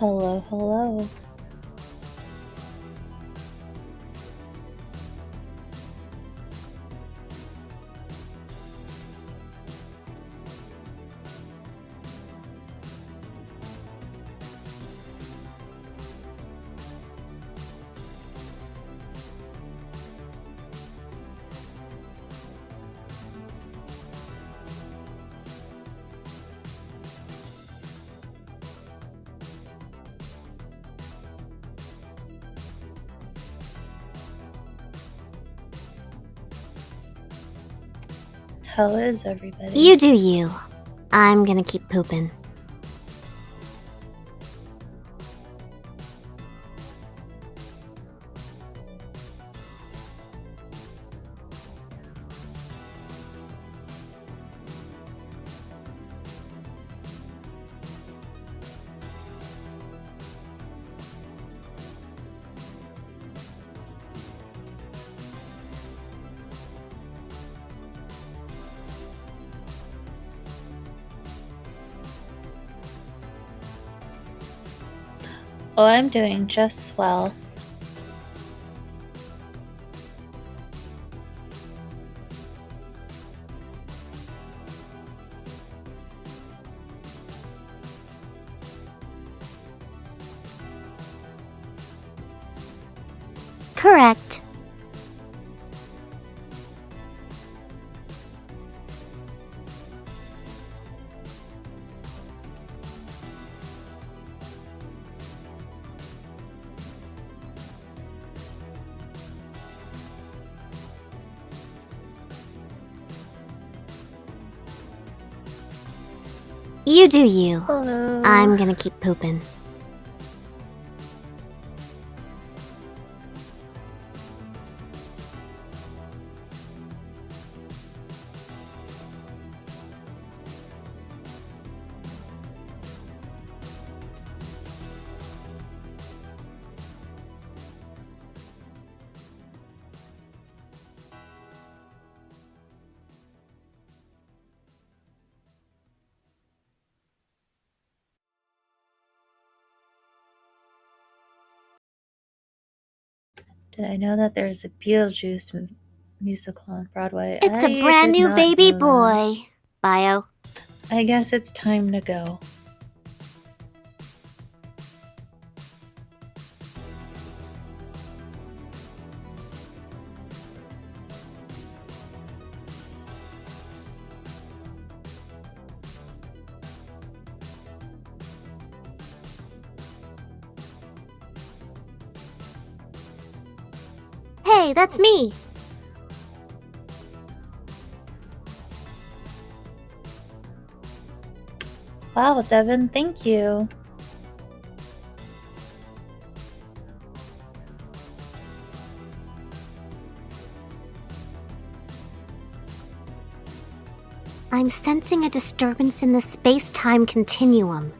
Hello, hello. How is everybody? You do you. I'm gonna keep pooping. Oh, I'm doing just well. Correct. You do you. Hello. I'm gonna keep pooping. Did I know that there's a Beetlejuice musical on Broadway? It's I a brand did new not baby know that. boy. Bio. I guess it's time to go. Hey, that's me. Wow, Devin, thank you. I'm sensing a disturbance in the space-time continuum.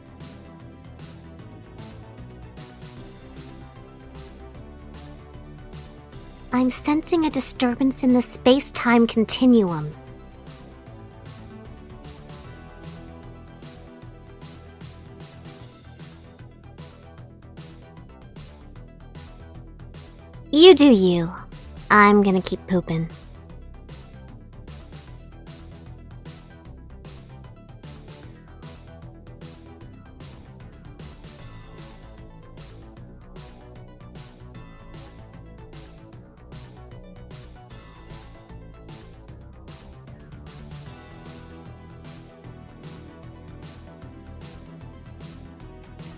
I'm sensing a disturbance in the space-time continuum. You do you. I'm gonna keep pooping.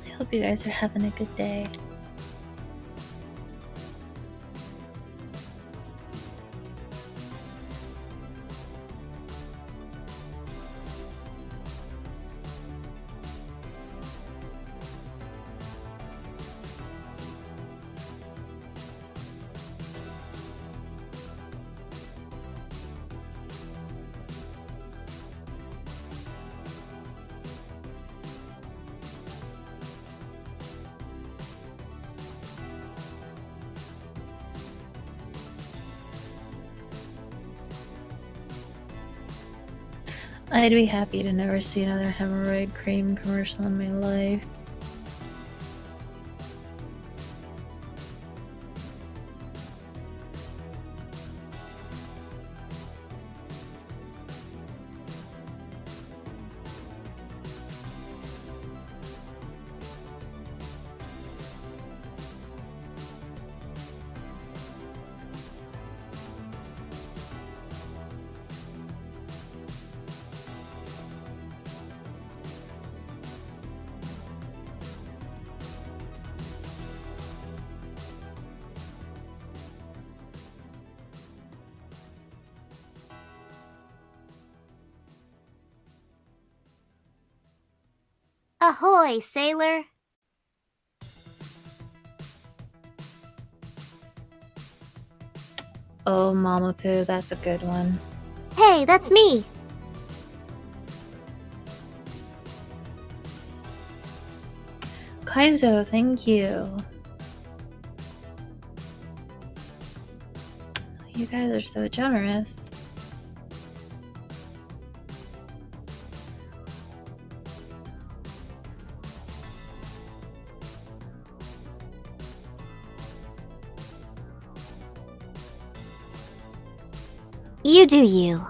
I hope you guys are having a good day. I'd be happy to never see another hemorrhoid cream commercial in my life. Ahoy, sailor! Oh, Mama Poo, that's a good one. Hey, that's me! Kaizo, thank you. You guys are so generous. You do you.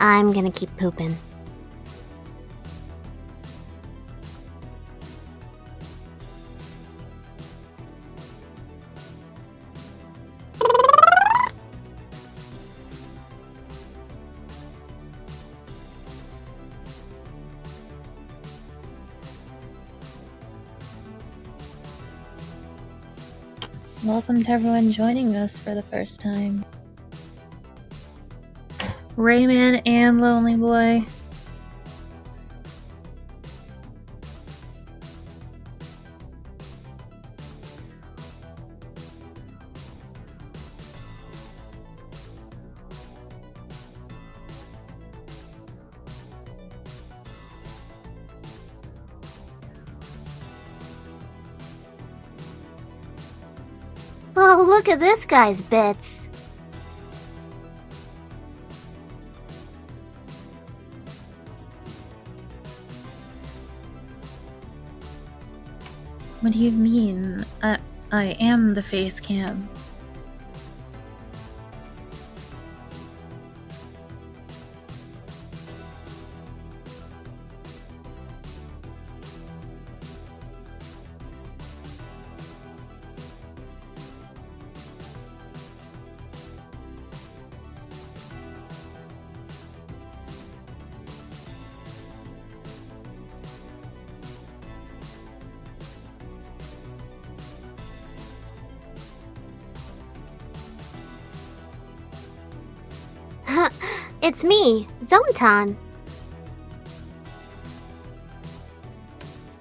I'm gonna keep pooping. Welcome to everyone joining us for the first time. Rayman and Lonely Boy. Oh, look at this guy's bits. What do you mean? I am the face cam. It's me, Zontan.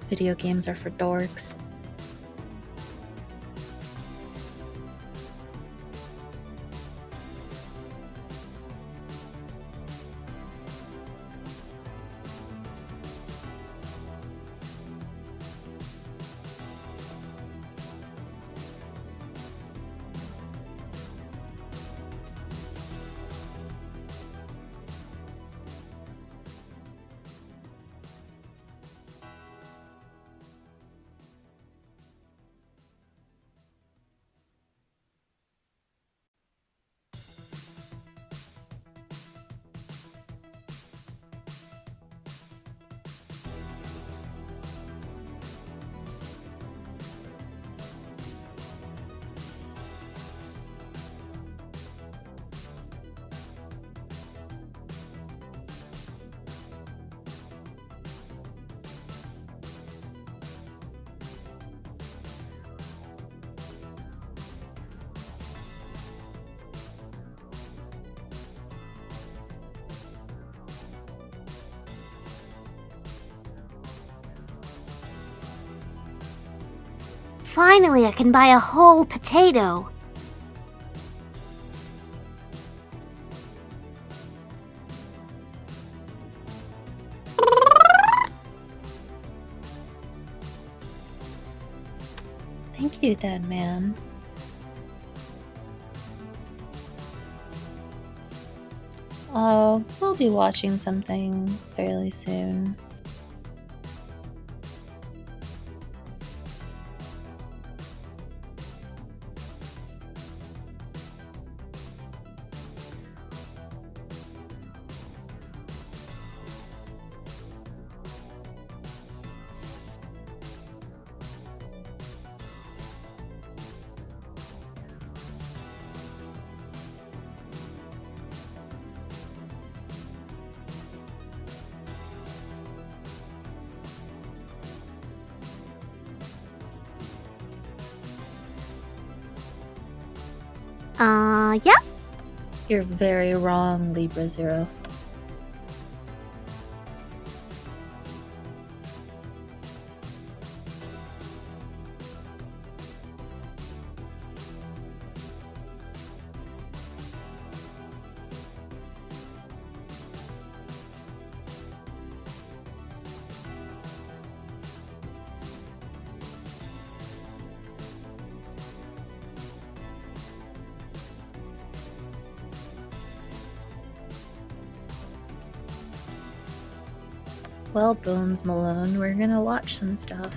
Video games are for dorks. Finally, I can buy a whole potato. Thank you, dead man. Oh, we'll be watching something fairly soon. Yeah? You're very wrong, Libra Zero. Well, Bones Malone, we're gonna watch some stuff.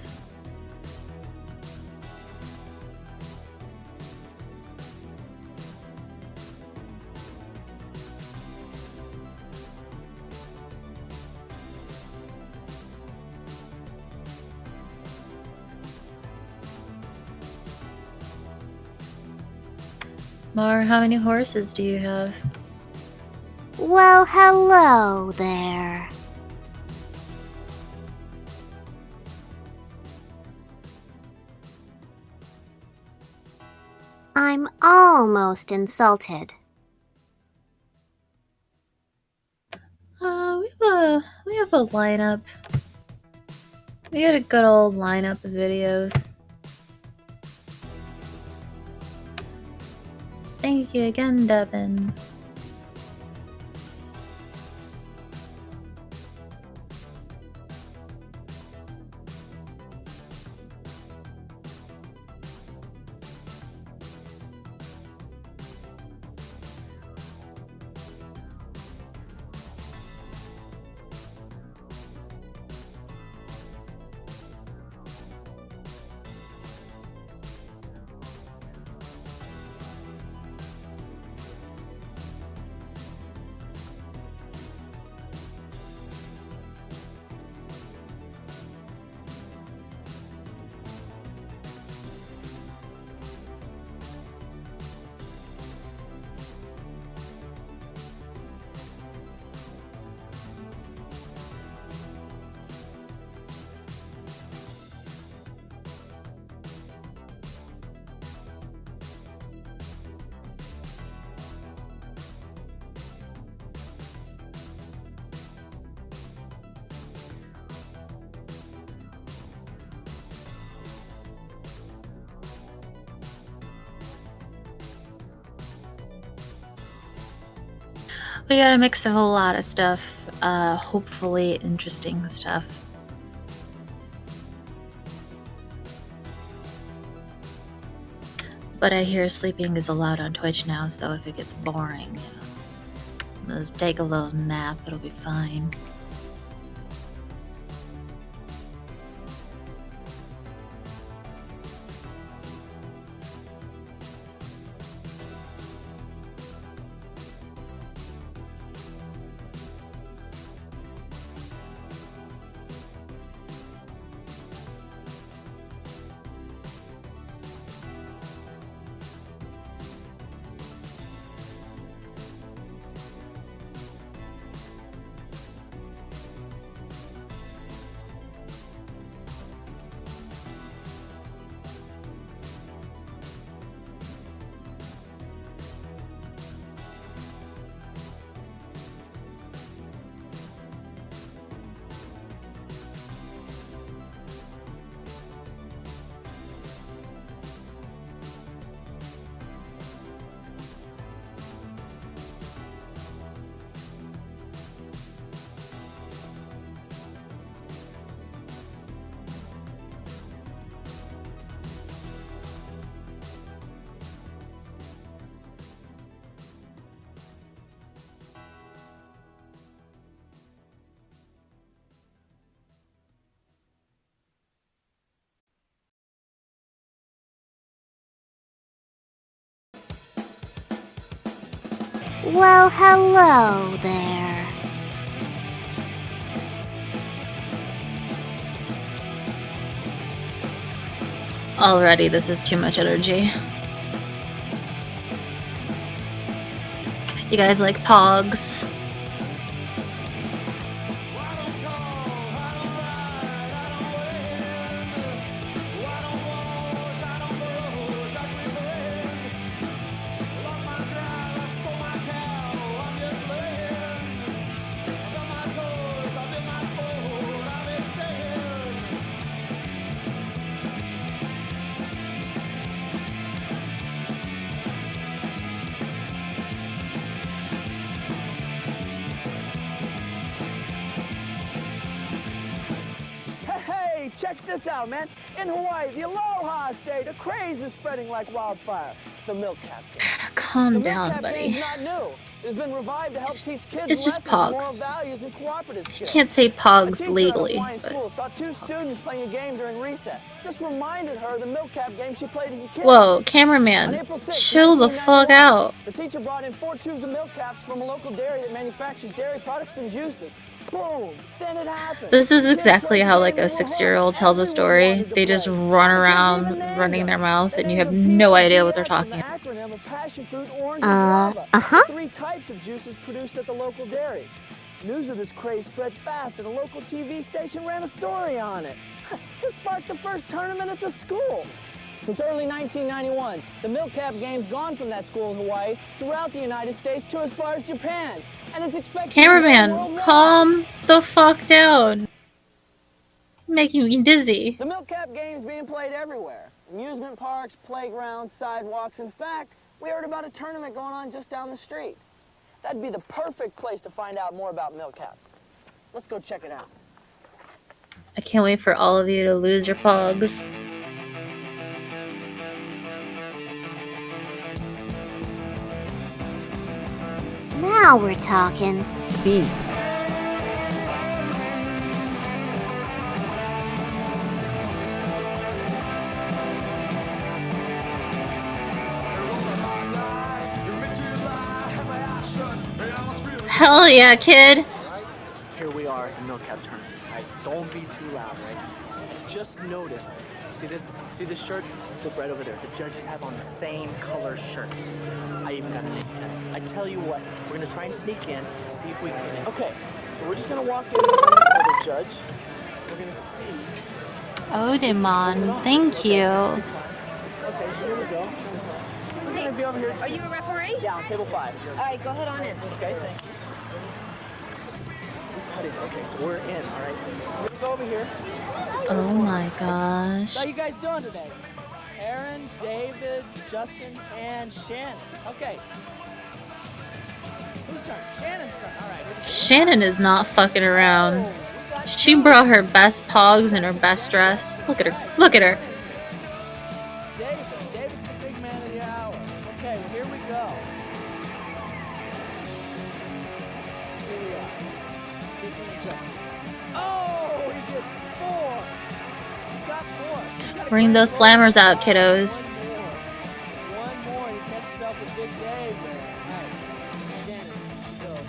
Mar, how many horses do you have? Well, hello there. I'm almost insulted. We have a lineup. We got a good old lineup of videos. Thank you again, Devin. We got a mix of a lot of stuff, hopefully interesting stuff. But I hear sleeping is allowed on Twitch now, so if it gets boring, just take a little nap, it'll be fine. Well, hello there. Already, this is too much energy. You guys like Pogs? Check this out, man. In Hawaii, the Aloha State, a craze is spreading like wildfire. The milk campaign. Calm The milk down, campaign's buddy. not new. It's been revived to help teach kids It's just lessons, moral pogs. values, and cooperative You skills. can't say A pogs teacher at a legally, Hawaiian but school saw it's two pogs. students playing a game during recess. This reminded her of the milk cap game she played as a kid. Whoa, On cameraman, April 6, chill the fuck 1991, out. the teacher brought in 4 tubes of milk caps from a local dairy that manufactures dairy products and juices. Boom! Then it happened. This is Kids exactly played the how game like a and were 6-year-old hooked. tells a Everyone story. wanted to They just play. run The kids around even named running them. their mouth They and you named have them no idea what they're PFGS from talking the about. acronym of passion fruit, orange, and guava. Uh-huh. The 3 types of juices produced at the local dairy. News of this craze spread fast, and a local TV station ran a story on it. This sparked the first tournament at the school. Since early 1991, the milk cap game's gone from that school in Hawaii throughout the United States to as far as Japan, and it's expected to go Cameraman, worldwide. calm the fuck down. You're making me dizzy. The milk cap game's being played everywhere. Amusement parks, playgrounds, sidewalks. In fact, we heard about a tournament going on just down the street. That'd be the perfect place to find out more about milk caps. Let's go check it out. I can't wait for all of you to lose your pogs. Now we're talking. B. Hell yeah, kid. Here we are at the milk cap tournament. Right? Don't be too loud, right? Just notice. See this shirt? Flip right over there. The judges have on the same color shirt. I even got a name tag. I tell you what, we're gonna try and sneak in, see if we can get in. Okay, so we're just gonna walk in behind this other judge. We're gonna see. Odemon, thank you. Okay, so here we go. We're gonna be over here. Are you a referee? Yeah, on table 5. All right, go ahead on in. Okay, thank you. We cut it. Okay, so we're in, all right? Let's go over here. Oh my gosh. How you guys doing today? Aaron, David, Justin, and Shannon. Okay. Whose turn? Shannon's turn. All right. Shannon is not fucking around. She brought her best pogs and her best dress. Look at her. Look at her. David's the big man of the hour. Okay, well, here we go. Here we are. Speaking of Justin. Oh, he gets 4. He got 4. So he's got a Bring great those goal. slammers out, kiddos. One more. He catches up with Big Dave there. Nice. Shannon, she goes.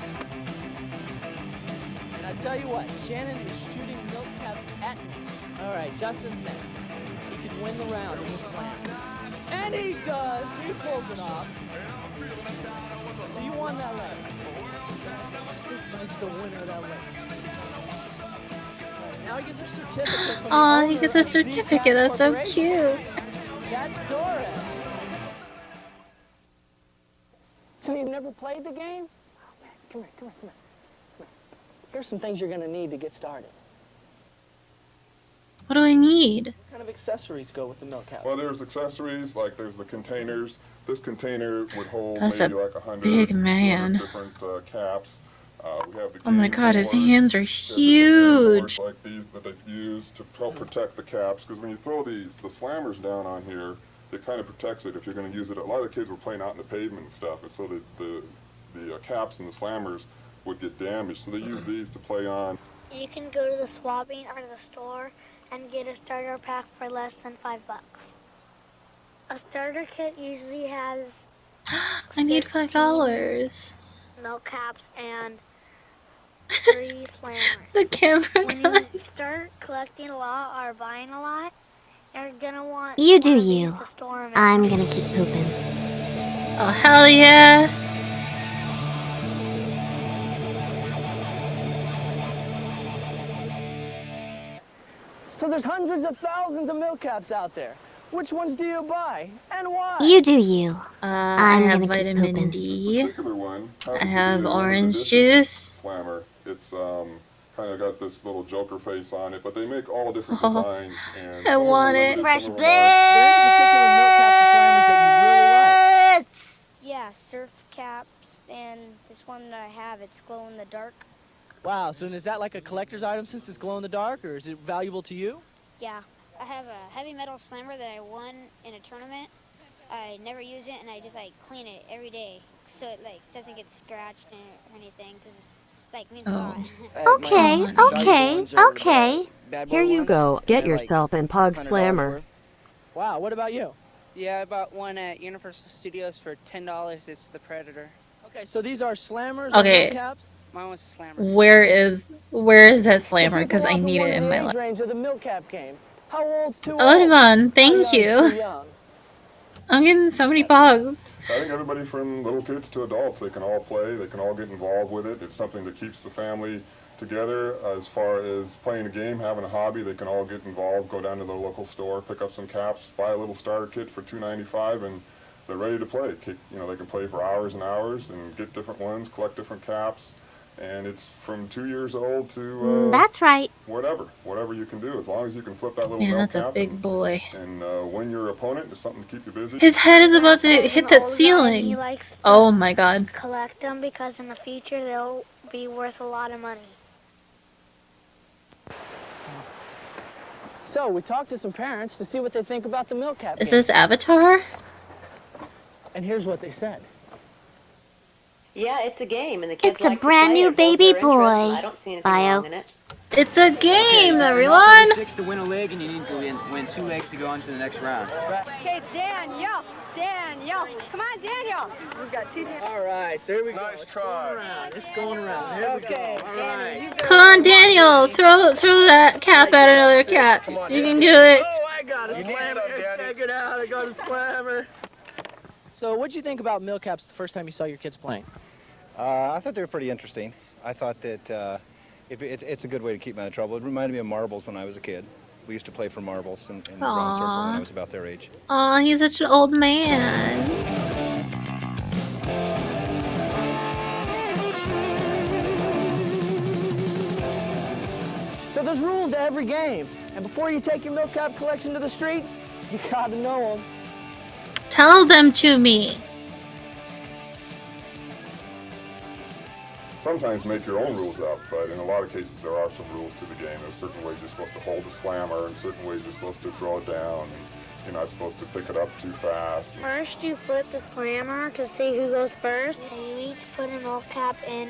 And I tell you what, Shannon is shooting milk caps at me. All right, Justin's next. He can win the round in the slam. And he does. He pulls it off. So you won that leg. This guy's the winner of that leg. Now he gets a certificate from the Aw, he owner gets a of Z certificate. Cat That's so Corporation. cute. That's Doris. So you've never played the game? Oh, man. Come here, come here, come here. Come here. Here's some things you're going to need to get started. What do I need? What kind of accessories go with the milk cap? Well, there's accessories, like there's the containers. This container would hold That's maybe a like 100 big man. different caps. We have the Oh my game god, his boards. hands are There's the game boards huge. like these that they use to help protect the caps, because when you throw the slammers down on here, it kind of protects it if you're going to use it. A lot of the kids were playing out in the pavement and stuff, and so the caps and the slammers would get damaged. So they use these to play on. You can go to the swapping or the store and get a starter pack for less than $5. A starter kit usually has I need 16 $5. milk caps and 3 slammers. The camera When guy. you start collecting a lot or buying a lot, you're gonna want You do one of these you. to store 'em in. I'm gonna keep pooping. Oh, hell yeah. So there's hundreds of thousands of milk caps out there. Which ones do you buy and why? You do you. I I'm have gonna keep vitamin pooping. D. Particular one I happens to have be a limited orange edition juice. Slammer. It's kind of got this little Joker face on it, but they make all different Oh, designs. And I some of them are want it. limited, Fresh some of them aren't. Are there any particular milk caps or slammers that you really like? Bits! Yeah, surf caps, and this one that I have, it's glow in the dark. Wow, so is that like a collector's item since it's glow in the dark, or is it valuable to you? Yeah, I have a heavy metal slammer that I won in a tournament. I never use it, and I just like clean it every day. so it like doesn't get scratched or anything, because like means a Oh. lot. Okay, Oh, okay, okay. Here you go. Get yourself in Pog Slammer. Wow, what about you? Yeah, I bought one at Universal Studios for $10. It's the Predator. Okay, so these are slammers Okay. and caps? Mine was a slammer. Where is that So slammer? people Because I often need it wonder in the my age life. range of the milk cap game. How old's too old? Audubon, How thank young's you. too young? I'm getting so many pogs. I think everybody from little kids to adults, they can all play, they can all get involved with it. It's something that keeps the family together as far as playing a game, having a hobby. They can all get involved, go down to the local store, pick up some caps, buy a little starter kit for $2.95, and they're ready to play. You know, they can play for hours and hours and get different ones, collect different caps. And it's from 2 years old to That's right. whatever you can do, as long as you can flip that little Man, milk that's a cap big boy. and win your opponent is something to keep you busy. His head is about to There's hit an that old guy, and ceiling. he likes to Oh my god. collect them because in the future they'll be worth a lot of money. So we talked to some parents to see what they think about the milk cap Is game. this Avatar? And here's what they said. Yeah, it's a game, and the kids It's a like to brand play new it. Holds baby their interest, and boy. I don't see anything Bio. wrong in it. It's a game, Enough everyone! of the 6 to win a leg, and you need to win 2 legs to go on to the next round. Okay, Daniel. Come on, Daniel. We've got 2 Daniel. All right, so here we go. Nice try. It's going around. Here we go. All right. Come on, Daniel! Throw that cap at another cat. You can do it. Oh, I got a You need slammer. some, Danny. Check it out. I got a slammer. So what'd you think about milk caps the first time you saw your kids playing? I thought they were pretty interesting. I thought that it's a good way to keep them out of trouble. It reminded me of marbles when I was a kid. We used to play for marbles in the round circle when I was about their age. Aw, he's such an old man. So there's rules to every game. And before you take your milk cap collection to the street, you gotta know them. Tell them to me. Sometimes make your own rules up, but in a lot of cases there are some rules to the game. There's certain ways you're supposed to hold the slammer, and certain ways you're supposed to throw it down, and you're not supposed to pick it up too fast. First, you flip the slammer to see who goes first. And you each put a milk cap in,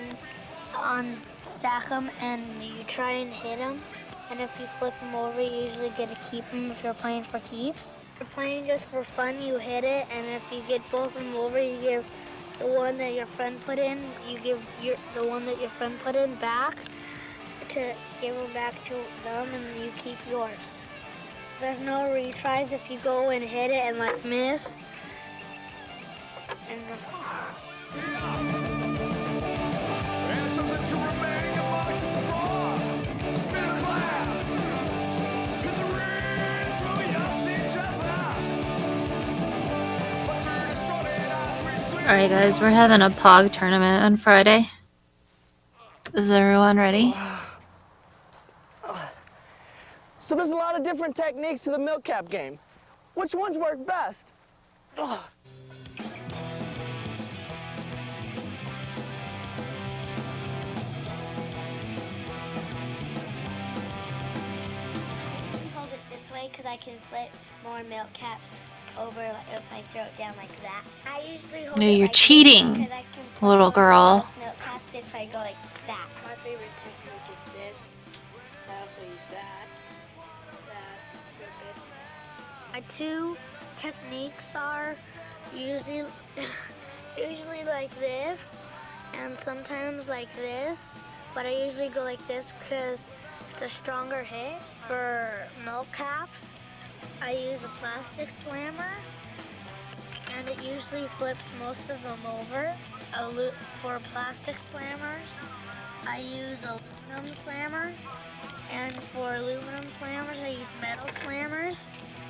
stack them, and you try and hit them. And if you flip them over, you usually get to keep them if you're playing for keeps. If you're playing just for fun, you hit it, and if you get both of them over, you give the one that your friend put in, you give the one that your friend put in back to give them back to them, and you keep yours. There's no retries if you go and hit it and like miss. And that's Alright guys, we're having a Pog tournament on Friday. Is everyone ready? So there's a lot of different techniques to the milk cap game. Which ones work best? Ugh. hold it this way because I can flip more milk caps over if I throw it down like that. I usually hold No, it you're like cheating, this 'cause I can flip little over girl. both milk caps if I go like that. My favorite technique is this. I also use that. Real good. My 2 techniques are usually usually like this and sometimes like this, but I usually go like this because it's a stronger hit. For milk caps, I use a plastic slammer, and it usually flips most of them over. For plastic slammers, I use aluminum slammer, and for aluminum slammers, I use metal slammers.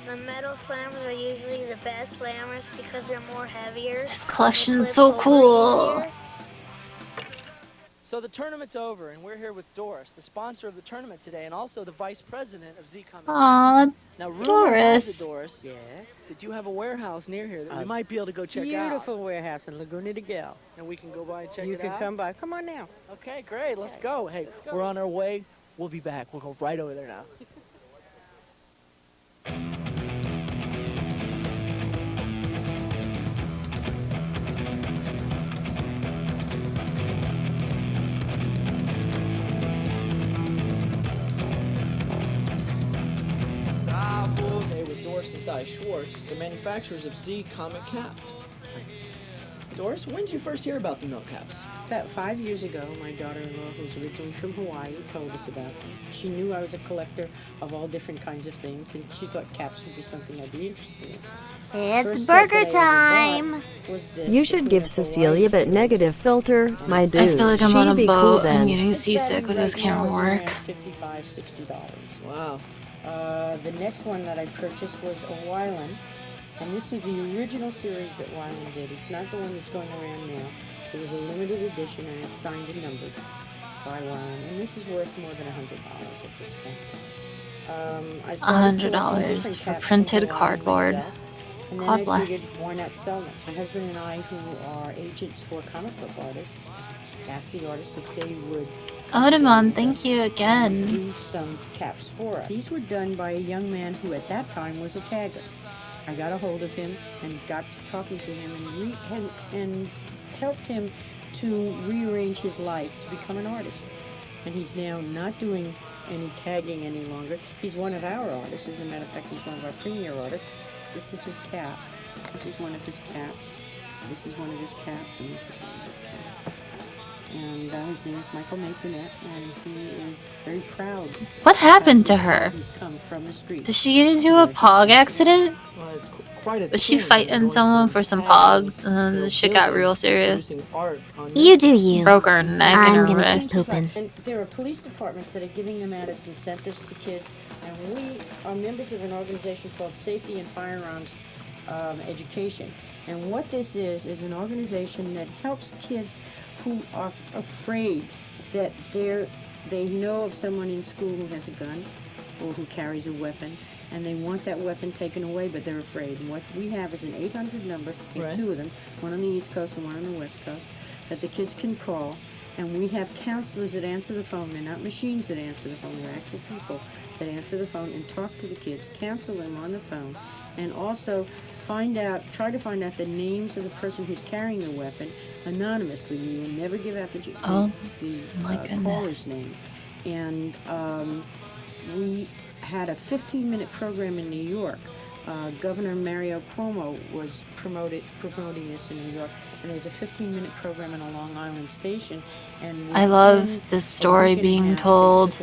The metal slammers are usually the best slammers because they're more heavier. This collection's so cool. So the tournament's over, and we're here with Doris, the sponsor of the tournament today, and also the vice president of Z Comics. Aw, Now, rumor Doris. has it, Doris, Yes. that you have a warehouse near here that we might be able to go check out. Beautiful warehouse in Laguna de Gil. And we can go by and check You it can out? come by. Come on now. Okay, great. Let's go. Hey, we're on our way. We'll be back. We'll go right over there now. by Schwartz, the manufacturers of Z Comic Caps. Doris, when did you first hear about the milk caps? About 5 years ago, my daughter-in-law, who's originally from Hawaii, told us about them. She knew I was a collector of all different kinds of things, and she thought caps would be something I'd be interested in. It's burger time! You should give Cecilia that negative filter, my dude. I feel like I'm on a She'd be cool boat. I'm then. getting seasick with this camera work. $55, $60. Wow. The next one that I purchased was a Wyland, and this was the original series that Wyland did. It's not the one that's going around now. It was a limited edition, and it's signed and numbered by Wyland, and this is worth more than $100 at this point. I started collecting $100 different for caps from printed Hawaii cardboard. myself, and then God I bless. figured, why not sell them? My husband and I, who are agents for comic book artists, asked the artists if they would Odemon, thank you again. do some caps for us. These were done by a young man who at that time was a tagger. I got a hold of him and got to talking to him and helped him to rearrange his life to become an artist. And he's now not doing any tagging any longer. He's one of our artists. As a matter of fact, he's one of our premier artists. This is his cap. This is one of his caps. This is one of his caps, and this is one of his caps. And his name is Michael Masonette, and he is very proud. What happened to her? He's come from the street. Did she get into a pog accident? Well, it's quite a Was she change fighting going someone from for some tagging pogs, and then to the shit got building real to serious? producing art on You do you. Broke her neck and I'm her gonna keep wrist. pooping. And there are police departments that are giving them out as incentives to kids, and we are members of an organization called Safety and Firearms Education. And what this is an organization that helps kids who are afraid that they know of someone in school who has a gun or who carries a weapon, and they want that weapon taken away, but they're afraid. And what we have is an 800 number, Right. two of them, one on the East Coast and one on the West Coast, that the kids can call. And we have counselors that answer the phone. They're not machines that answer the phone. They're actual people that answer the phone and talk to the kids, counsel them on the phone, and also try to find out the names of the person who's carrying the weapon anonymously. We will never give out the My goodness. caller's name. And we had a 15-minute program in New York. Governor Mario Cuomo was promoting this in New York, and there was a 15-minute program in a Long Island station. And I love this story being told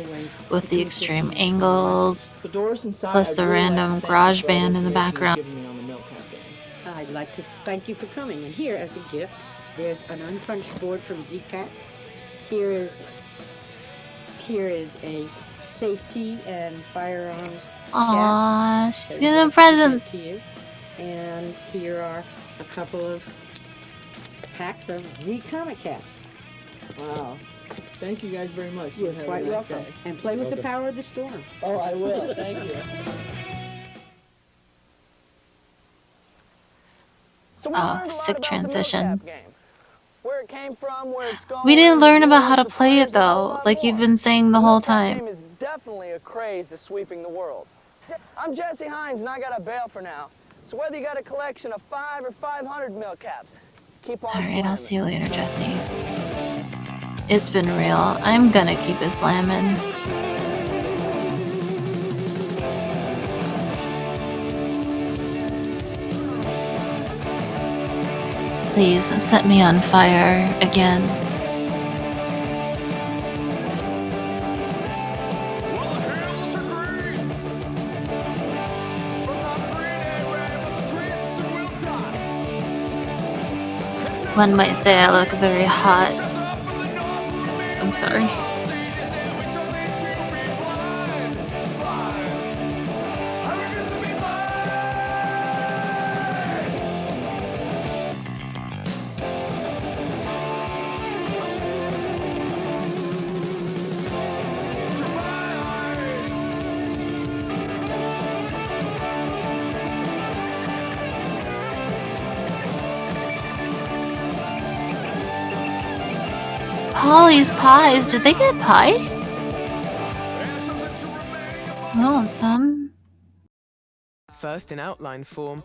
with the extreme angles, So Doris and Cy, plus I'd the really like to random thank garage you for all the band in the information you've background. given me on the milk cap game. I'd like to thank you for coming. And here, as a gift, there's an unpunched board from ZCAT. Here is a safety and firearms Aww, cap. she's giving presents. To you. And here are a couple of packs of Z comic caps. Wow. Thank you guys very much. You're Have a quite nice welcome. day. And play with the power of the storm. Oh, I will. Thank you. So we Oh, learned a lot sick about the transition. milk cap game. Where it came from, where it's going. We didn't the learn about how to rules, the play players, it and a whole though, lot like you've more. been saying the The whole milk cap time. game is definitely a craze that's sweeping the world. I'm Jesse Hines, and I got a bail for now. So whether you got a collection of 5 or 500 milk caps, keep on Alright, I'll slamming. see you later, Jesse. It's been real. I'm gonna keep it slamming. Please set me on fire again. One might say I look very hot. I'm sorry. Polly's Pies, did they get pie? I want some. First in outline form.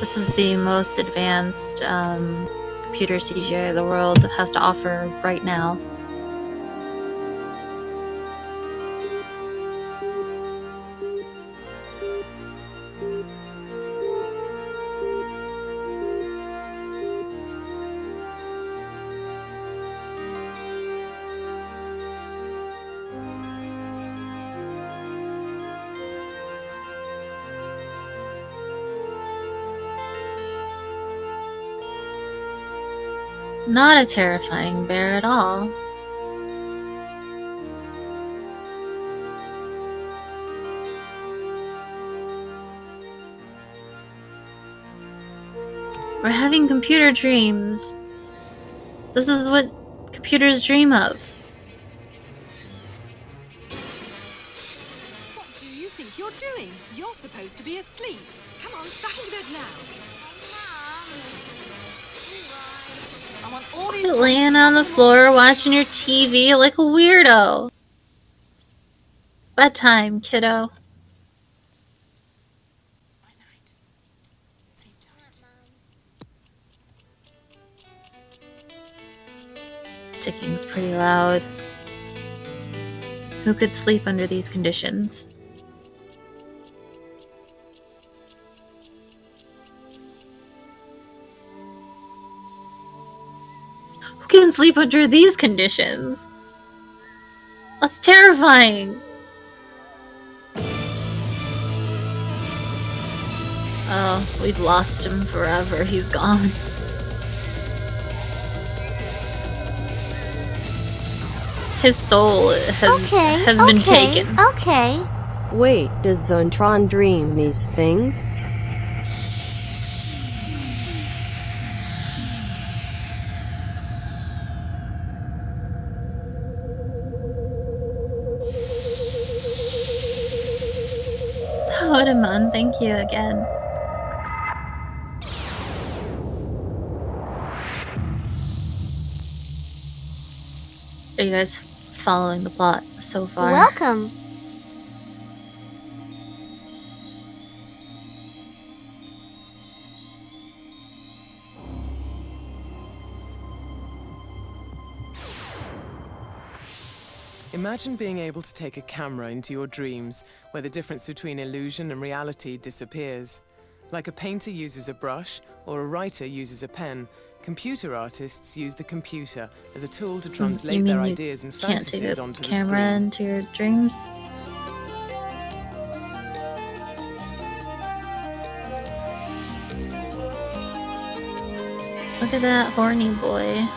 This is the most advanced computer CGI the world has to offer right now. Not a terrifying bear at all. We're having computer dreams. This is what computers dream of. What do you think you're doing? You're supposed to be asleep. Come on, back into bed now. I want all these Laying on the floor watching your TV like a weirdo. Bedtime, kiddo. Ticking's pretty loud. Who could sleep under these conditions? Who can sleep under these conditions? That's terrifying. Oh, we've lost him forever. He's gone. His soul has been taken. Okay. Wait, does Zontron dream these things? Hodemon, thank you again. Are you guys following the plot so far? Welcome. Imagine being able to take a camera into your dreams, where the difference between illusion and reality disappears. Like a painter uses a brush, or a writer uses a pen, computer artists use the computer as a tool to translate their ideas and fantasies onto the screen. Camera into your dreams? Look at that horny boy.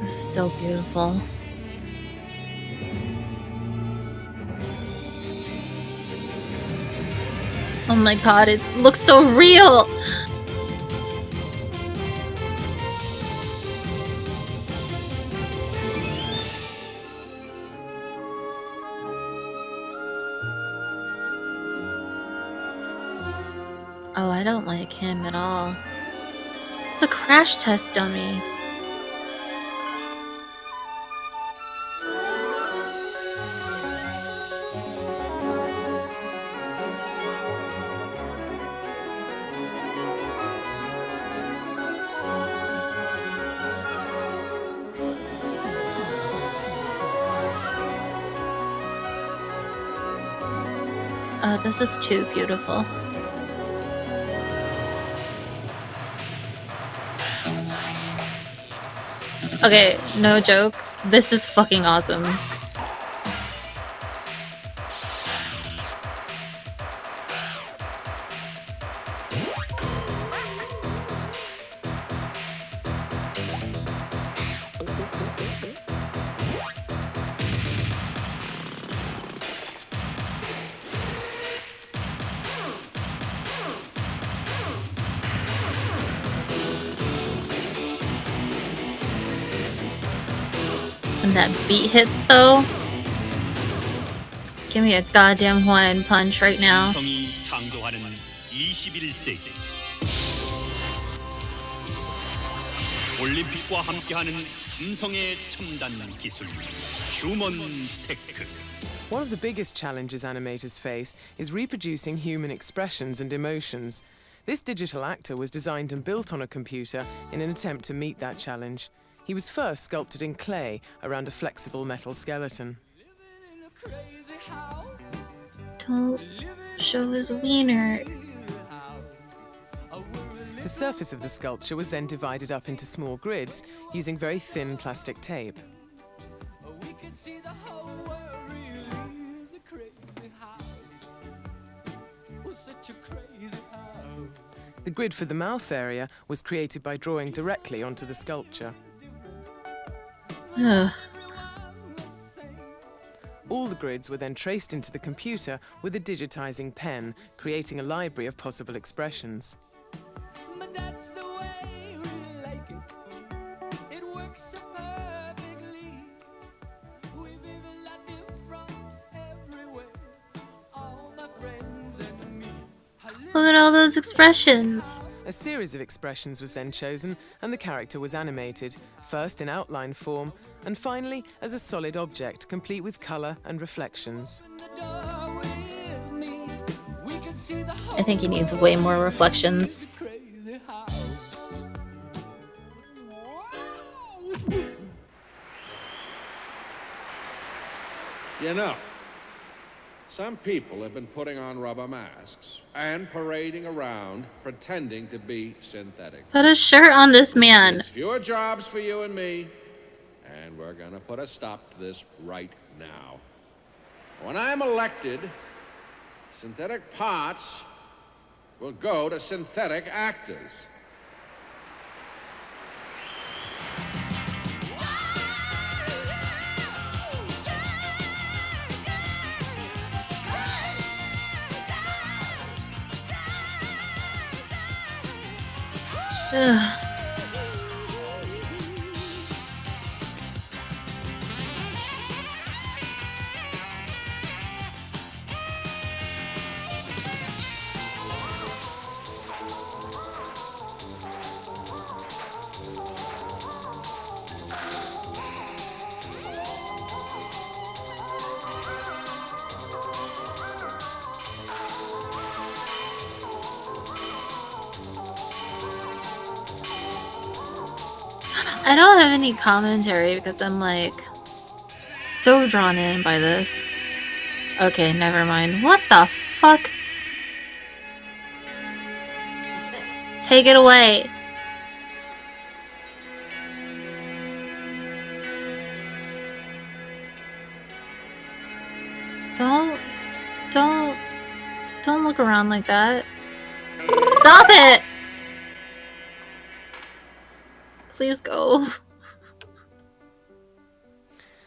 This is so beautiful. Oh my god, it looks so real! Oh, I don't like him at all. It's a crash test dummy. This is too beautiful. Okay, no joke. This is fucking awesome. When that beat hits, though, give me a goddamn Hawaiian punch right now. 삼성이 창조하는 21세기. 올림픽과 함께하는 삼성의 첨단 기술, 휴먼 테크. One of the biggest challenges animators face is reproducing human expressions and emotions. This digital actor was designed and built on a computer in an attempt to meet that challenge. He was first sculpted in clay around a flexible metal skeleton. Don't show his wiener. The surface of the sculpture was then divided up into small grids using very thin plastic tape. The grid for the mouth area was created by drawing directly onto the sculpture. Ugh. All the grids were then traced into the computer with a digitizing pen, creating a library of possible expressions. Look at all those expressions. A series of expressions was then chosen, and the character was animated, first in outline form, and finally as a solid object, complete with color and reflections. I think he needs way more reflections. You know, some people have been putting on rubber masks and parading around pretending to be synthetic. Put a shirt on this man. It's fewer jobs for you and me, and we're gonna put a stop to this right now. When I'm elected, synthetic parts will go to synthetic actors. Ugh. I don't have any commentary because I'm like so drawn in by this. Okay, never mind. What the fuck? Take it away. Don't look around like that. Stop it! Please go.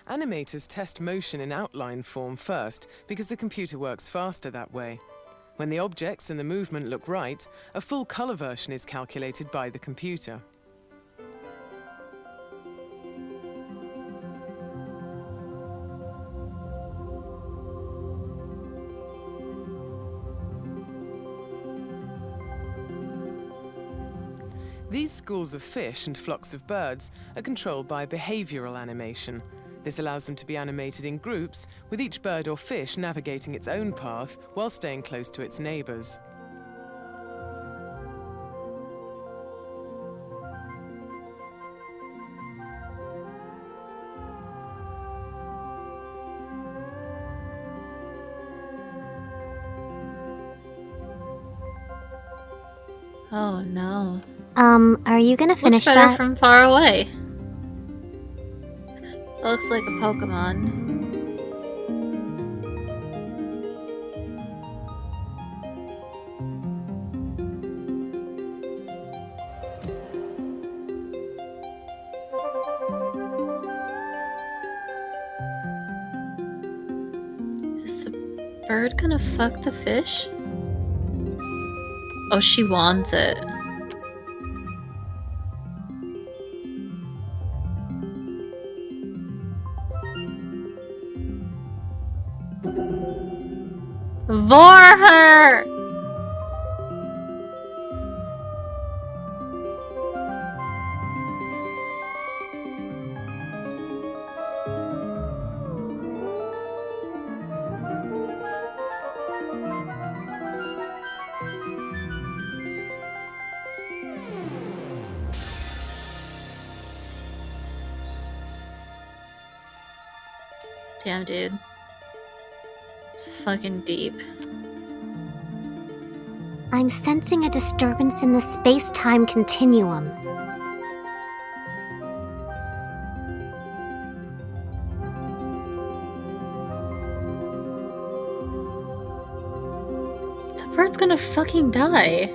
Animators test motion in outline form first because the computer works faster that way. When the objects and the movement look right, a full color version is calculated by the computer. These schools of fish and flocks of birds are controlled by behavioral animation. This allows them to be animated in groups, with each bird or fish navigating its own path while staying close to its neighbors. Oh no. Are you gonna finish Looks better that? from far away. It looks like a Pokemon. Is the bird gonna fuck the fish? Oh, she wants it. For her! Damn, dude. It's fucking deep. I'm sensing a disturbance in the space-time continuum. The bird's gonna fucking die.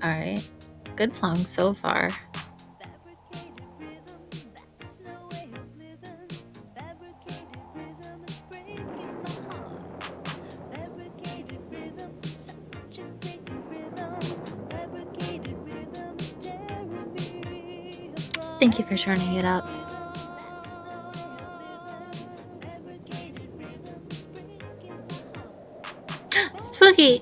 Alright. Good song so far. Thank you for turning it up. Spooky!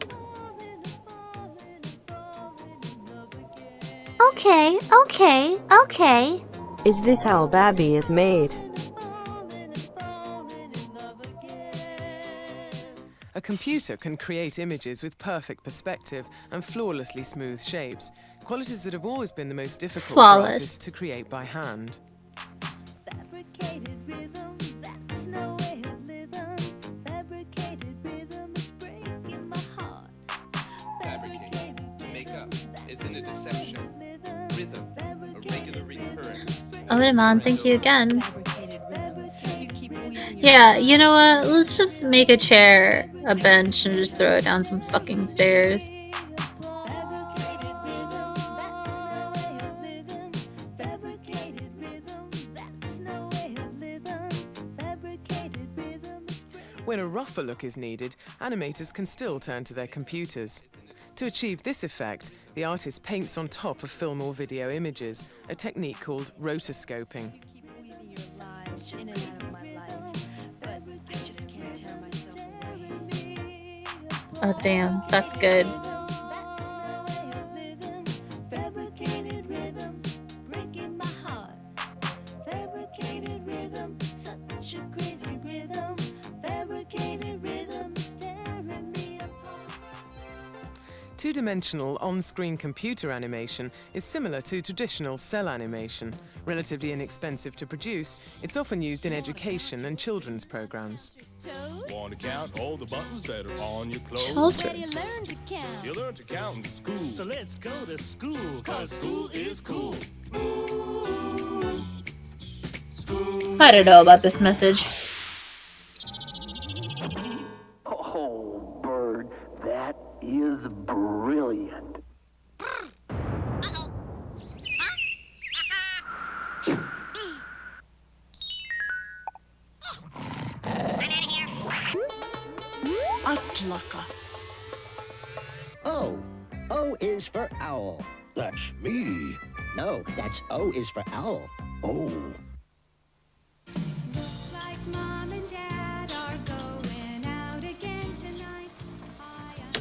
Okay. Is this how Babby is made? A computer can create images with perfect perspective and flawlessly smooth shapes, qualities that have always been the most difficult for artists to create by hand. Odemon, thank you again. Yeah, you know what? Let's just make a chair, a bench, and just throw it down some fucking stairs. When a rougher look is needed, animators can still turn to their computers. To achieve this effect, the artist paints on top of film or video images, a technique called rotoscoping. Oh damn, that's good. Two-dimensional on-screen computer animation is similar to traditional cell animation. Relatively inexpensive to produce, it's often used in education and children's programs. Want to count all the buttons that are on your clothes? Children. You learn to count in school. So let's go to school, cause school is cool. I don't know about this message. Oh, Bird, that is brilliant. A clucker. O. O is for owl. That's me. No, that's O is for owl. Oh. Looks like Mom and Dad are going out again tonight.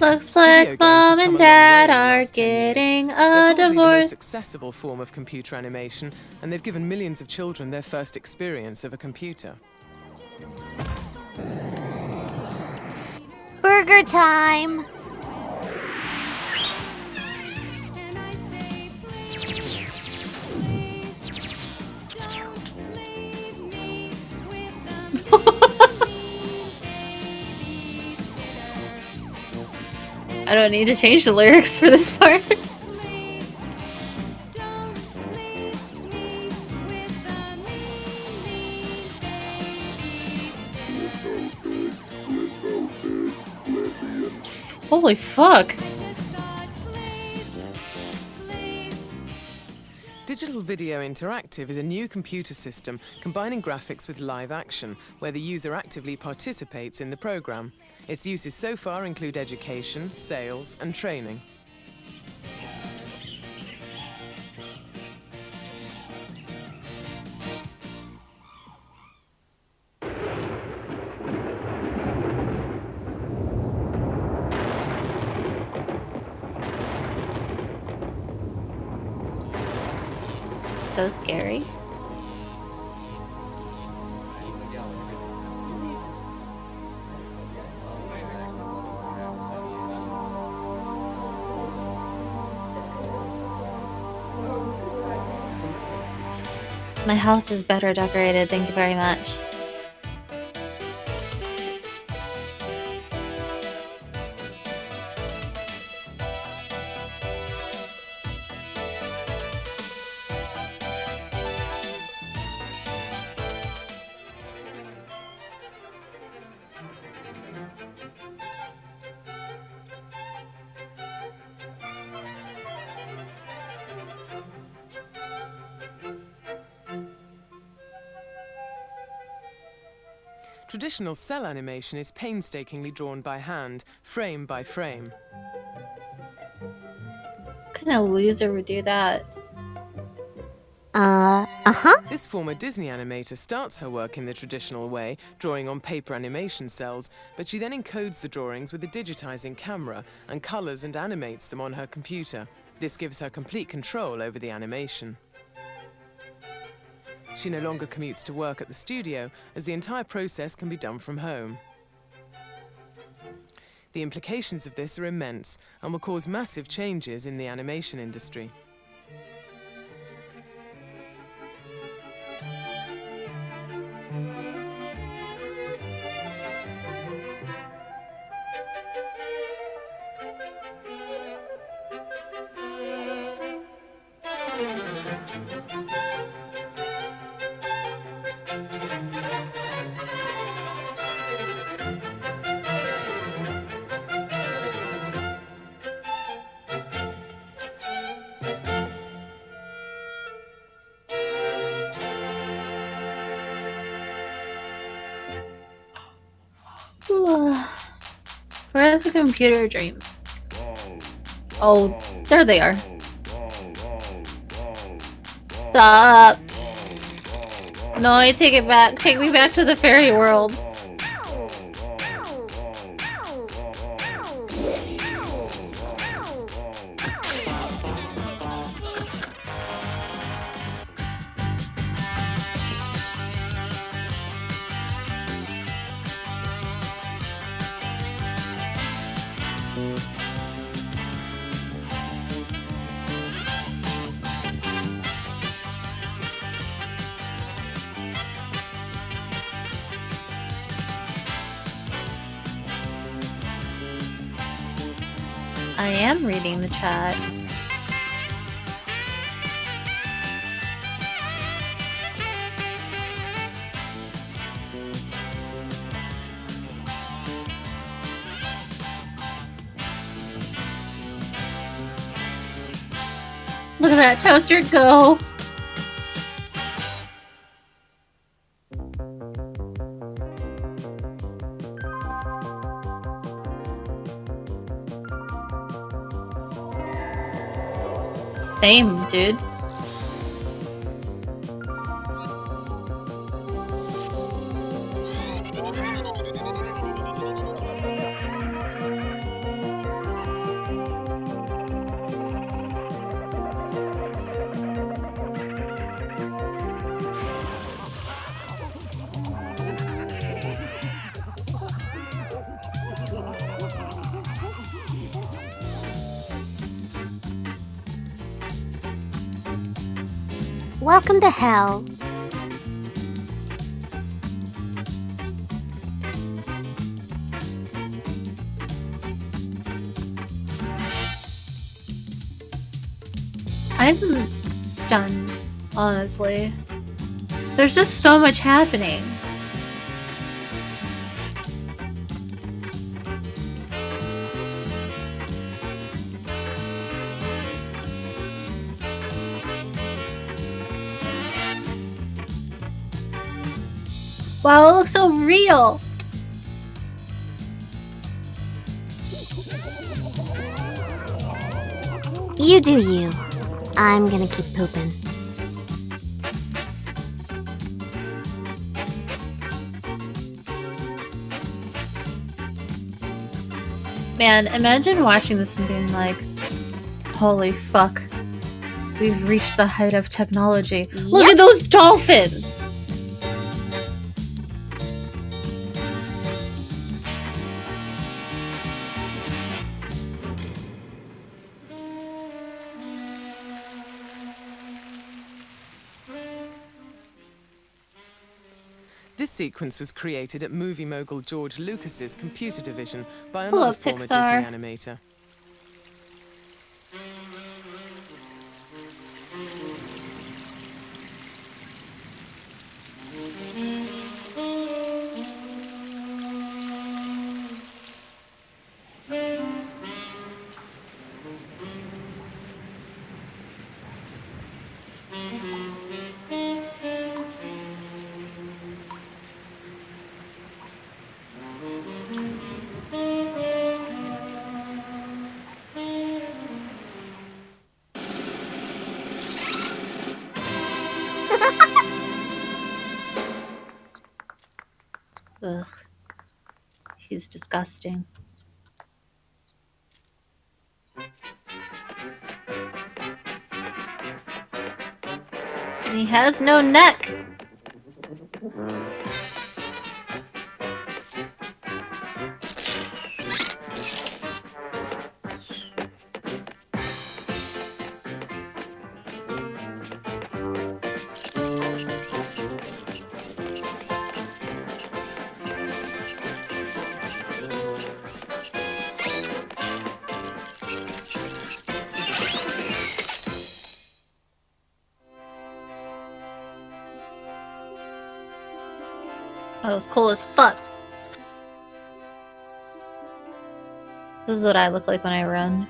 Looks like Mom and Dad are getting a They're probably the divorce. most accessible form of computer animation, and they've given millions of children their first experience of a computer. Burger time! I don't need to change the lyrics for this part. Holy fuck. Digital Video Interactive is a new computer system combining graphics with live action, where the user actively participates in the program. Its uses so far include education, sales, and training. so scary. My house is better decorated, thank you very much. Traditional cell animation is painstakingly drawn by hand, frame by frame. What kind of loser would do that? This former Disney animator starts her work in the traditional way, drawing on paper animation cells, but she then encodes the drawings with a digitizing camera and colors and animates them on her computer. This gives her complete control over the animation. She no longer commutes to work at the studio, as the entire process can be done from home. The implications of this are immense and will cause massive changes in the animation industry. Where are the computer dreams? Oh, there they are. Stop! No, I take it back. Take me back to the fairy world. I am reading the chat. Look at that toaster go! Same, dude. Welcome to hell. I'm stunned, honestly. There's just so much happening. Wow, it looks so real! You do you. I'm gonna keep pooping. Man, imagine watching this and being like, holy fuck. We've reached the height of technology. Look at those dolphins! This sequence was created at movie mogul George Lucas's computer division by Hello, another former Disney Pixar. animator. Ugh. He's disgusting. And he has no neck! That was cool as fuck. This is what I look like when I run.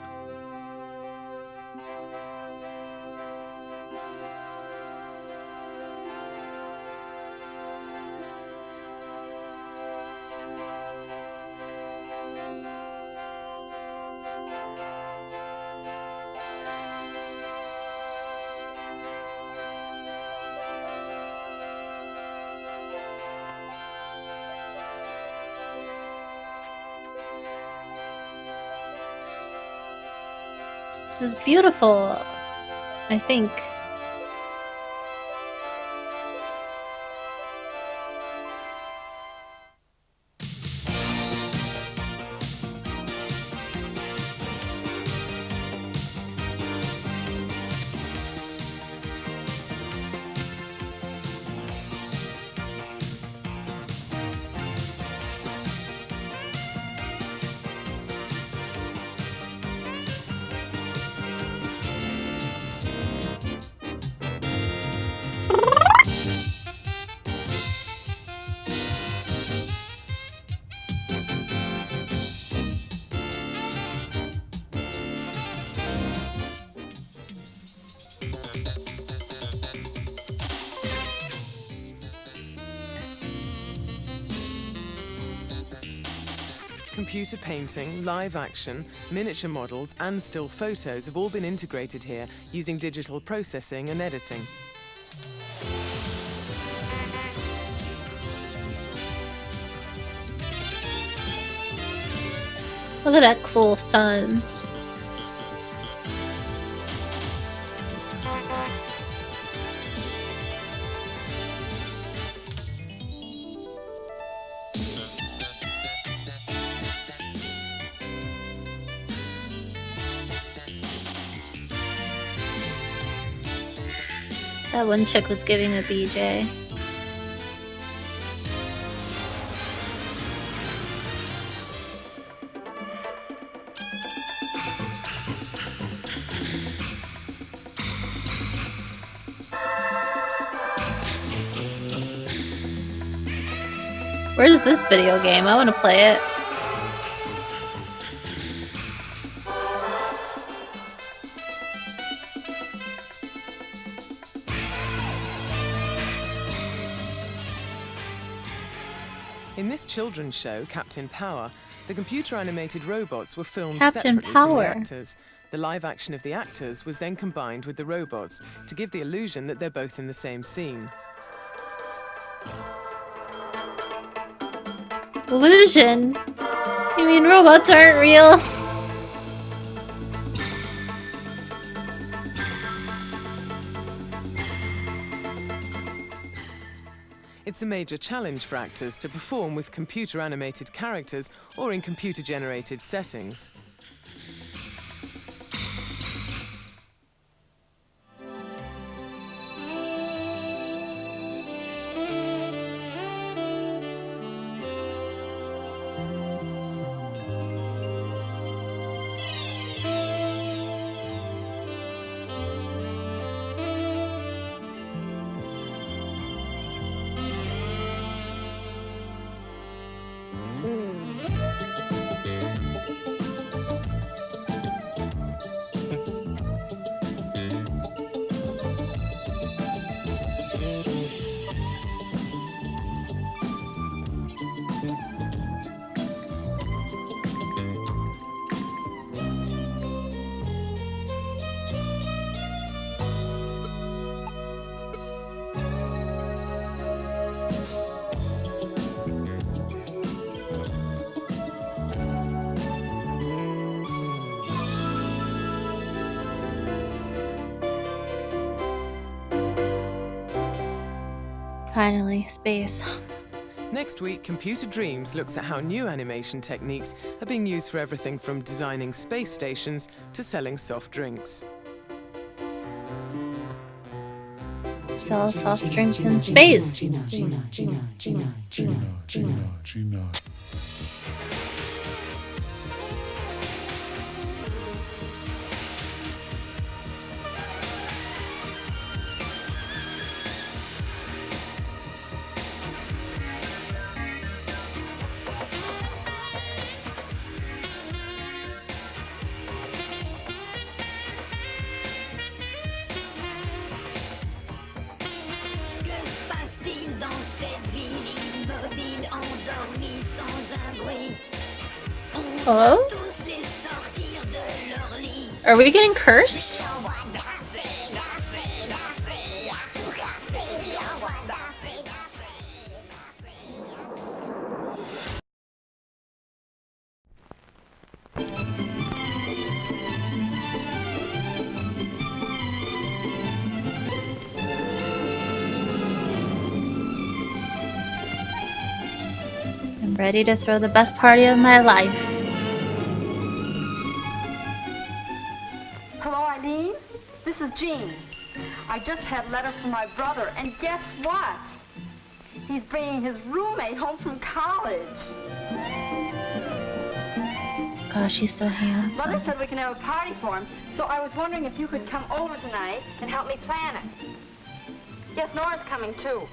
This is beautiful, I think. Computer painting, live action, miniature models, and still photos have all been integrated here using digital processing and editing. Look at that cool sun. That one chick was giving a BJ. Where's this video game? I want to play it. In this children's show, Captain Power, the computer-animated robots were filmed Captain separately from the Power. actors. The live action of the actors was then combined with the robots to give the illusion that they're both in the same scene. Illusion? You mean robots aren't real? It's a major challenge for actors to perform with computer-animated characters or in computer-generated settings. Finally, space. Next week, Computer Dreams looks at how new animation techniques are being used for everything from designing space stations to selling soft drinks. Sell soft drinks in space. Que se passe-t-il dans cette ville immobile, endormie sans un bruit? On Hello? va tous les sortir de leur lit. Are we getting cursed? I'm ready to throw the best party of my life. Hello, Eileen. This is Jean. I just had a letter from my brother, and guess what? He's bringing his roommate home from college. Gosh, he's so Mother handsome. said we can have a party for him, so I was wondering if you could come over tonight and help me plan it. Yes, Nora's coming too.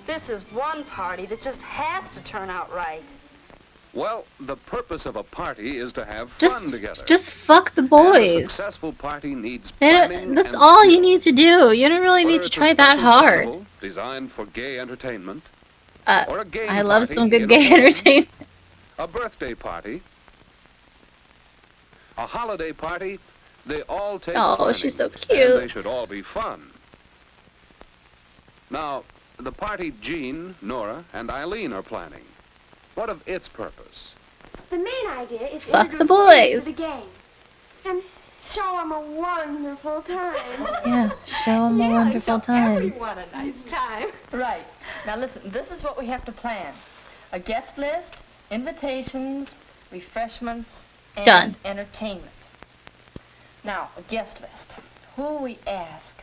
This is one party that just has to turn out right. Well, the purpose of a party is to have fun together. Just fuck the And a boys. successful party needs They planning don't, that's and all you skill. need to do. You don't really need Whether to it's a try that special hard. festival designed for gay entertainment, or a game I love party some good in a gay home, entertainment. a birthday party, a holiday party, they all take Oh, planning, she's so and cute. they should all be fun. Now, the party Jean, Nora, and Eileen are planning. What of its purpose? The main idea is Fuck to the introduce boys. kids to the game and show them a wonderful time. Yeah, show them a wonderful time. Everyone a nice time. Right. Now listen, this is what we have to plan. A guest list, invitations, refreshments, and Done. entertainment. Now, a guest list. Who will we ask?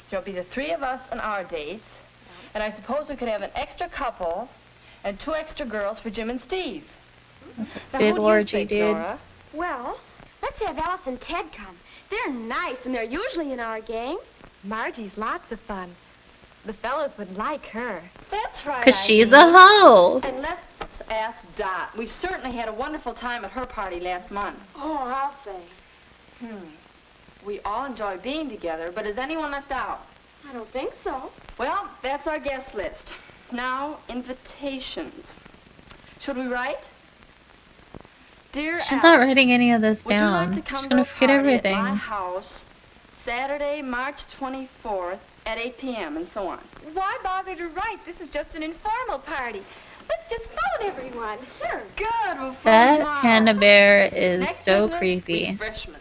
There'll be the three of us and our dates, and I suppose we could have an extra couple and 2 extra girls for Jim and Steve. That's a Now, big who do you orgy, think, dude. Nora? Well, let's have Alice and Ted come. They're nice and they're usually in our gang. Margie's lots of fun. The fellows would like her. That's right. 'Cause she's a Eileen. hoe. And let's ask Dot. We certainly had a wonderful time at her party last month. Oh, I'll say. We all enjoy being together, but is anyone left out? I don't think so. Well, that's our guest list. Now, invitations. Should we write? Dear She's Alice, not writing any of this would you like down. to come She's to gonna a forget party everything. At my house, Saturday, March 24th at 8 p.m. and so on. Why bother to write? This is just an informal party. Let's just phone everyone. Sure. Good. We'll phone That tomorrow. panda bear is Next so business, creepy. Refreshments.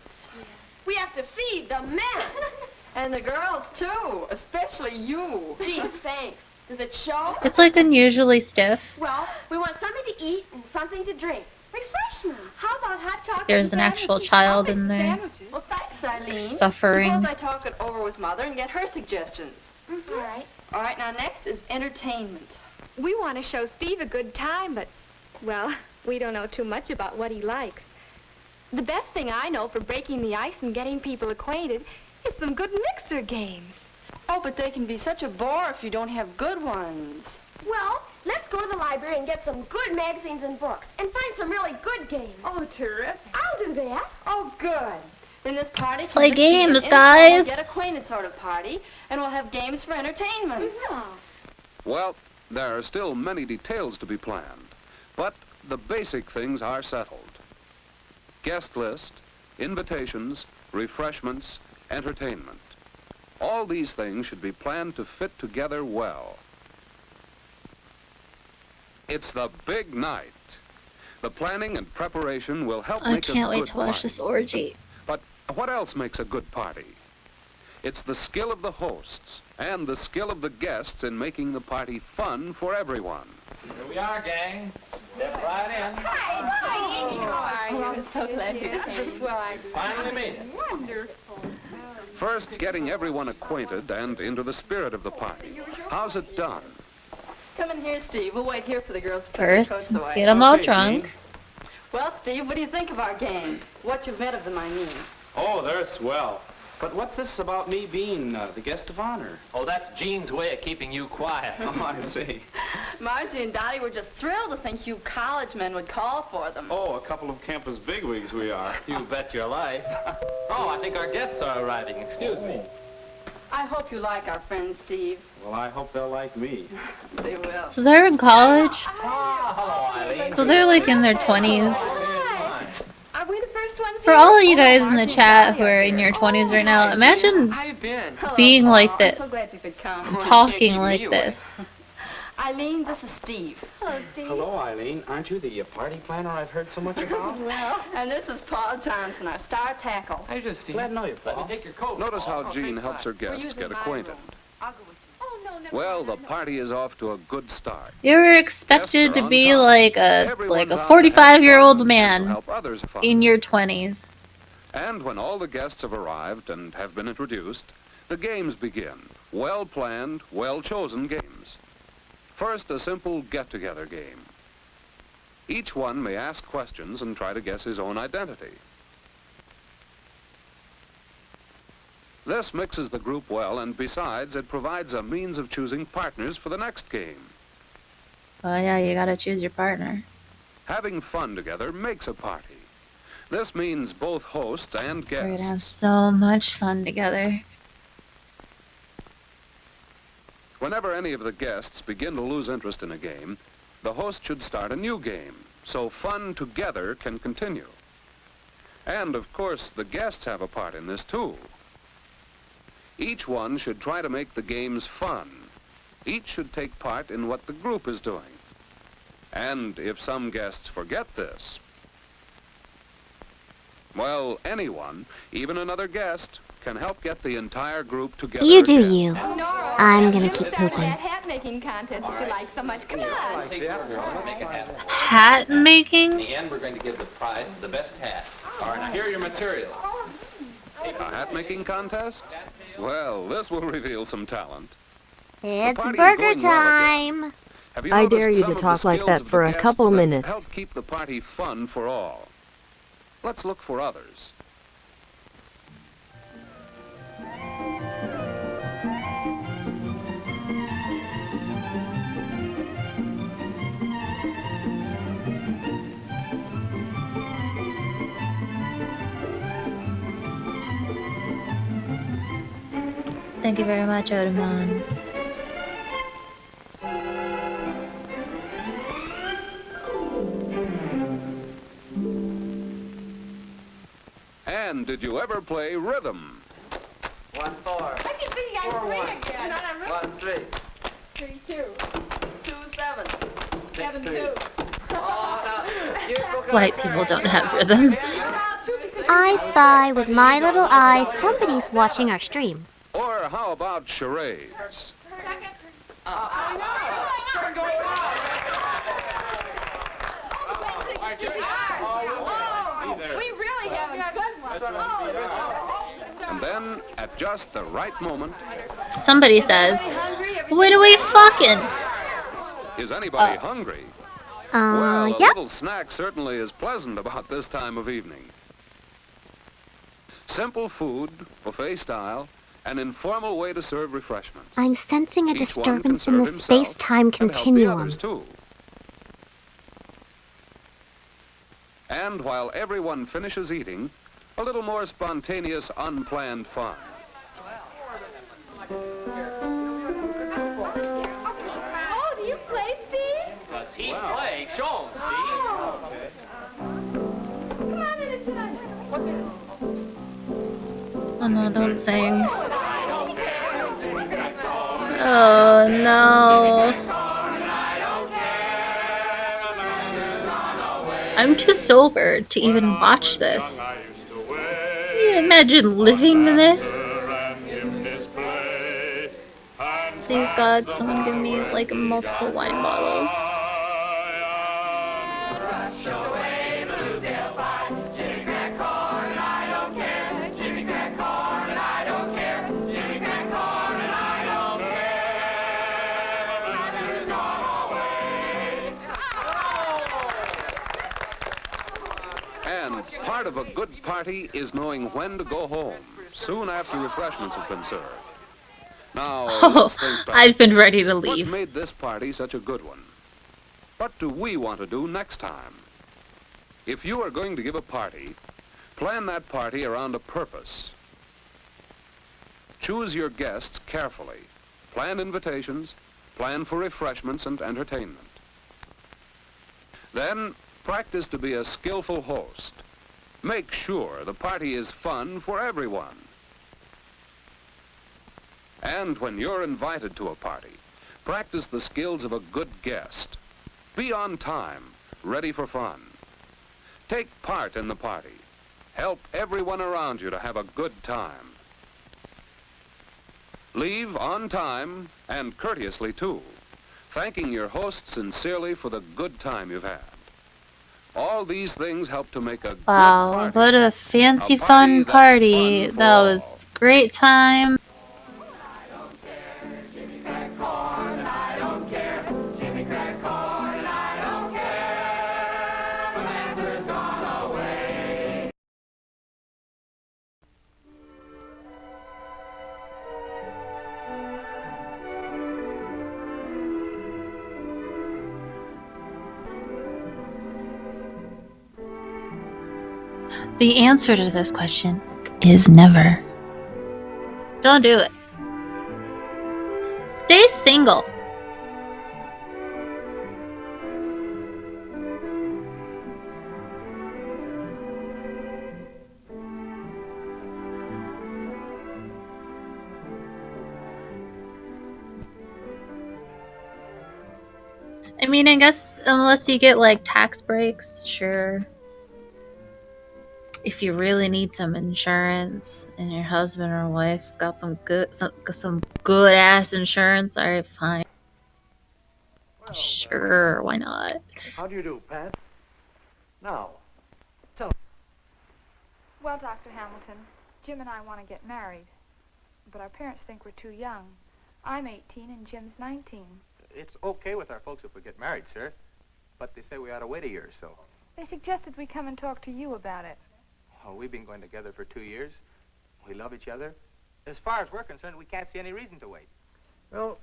We have to feed the men. And the girls, too. Especially you. Gee, thanks. Does it show? It's like unusually stiff. Well, we want something to eat and something to drink. Refreshment. How about hot chocolate? There's an actual child in there. Well, thanks, Eileen. Suffering. Suppose I talk it over with Mother and get her suggestions. All right. All right, now next is entertainment. We want to show Steve a good time, but, well, we don't know too much about what he likes. The best thing I know for breaking the ice and getting people acquainted is some good mixer games. Oh, but they can be such a bore if you don't have good ones. Well, let's go to the library and get some good magazines and books and find some really good games. Oh, terrific. I'll do that. Oh, good. Then this party Let's play can just be games, an guys. informal, get acquainted sort of party, and we'll have games for entertainment. Yeah. Well, there are still many details to be planned, but the basic things are settled. Guest list, invitations, refreshments, entertainment. All these things should be planned to fit together well. It's the big night. The planning and preparation will help I make a can't wait good to watch party. this orgy. But what else makes a good party? It's the skill of the hosts and the skill of the guests in making the party fun for everyone. Here we are, gang. Step right in. Hi, Amy. How are you? I'm so glad you came. Finally made it. Wonderful. First, getting everyone acquainted and into the spirit of the party. How's it done? Come in here, Steve. We'll wait here for the girls to put their First, coats away. get them all Okay, drunk. Well, Steve, what do you think of our game? What you've met of them, I mean. Oh, they're swell. But what's this about me being the guest of honor? Oh, that's Gene's way of keeping you quiet. Oh, I see. Margie and Dottie were just thrilled to think you college men would call for them. Oh, a couple of campus bigwigs we are. You bet your life. Oh, I think our guests are arriving. Excuse me. I hope you like our friends, Steve. Well, I hope they'll like me. They will. So they're in college. Hello, Eileen. So they're like in their 20s. Are we the first ones For all of you guys in the chat who are in your 20s right now, imagine being like I'm so this, glad you could come. talking like this. Eileen, this is Steve. Hello, Steve. Hello, Eileen. Aren't you the party planner I've heard so much about? Well, and this is Paul Johnson, our star tackle. How you do, Steve? Glad to know you, Paul. Let me take your coat. Notice Paul. how Jean helps her guests using get my acquainted. room. I'll go with you. Oh, no, never Well, mind. the party is off to a good start. You were expected to be like a Everyone's out to have 45-year-old fun man to help others have fun. in your 20s. And when all the guests have arrived and have been introduced, the games begin. Well-planned, well-chosen games. First, a simple get-together game. Each one may ask questions and try to guess his own identity. This mixes the group well, and besides, it provides a means of choosing partners for the next game. Well, yeah, you gotta choose your partner. Having fun together makes a party. This means both hosts and We're gonna guests. have so much fun together. Whenever any of the guests begin to lose interest in a game, the host should start a new game, so fun together can continue. And, of course, the guests have a part in this, too. Each one should try to make the games fun. Each should take part in what the group is doing. And if some guests forget this, well, anyone, even another guest, can help get the entire group together. You do again. you. I'm gonna keep Starting pooping. that hat making contest that you like so much. Come on. Hat making? In the end, we're going to give the prize to the best hat. All right, now here are your materials. A hat-making contest? Well, this will reveal some talent. It's party is burger going well time. Have you I noticed dare you some to of the talk like skills that of for the a guests couple that minutes. Help keep the party fun for all. Let's look for others. Thank you very much, Odemon. And did you ever play rhythm? 1-4. Look at me, I'm 4-1. free again. 1-3. 3-2. 2-7. 7-2. White people don't have rhythm. I spy with my little eye somebody's watching our stream. Or how about charades? We really have a good one. And then, at just the right moment, Somebody says, "What are we fucking?" is anybody hungry? Well, a yep. little snack certainly is pleasant about this time of evening. Simple food, buffet style, an informal way to serve refreshments. I'm sensing a Each one disturbance can in the serve himself space-time and help the continuum. others, too. And while everyone finishes eating, a little more spontaneous, unplanned fun. Oh, do you play, Steve? Does he play? Show him, Steve. Come on in tonight. Oh no, don't sing. Oh no. I'm too sober to even watch this. Can you imagine living this? Please God, someone give me like multiple wine bottles. And part of a good party is knowing when to go home, soon after refreshments have been served. Now, let's think back. I've been ready to leave. What made this party such a good one? What do we want to do next time? If you are going to give a party, plan that party around a purpose. Choose your guests carefully. Plan invitations, plan for refreshments and entertainment. Then, practice to be a skillful host. Make sure the party is fun for everyone. And when you're invited to a party, practice the skills of a good guest. Be on time, ready for fun. Take part in the party. Help everyone around you to have a good time. Leave on time and courteously too, thanking your host sincerely for the good time you've had. All these things help to make a good Wow, party. what a fancy fun party. That was great time. The answer to this question is never. Don't do it. Stay single. I mean, I guess unless you get like tax breaks, sure. If you really need some insurance and your husband or wife's got some good ass insurance, alright, fine. Sure, why not? How do you do, Pat? Now, tell Well, Dr. Hamilton, Jim and I want to get married, but our parents think we're too young. I'm 18 and Jim's 19. It's okay with our folks if we get married, sir. But they say we ought to wait a year or so. They suggested we come and talk to you about it. Oh, we've been going together for 2 years. We love each other. As far as we're concerned, we can't see any reason to wait. Well,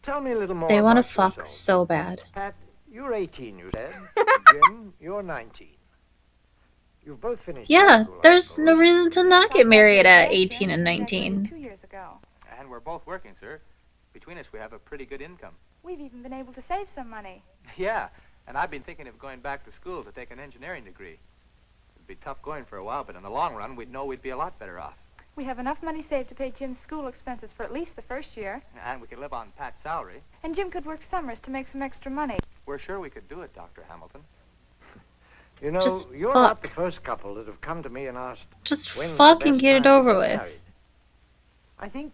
tell me a little more They want to about fuck yourself. so bad. Pat, you're 18, you said. Jim, you're 19. You've both finished Yeah, high school, I there's suppose. no reason to not get married at 18 and 19. 2 years ago. And we're both working, sir. Between us, we have a pretty good income. We've even been able to save some money. Yeah, and I've been thinking of going back to school to take an engineering degree. It'd be tough going for a while, but in the long run, we'd know we'd be a lot better off. We have enough money saved to pay Jim's school expenses for at least the first year. And we could live on Pat's salary. And Jim could work summers to make some extra money. We're sure we could do it, Dr. Hamilton. You know, Just you're fuck. not the first couple that have come to me and asked, Just when's the fucking best get it time to over get with. married? I think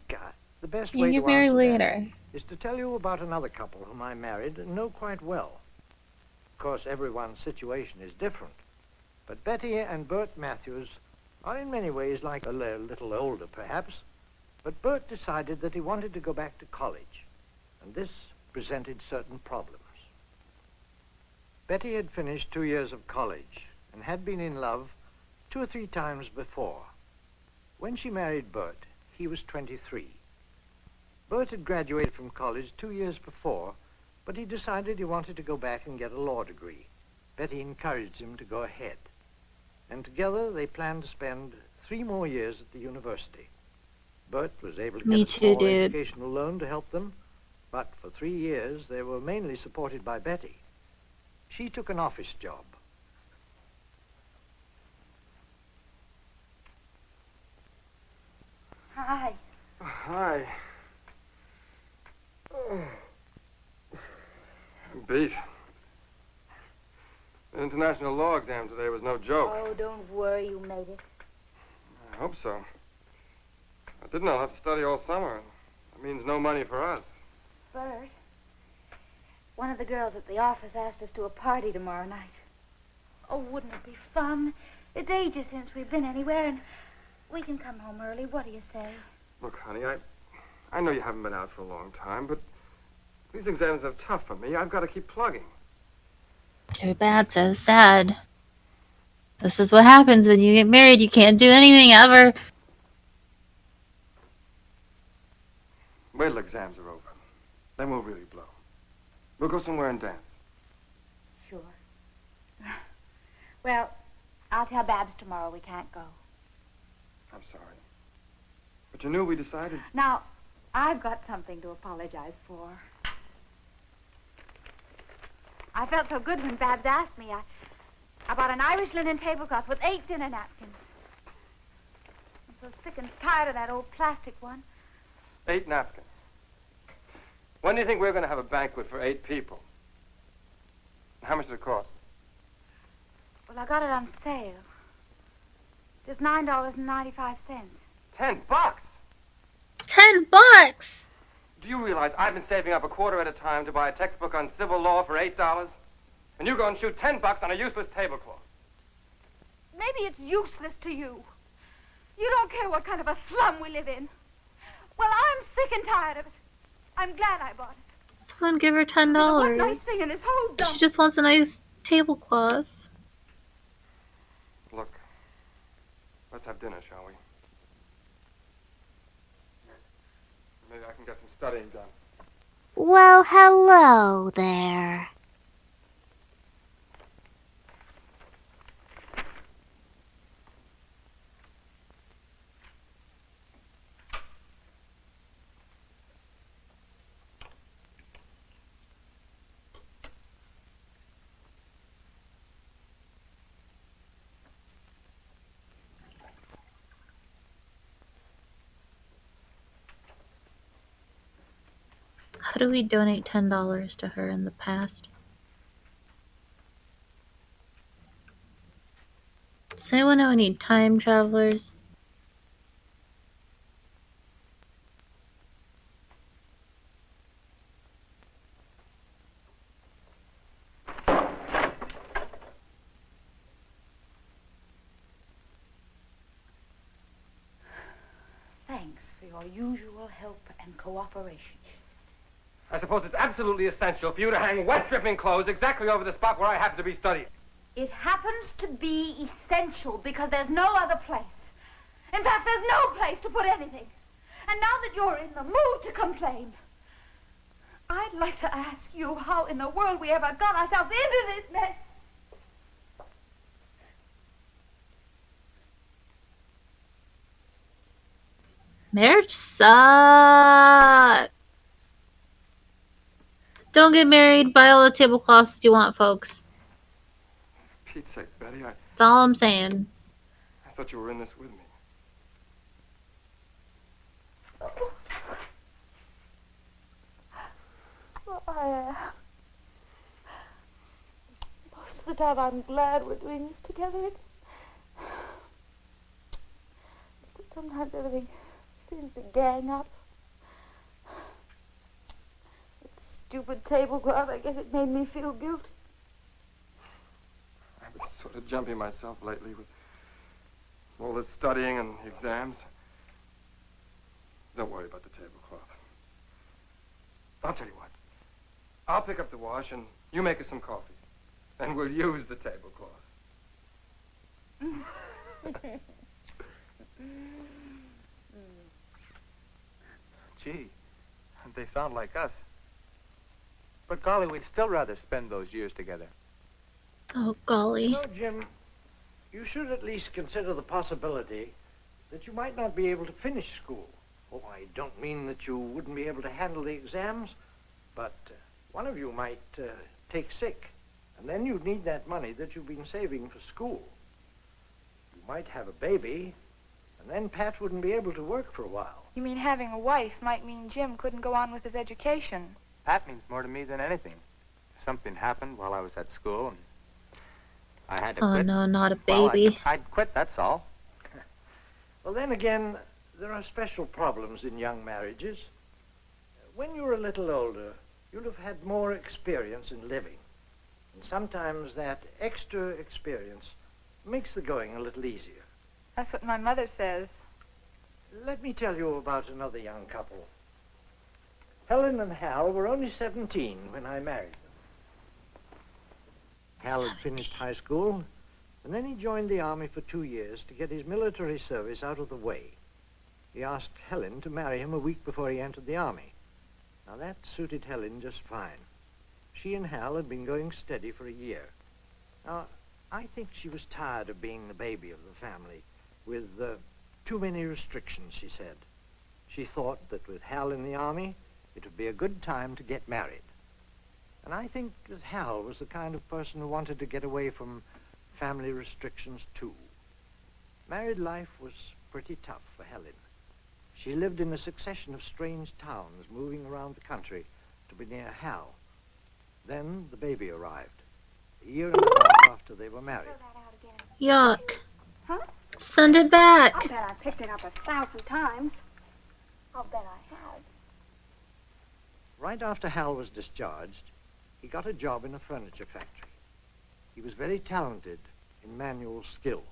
the best You way get to married answer later. that is to tell you about another couple whom I married and know quite well. Of course, everyone's situation is different. But Betty and Bert Matthews are in many ways like a little older, perhaps. But Bert decided that he wanted to go back to college, and this presented certain problems. Betty had finished 2 years of college and had been in love 2 or 3 times before. When she married Bert, he was 23. Bert had graduated from college 2 years before, but he decided he wanted to go back and get a law degree. Betty encouraged him to go ahead. And together they planned to spend 3 more years at the university. Bert was able to Me get a too, small dude. educational loan to help them, but for 3 years they were mainly supported by Betty. She took an office job. Hi. Hi. Oh. I'm beat. The international law exam today was no joke. Oh, don't worry, you made it. I hope so. I didn't. I'll have to study all summer. That means no money for us. Bert, one of the girls at the office asked us to a party tomorrow night. Oh, wouldn't it be fun? It's ages since we've been anywhere, and we can come home early. What do you say? Look, honey, I know you haven't been out for a long time, but these exams are tough for me. I've got to keep plugging. Too bad, so sad. This is what happens when you get married. You can't do anything ever. Wait till exams are over. Then we'll really blow. We'll go somewhere and dance. Sure. Well, I'll tell Babs tomorrow we can't go. I'm sorry. But you knew we decided... Now, I've got something to apologize for. I felt so good when Babs asked me. I bought an Irish linen tablecloth with 8 dinner napkins. I'm so sick and tired of that old plastic one. 8 napkins. When do you think we're going to have a banquet for 8 people? How much does it cost? Well, I got it on sale. Just $9.95. $10? $10? Do you realize I've been saving up a quarter at a time to buy a textbook on civil law for $8? And you go and shoot $10 on a useless tablecloth. Maybe it's useless to you. You don't care what kind of a slum we live in. Well, I'm sick and tired of it. I'm glad I bought it. Someone give her $10. One nice thing in this whole dump. She just wants a nice tablecloth. Look, let's have dinner, shall we? Maybe I can get some studying done. Well, hello there. How do we donate $10 to her in the past? Does anyone know any time travelers? Thanks for your usual help and cooperation. I suppose it's absolutely essential for you to hang wet, dripping clothes exactly over the spot where I happen to be studying. It happens to be essential because there's no other place. In fact, there's no place to put anything. And now that you're in the mood to complain, I'd like to ask you how in the world we ever got ourselves into this mess. Marriage sucks. Don't get married. Buy all the tablecloths you want, folks. For Pete's sake, Betty, That's all I'm saying. I thought you were in this with me. Well, I am. Most of the time I'm glad we're doing this together. But sometimes everything seems to gang up. That stupid tablecloth, I guess it made me feel guilty. I've been sort of jumpy myself lately with all this studying and exams. Don't worry about the tablecloth. I'll tell you what. I'll pick up the wash and you make us some coffee. And we'll use the tablecloth. Gee, they sound like us. But golly, we'd still rather spend those years together. Oh, golly. You know, Jim, you should at least consider the possibility that you might not be able to finish school. Oh, I don't mean that you wouldn't be able to handle the exams, but one of you might take sick, and then you'd need that money that you've been saving for school. You might have a baby, and then Pat wouldn't be able to work for a while. You mean having a wife might mean Jim couldn't go on with his education? That means more to me than anything. If something happened while I was at school and I had to Oh quit. no, not a well, baby. I'd quit, that's all. Well, then again, there are special problems in young marriages. When you're a little older, you'll have had more experience in living. And sometimes that extra experience makes the going a little easier. That's what my mother says. Let me tell you about another young couple. Helen and Hal were only 17 when I married them. Hal had finished high school, and then he joined the army for 2 years to get his military service out of the way. He asked Helen to marry him a week before he entered the army. Now, that suited Helen just fine. She and Hal had been going steady for a year. Now, I think she was tired of being the baby of the family, with too many restrictions, she said. She thought that with Hal in the army, it would be a good time to get married. And I think that Hal was the kind of person who wanted to get away from family restrictions, too. Married life was pretty tough for Helen. She lived in a succession of strange towns, moving around the country to be near Hal. Then the baby arrived, a year and a half after they were married. Yuck. Huh? Send it back. I'll bet I picked it up 1,000 times. I'll bet I have. Right after Hal was discharged, he got a job in a furniture factory. He was very talented in manual skills.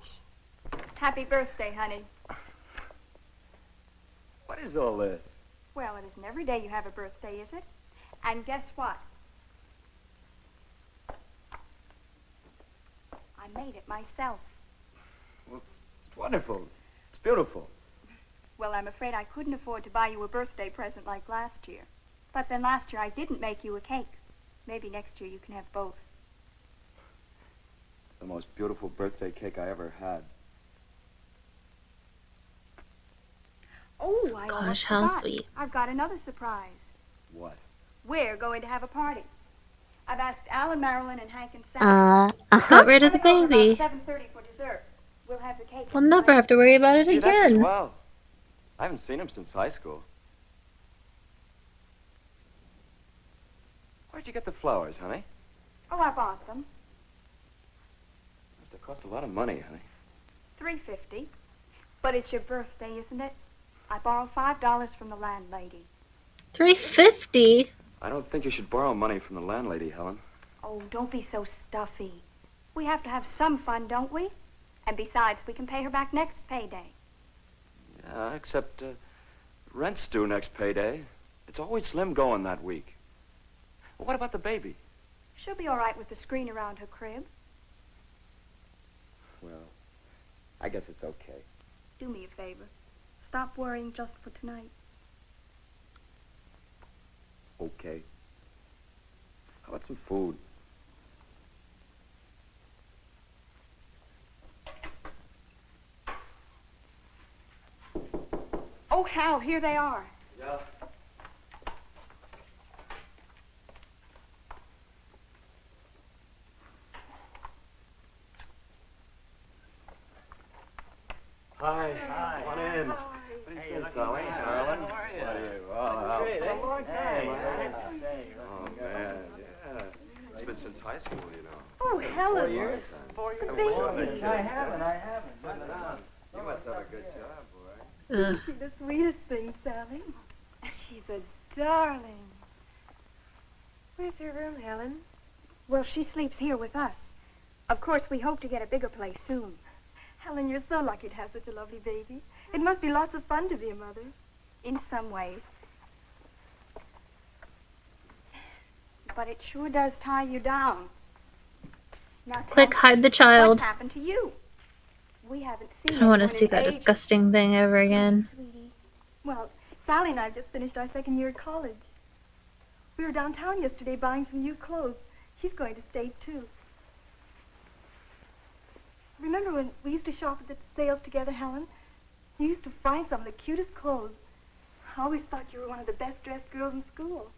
Happy birthday, honey. What is all this? Well, it isn't every day you have a birthday, is it? And guess what? I made it myself. Well, it's wonderful. It's beautiful. Well, I'm afraid I couldn't afford to buy you a birthday present like last year. But then last year I didn't make you a cake. Maybe next year you can have both. The most beautiful birthday cake I ever had. Oh, I Gosh, almost how forgot. sweet. I've got another surprise. What? We're going to have a party. I've asked Alan, Marilyn, and Hank and Sally. Got rid of the About baby. 7:30 for dessert. We'll have the cake. We'll never have to worry about it Gee, that's again. swell. I haven't seen him since high school. Where'd you get the flowers, honey? Oh, I bought them. Must have cost a lot of money, honey. $3.50. But it's your birthday, isn't it? I borrowed $5 from the landlady. $3.50. I don't think you should borrow money from the landlady, Helen. Oh, don't be so stuffy. We have to have some fun, don't we? And besides, we can pay her back next payday. Yeah, except rent's due next payday. It's always slim going that week. Well, what about the baby? She'll be all right with the screen around her crib. Well, I guess it's okay. Do me a favor. Stop worrying just for tonight. Okay. How about some food? Oh, Hal, here they are. Yeah. Hi. Hi. Come on in. What do you say, Sally? Marilyn? How are you? What are you? Oh, Great, eh? a long time. Hey, Oh, man, yeah. It's been since high school, you know. Oh, Helen. 4 years. 4 years. Baby. I haven't. You must have a good job, boy. Ugh. Isn't she the sweetest thing, Sally? She's a darling. Where's her room, Helen? Well, she sleeps here with us. Of course, we hope to get a bigger place soon. Helen, you're so lucky to have such a lovely baby. It must be lots of fun to be a mother. In some ways. But it sure does tie you down. Now, Quick, hide the child. What happened to you? We haven't seen I don't want to anyone see in that ages. disgusting thing ever again. Sweetie. Well, Sally and I just finished our second year at college. We were downtown yesterday buying some new clothes. She's going to stay, too. Remember when we used to shop at the sales together, Helen? You used to find some of the cutest clothes. I always thought you were one of the best-dressed girls in school.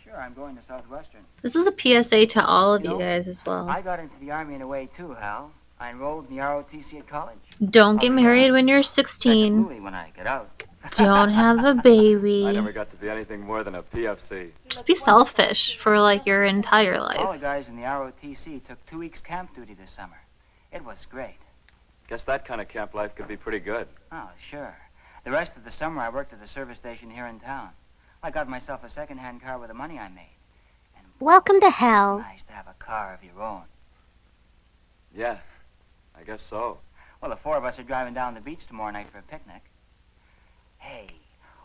Sure, I'm going to Southwestern. This is a PSA to all of you guys as well. I got into the Army in a way, too, Hal. I enrolled in the ROTC at college. Don't get married when you're 16. Louis when I get out. Don't have a baby. I never got to be anything more than a PFC. Just be selfish for like your entire All the life. guys in the ROTC took 2 weeks camp duty this summer. It was great. Guess that kind of camp life could be pretty good. Oh, sure. The rest of the summer, I worked at the service station here in town. I got myself a second-hand car with the money I made. Welcome to hell. Nice to have a car of your own. Yeah, I guess so. Well, the 4 of us are driving down the beach tomorrow night for a picnic. Hey,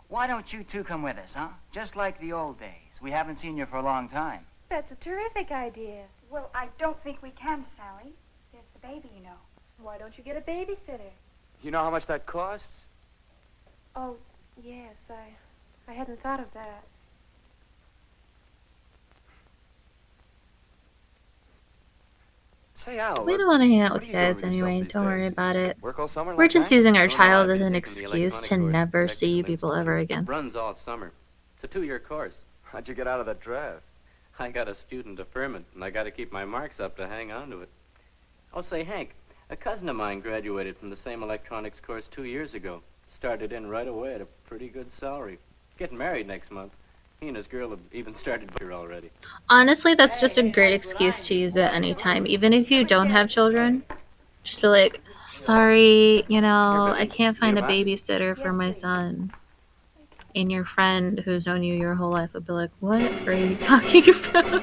why don't you two come with us, huh? Just like the old days. We haven't seen you for a long time. That's a terrific idea. Well, I don't think we can, Sally. There's the baby, you know. Why don't you get a babysitter? You know how much that costs? Oh, yes, I hadn't thought of that. Say, Al, We don't want to hang out what with are you you doing guys with yourself anyway. these Don't worry days? about it. Work all summer We're like just that? using our Oh, no, child I've as been an taking the excuse to electronic course, never connecting see you links people with ever computers. again. Runs all summer. It's a 2-year course. How'd you get out of that draft? I got a student deferment, and I got to keep my marks up to hang on to it. Oh, say, Hank, a cousin of mine graduated from the same electronics course 2 years ago. Started in right away at a pretty good salary. Getting married next month. He and his girl have even started here already. Honestly, that's just a great excuse to use at any time. Even if you don't have children, just be like, sorry, you know, I can't find a babysitter for my son. And your friend who's known you your whole life would be like, what are you talking about?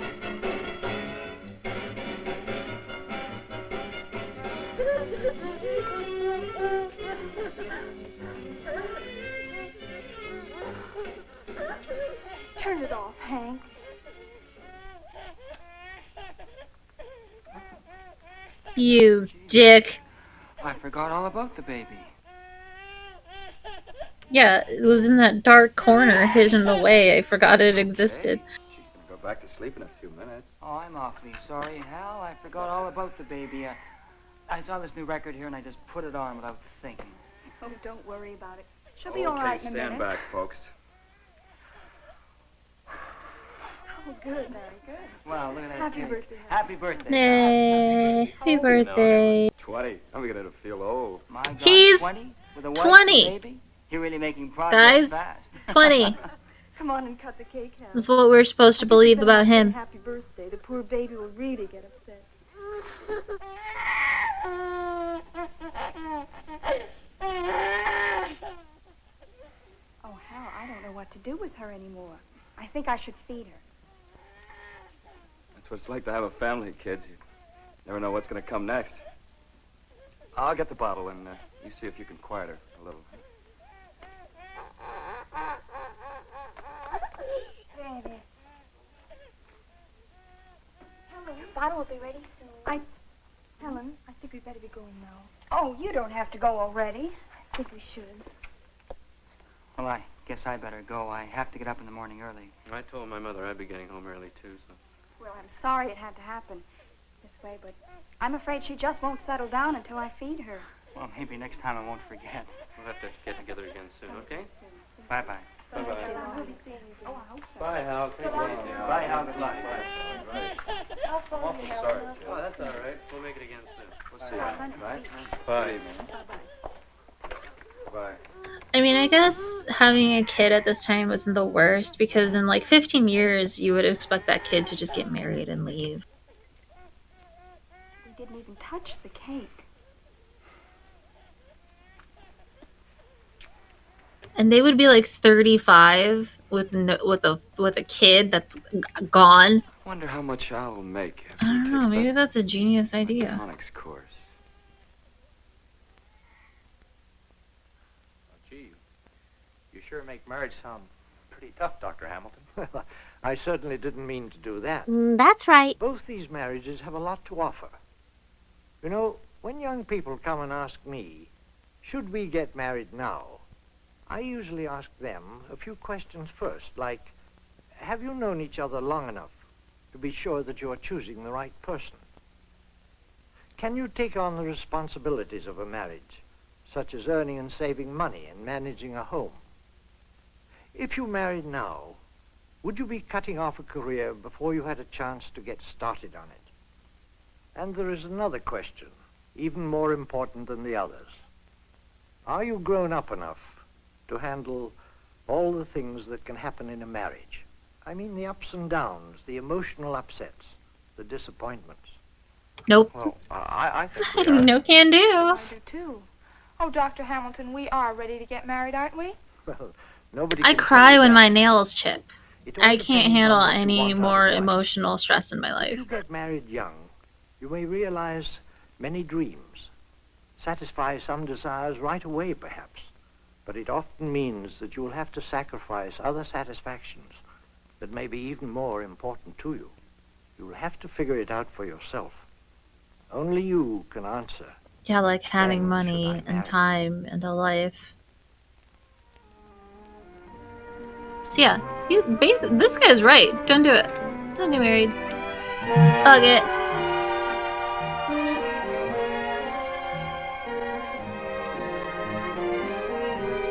Turn it off, Hank. You dick. I forgot all about the baby. Yeah, it was in that dark corner hidden away. I forgot it existed. She's gonna go back to sleep in a few minutes. Oh, I'm awfully sorry, Hal. I forgot all about the baby. I saw this new record here, and I just put it on without thinking. Oh, don't worry about it. She'll be all right in a minute. Stand back, folks. Oh, good, very good. Wow, look at that Happy cake. birthday. Happy birthday. Yay. Happy birthday. 20. I'm beginning to feel old. My God, He's 20? With a wife 20. and baby? You're really making progress Guys, fast. 20. Come on and cut the cake, Helen. This is what we're supposed to believe about him. Happy birthday. The poor baby will really get upset. Oh, Hal, I don't know what to do with her anymore. I think I should feed her. That's what it's like to have a family, kids. You never know what's gonna come next. I'll get the bottle and you see if you can quiet her a little. There it is. Helen, your bottle will be ready soon. Helen, I think we'd better be going now. Oh, you don't have to go already. I think we should. Well, I guess I better go. I have to get up in the morning early. I told my mother I'd be getting home early, too, so... Well, I'm sorry it had to happen this way, but I'm afraid she just won't settle down until I feed her. Well, maybe next time I won't forget. We'll have to get together again soon, okay? Bye-bye. Bye-bye. Oh, I hope so. Bye, Hal. Take it easy. Bye, Hal. Good luck. I'll phone you, Helen. Sorry. Oh, that's all right. We'll make it again soon. We'll see you, right? Bye. Bye. I mean, I guess having a kid at this time wasn't the worst because in like 15 years, you would expect that kid to just get married and leave. We didn't even touch the cake. and they would be like 35 with a kid that's gone. Wonder how much Al will make I after he don't know. takes Maybe that that's a genius idea. electronics course. Gee, you sure make marriage sound pretty tough, Dr. Hamilton. Well, I certainly didn't mean to do that. That's right. Both these marriages have a lot to offer. You know, when young people come and ask me, should we get married now? I usually ask them a few questions first, like, have you known each other long enough to be sure that you are choosing the right person? Can you take on the responsibilities of a marriage, such as earning and saving money and managing a home? If you married now, would you be cutting off a career before you had a chance to get started on it? And there is another question, even more important than the others. Are you grown up enough to handle all the things that can happen in a marriage? I mean the ups and downs, the emotional upsets, the disappointments. Nope. Well, I think we are. No can do. I do too. Oh, Dr. Hamilton, we are ready to get married, aren't we? Well, nobody I can cry tell you when that. my nails chip. It all I can't depends handle on what you any want out more of life. emotional stress in my If life. you get married young, you may realize many dreams, satisfy some desires right away, perhaps. But it often means that you will have to sacrifice other satisfactions that may be even more important to you. You will have to figure it out for yourself. Only you can answer. Yeah, like having When money should I and marry? time and a life. So yeah, this guy's right. Don't do it. Don't get married. Bug it.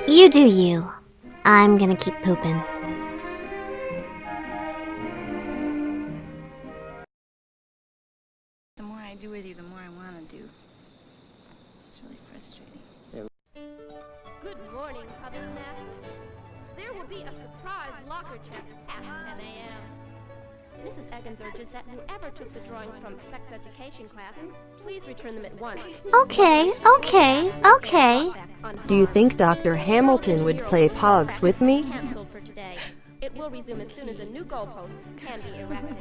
You do you. I'm gonna keep pooping. The more I do with you, the more I want to do. It's really frustrating. Good morning, Huddleston. There will be a surprise locker check at 10 a.m. Mrs. Eggins urges that whoever took the drawings from sex education class, please return them at once. Okay. Do you think Dr. Hamilton would play Pogs with me? Canceled for today. It will resume as soon as a new goalpost can be erected.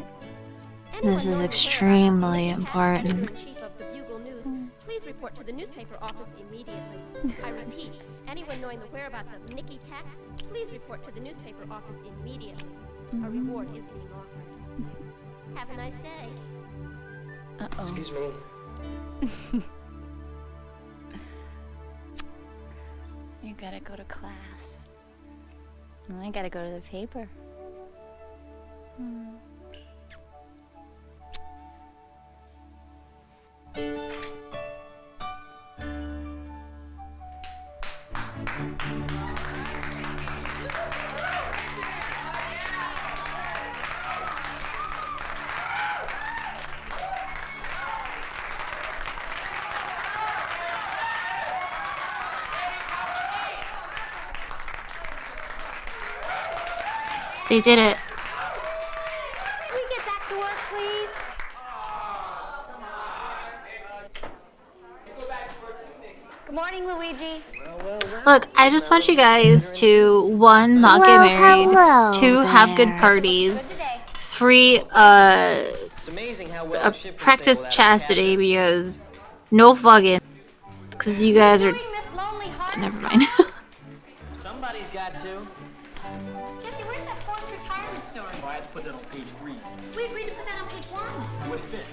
This is extremely important. Chief of the Bugle News, please report to the newspaper office immediately. I repeat, anyone knowing the whereabouts of Nicky Peck, please report to the newspaper office immediately. A reward is being offered. Have a nice day. Uh-oh. Excuse me. You gotta go to class. And I gotta go to the paper. They did it. Can we get back to work, please? Good morning, Luigi. Look, I just want you guys to 1, not get married, hello 2, have good there. parties, 3, It's amazing how well ships are practice sailed out of chastity because no fucking, because you guys are. Never mind. Somebody's got to. Jesse, where's that forced retirement story? Oh, I had to put that on page 3. We agreed to put that on page 1. Would it fit?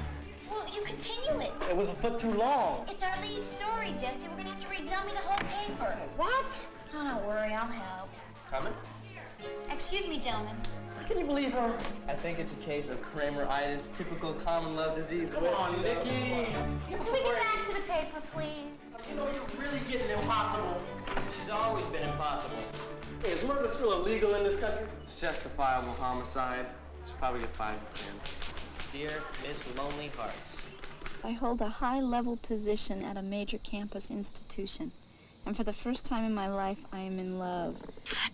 Well, you continue it. It was a foot too long. It's our lead story, Jesse. We're gonna have to redummy the whole paper. What? Oh, don't worry, I'll help. Coming? Excuse me, gentlemen. Can you believe her? I think it's a case of Krameritis, typical common love disease. Come on, Nikki. Can we get back to the paper, please? You know, you're really getting impossible. This has always been impossible. Hey, is murder still illegal in this country? It's justifiable homicide. Should probably get fined for him. Dear Miss Lonely Hearts. I hold a high-level position at a major campus institution. And for the first time in my life, I am in love.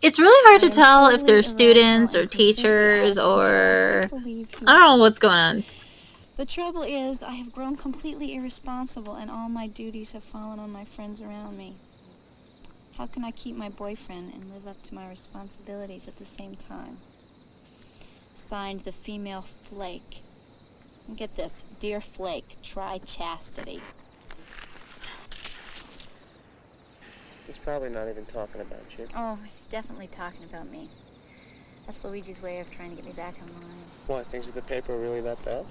It's really hard to tell if they're students or teachers or I don't know what's going on. The trouble is, I have grown completely irresponsible, and all my duties have fallen on my friends around me. How can I keep my boyfriend and live up to my responsibilities at the same time? Signed, the female flake. And get this, dear Flake, try chastity. He's probably not even talking about you. Oh, he's definitely talking about me. That's Luigi's way of trying to get me back online. What, things in the paper are really that bad?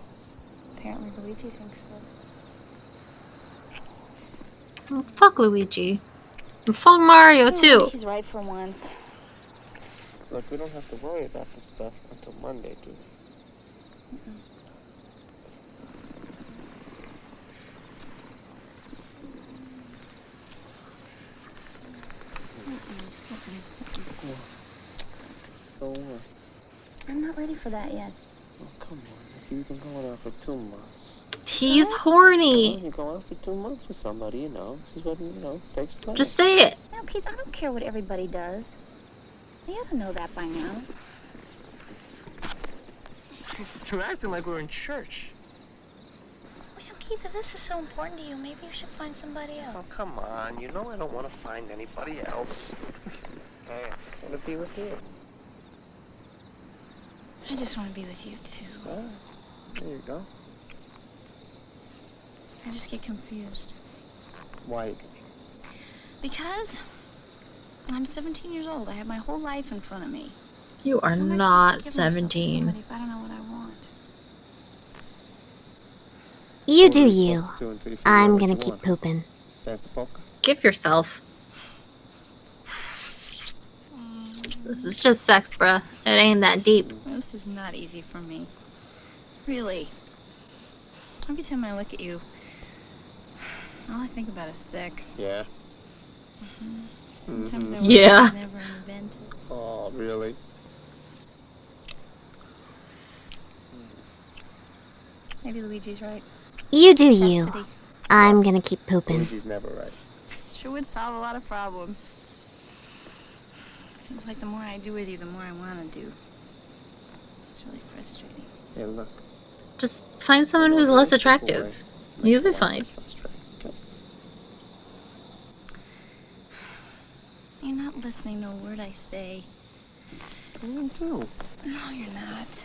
Apparently Luigi thinks so. Well, fuck Luigi. And fuck Mario, too. He's right for once. Look, we don't have to worry about this stuff until Monday, do we? So what? I'm not ready for that yet. Oh, come on. You've been going out for 2 months. He's horny. Well, you're going out for 2 months with somebody, you know. This is what, you know, takes place. Just say it. No, Keith, I don't care what everybody does. You ought to know that by now. You're acting like we're in church. Well, Keith, if this is so important to you, maybe you should find somebody else. Oh, come on. You know I don't want to find anybody else. Hey, I just want to be with you. I just want to be with you, too. So, there you go. I just get confused. Why are you confused? Because I'm 17 years old. I have my whole life in front of me. You are not 17. If I don't know what I want. You do you. I'm gonna keep pooping. Dance a polka? Give yourself. This is just sex, bruh. It ain't that deep. This is not easy for me. Really. Every time I look at you, all I think about is sex. Yeah. Sometimes I wish Yeah. I was never invented. Oh, really? Maybe Luigi's right. You do you. I'm gonna keep pooping. Luigi's never right. Sure would solve a lot of problems. Seems like the more I do with you, the more I want to do. It's really frustrating. Hey, look. Just find someone who's less attractive. You'll be fine. You're not listening to a word I say. You do. No, you're not.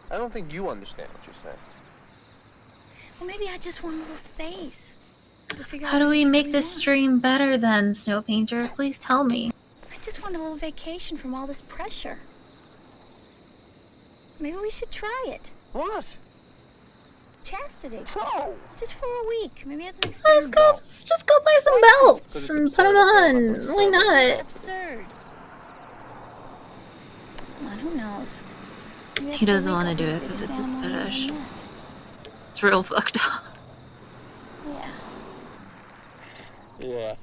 I don't think you understand what you're saying. Well, maybe I just want a little space. To figure How out do what we I make really this want. stream better then, Snow Painter? Please tell me. I just want a little vacation from all this pressure. Maybe we should try it. What? Chastity. No. Just for a week. Maybe as an Let's experiment. go. Let's just go buy some belts and put them on. Why not? Absurd. Come on, who knows? Maybe He after a doesn't week want to I'll do be it the because biggest it's his animal I've fetish. ever met. It's real fucked up. Yeah. Yeah.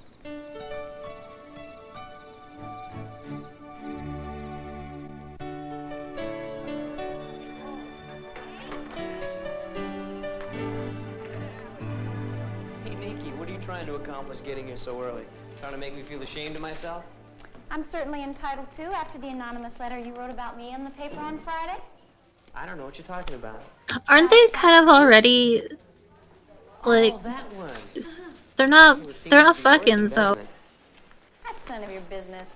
Hey, Nikki, what are you trying to accomplish getting here so early? Trying to make me feel ashamed of myself? I'm certainly entitled to after the anonymous letter you wrote about me in the paper on Friday. I don't know what you're talking about. Aren't they kind of already like Oh, that one. they're not fucking, so That's none of your business.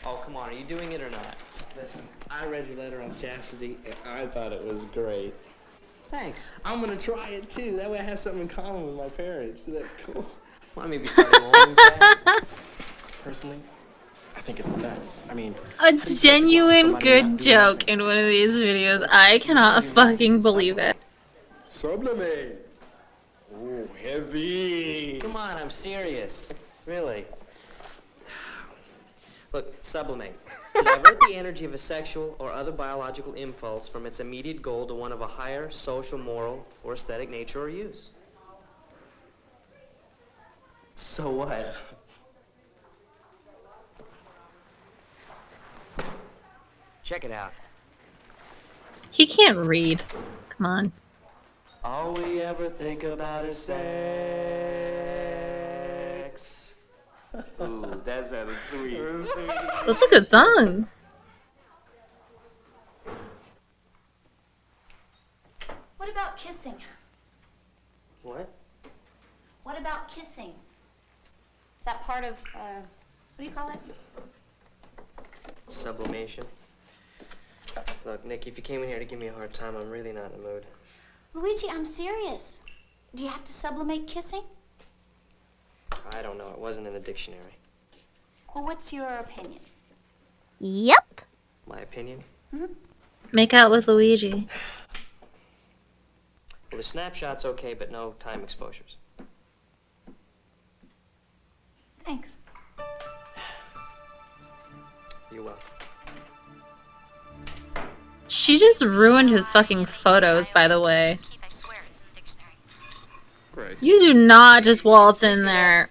Oh, come on, are you doing it or not? Listen, I read your letter on chastity, and I thought it was great. Thanks. I'm gonna try it too. That way I have something in common with my parents. Isn't that cool? Want me to be starting along with that? Personally, I think it's nuts. I mean, a genuine good joke in one of these videos. I cannot fucking believe it. Sublimate. Oh, heavy. Come on, I'm serious. Really. Look, sublimate. Divert the energy of a sexual or other biological impulse from its immediate goal to one of a higher social, moral, or aesthetic nature or use. So what? Check it out. He can't read. Come on. All we ever think about is sex. Ooh, that sounded sweet. That's a good song. What about kissing? What? about kissing? Is that part of, what do you call it? Sublimation. Look, Nick, if you came in here to give me a hard time, I'm really not in the mood. Luigi, I'm serious. Do you have to sublimate kissing? I don't know. It wasn't in the dictionary. Well, what's your opinion? Yep. My opinion? Make out with Luigi. Well, the snapshot's okay, but no time exposures. Thanks. You're welcome. She just ruined his fucking photos, by the way. Great. You do not just waltz in there.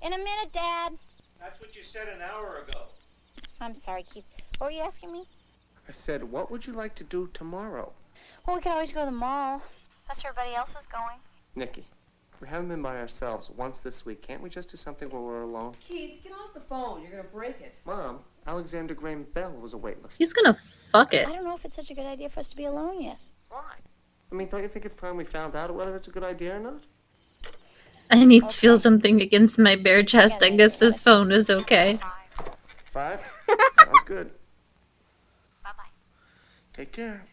In a minute, Dad. That's what you said an hour ago. I'm sorry, Keith. What were you asking me? I said, what would you like to do tomorrow? Well, we could always go to the mall. That's where everybody else is going. Nikki, we haven't been by ourselves once this week. Can't we just do something where we're alone? Keith, get off the phone. You're gonna break it. Mom, Alexander Graham Bell was a weightlifter. He's gonna fuck it. I don't know if it's such a good idea for us to be alone yet. Why? I mean, don't you think it's time we found out whether it's a good idea or not? I need to feel something against my bare chest. I guess this phone is okay. 5? Sounds good. Bye-bye. Take care.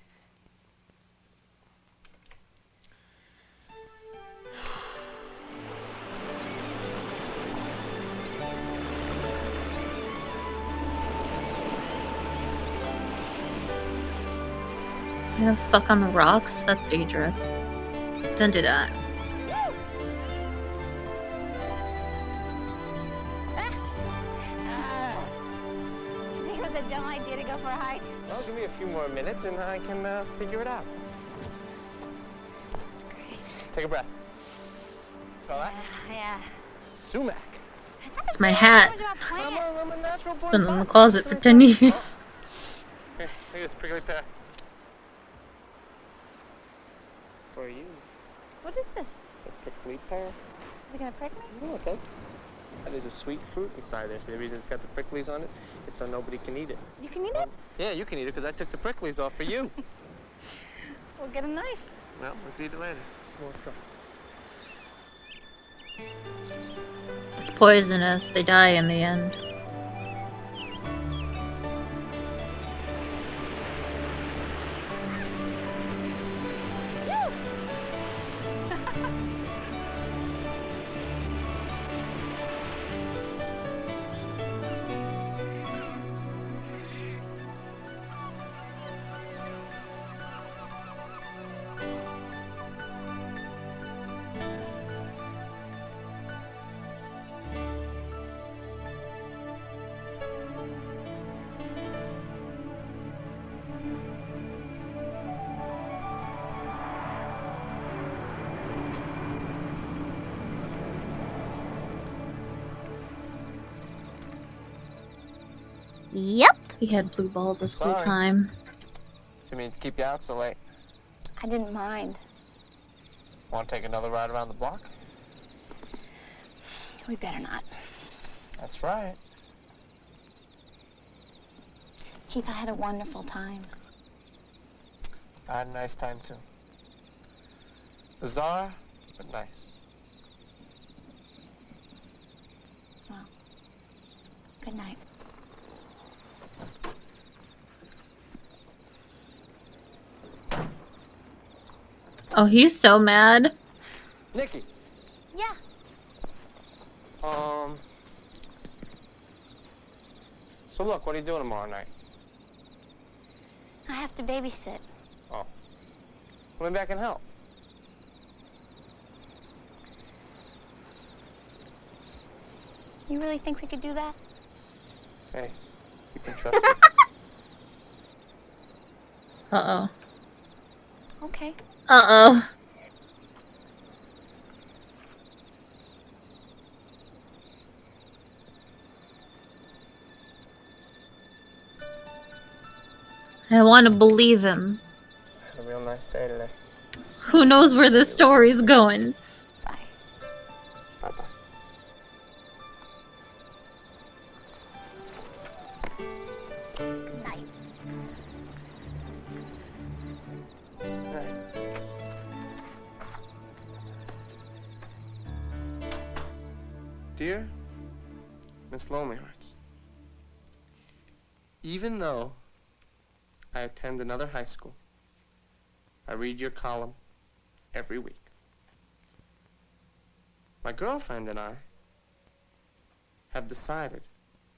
You gonna fuck on the rocks? That's dangerous. Don't do that. I think it was a dumb idea to go for a hike. Well, give me a few more minutes and I can figure it out. That's great. Take a breath. Smell that? Yeah. Sumac. It's my hat. I'm a natural It's born been in the botanist. closet for 10 years. Here, take this prickly pear. For you. What is this? It's a prickly pear. Is it gonna prick me? Oh, okay. There's a sweet fruit inside there, so the reason it's got the pricklies on it is so nobody can eat it. You can eat it? Yeah, you can eat it because I took the pricklies off for you. We'll get a knife. Well, let's eat it later. Come on, let's go. It's poisonous. They die in the end. Yep. He had blue balls this whole Sorry. time. Do you mean to keep you out so late? I didn't mind. Want to take another ride around the block? We better not. That's right. Keith, I had a wonderful time. I had a nice time, too. Bizarre, but nice. Well, good night. Oh, he's so mad. Nikki. Yeah. So look, what are you doing tomorrow night? I have to babysit. Oh. Well, maybe I can help. You really think we could do that? Hey, you can trust me. Uh-oh. Okay. Uh-oh. I want to believe him. Had a real nice day today. Who knows where this story's going? Bye-bye. Night. Dear Miss Lonely Hearts, even though I attend another high school, I read your column every week. My girlfriend and I have decided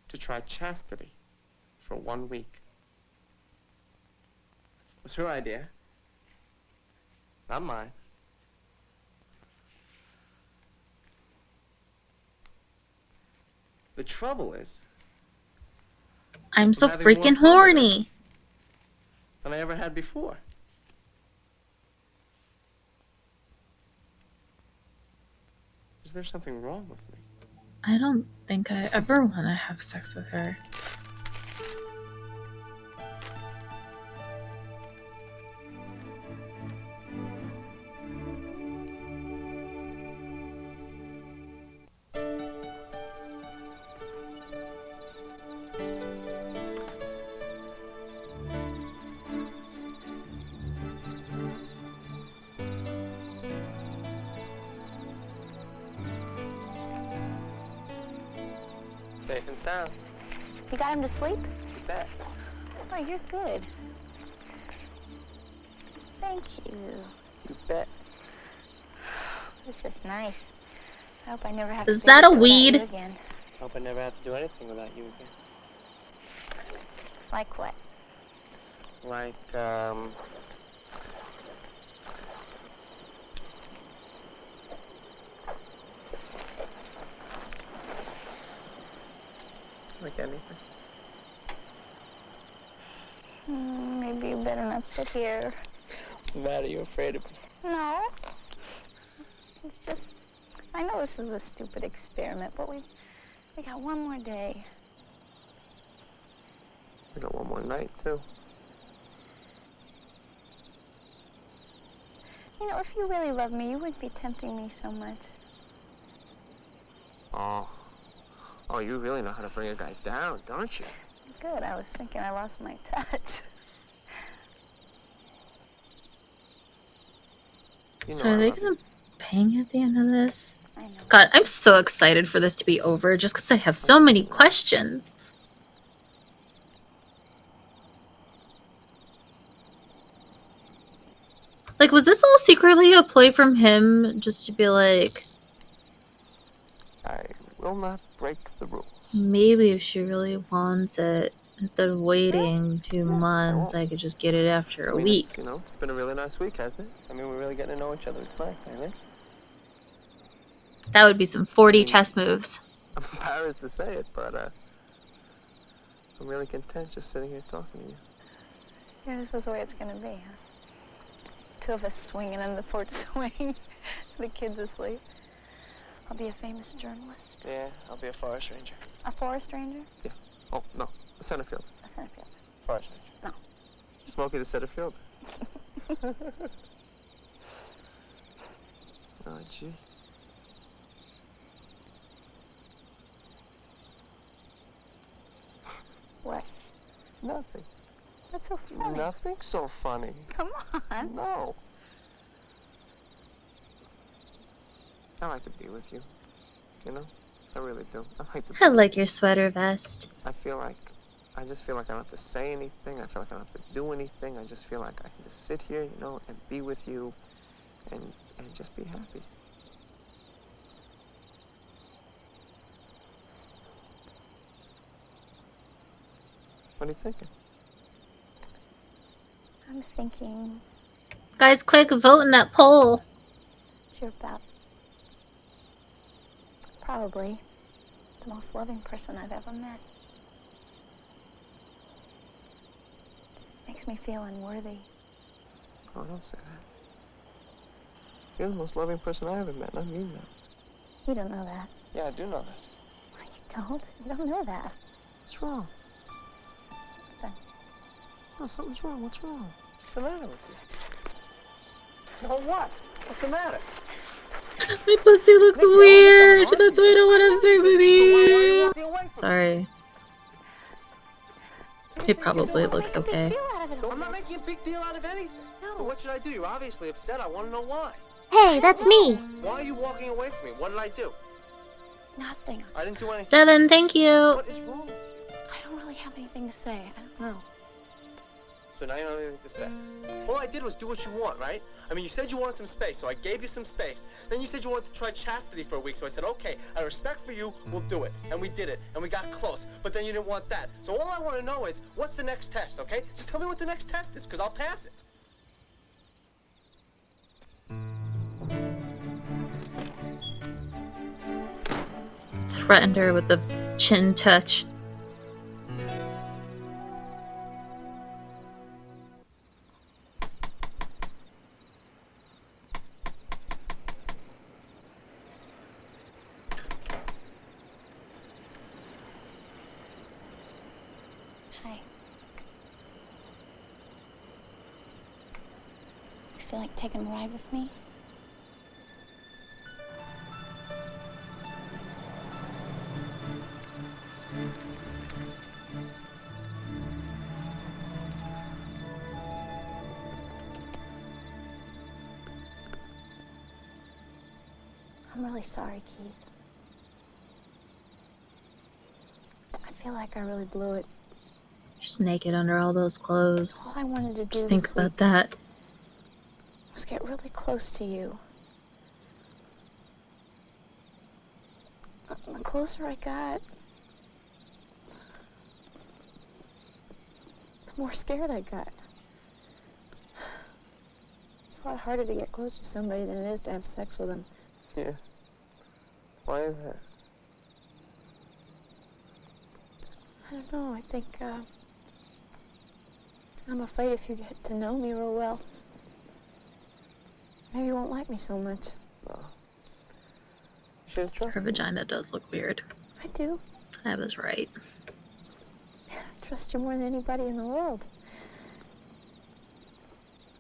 to try chastity for 1 week. It was her idea, not mine. The trouble is, I'm so having more freaking fun with horny. than I ever had before. Is there something wrong with me? I don't think I ever want to have sex with her. Safe and sound. You got him to sleep? You bet. Oh, you're good. Thank you. You bet. This is nice. I hope I never have Is to that a babysit without weed? you again. Hope I never have to do anything without you again. Like what? Like, like anything. Maybe you better not sit here. What's the matter? You afraid of me? No. It's just, I know this is a stupid experiment, but we got one more day. We got one more night, too. You know, if you really loved me, you wouldn't be tempting me so much. Oh, you really know how to bring a guy down, don't you? Good, I was thinking I lost my touch. So are they gonna bang at the end of this? God, I'm so excited for this to be over just because I have so many questions. Like, was this all secretly a ploy from him just to be like, I will not break the rules. maybe if she really wants it, instead of waiting 2 months, I could just get it after a week. It's, it's been a really nice week, hasn't it? I mean, we're really getting to know each other. It's nice, ain't it? That would be some 40 chess moves. I'm embarrassed to say it, but I'm really content just sitting here talking to you. Yeah, this is the way it's gonna be, huh? Two of us swinging on the porch swing, the kids asleep. I'll be a famous journalist. Yeah, I'll be a forest ranger. A forest ranger? Yeah. Oh, no, a center fielder. A center fielder. Forest ranger. No. Smokey the center fielder. Oh, gee. What? Nothing. That's so funny. Nothing's so funny. Come on. No. I like to be with you. You know? I really do. I like to be I like your sweater vest. I just feel like I don't have to say anything. I feel like I don't have to do anything. I just feel like I can just sit here, and be with you and just be happy. What are you thinking? I'm thinking Guys, quick, vote in that poll. you're about probably the most loving person I've ever met. Makes me feel unworthy. Oh, don't say that. You're the most loving person I ever met, and I mean that. You don't know that. Yeah, I do know that. You don't? You don't know that. What's wrong? Then. Oh, something's wrong. What's wrong? What's the matter with you? No, what? What's the matter? My pussy looks weird. That's why I don't want to have sex with you. Sorry. It probably looks okay. I'm not making a big deal out of anything. No. So what should I do? You're obviously upset. I want to know why. Hey, that's me. Why are you walking away from me? What did I do? Nothing. I didn't do anything. Devin, thank you. What is wrong? I don't really have anything to say. I don't know. So now you don't have anything to say. All I did was do what you want, right? I mean, you said you wanted some space, so I gave you some space. Then you said you wanted to try chastity for a week, so I said, okay, out of respect for you, we'll do it. And we did it, and we got close. But then you didn't want that. So all I want to know is, what's the next test, okay? Just tell me what the next test is, because I'll pass it. Threatened her with the chin touch. Hi. You feel like taking a ride with me? I'm really sorry, Keith. I feel like I really blew it. She's naked under all those clothes. All I wanted to do Just think this about week that. was get really close to you. The closer I got, the more scared I got. It's a lot harder to get close to somebody than it is to have sex with them. Yeah. Why is that? I don't know. I think, I'm afraid if you get to know me real well, maybe you won't like me so much. No. You should have trusted Her vagina does look weird. I do. I was right. I trust you more than anybody in the world.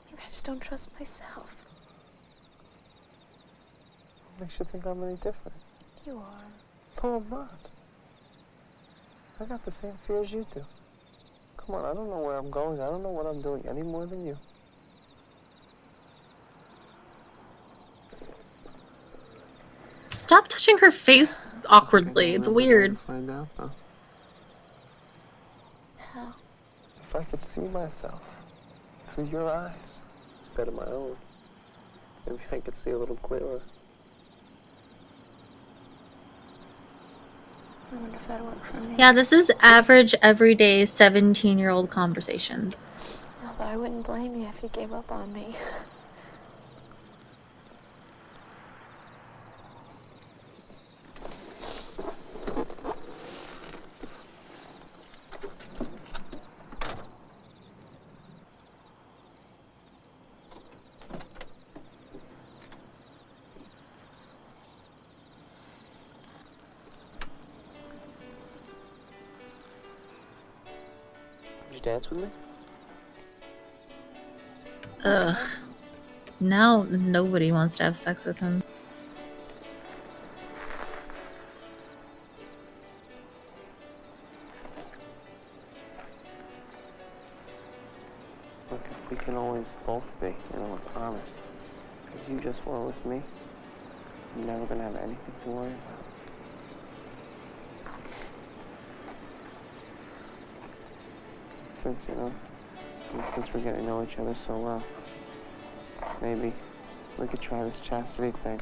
Maybe I just don't trust myself. What makes you think I'm any different? You are. No, I'm not. I got the same fear as you do. Come on, I don't know where I'm going. I don't know what I'm doing any more than you. Stop touching her face awkwardly. It's weird. Find out, though. How? If I could see myself through your eyes instead of my own, maybe I could see a little clearer. I wonder if that'll work for me. Yeah, this is average, everyday 17-year-old conversations. Although I wouldn't blame you if you gave up on me. Would you dance with me? Ugh. Now nobody wants to have sex with him. Look, if we can always both be, it's honest. Because you just were with me, I'm never gonna have anything to worry about. Since we're getting to know each other so well, maybe we could try this chastity thing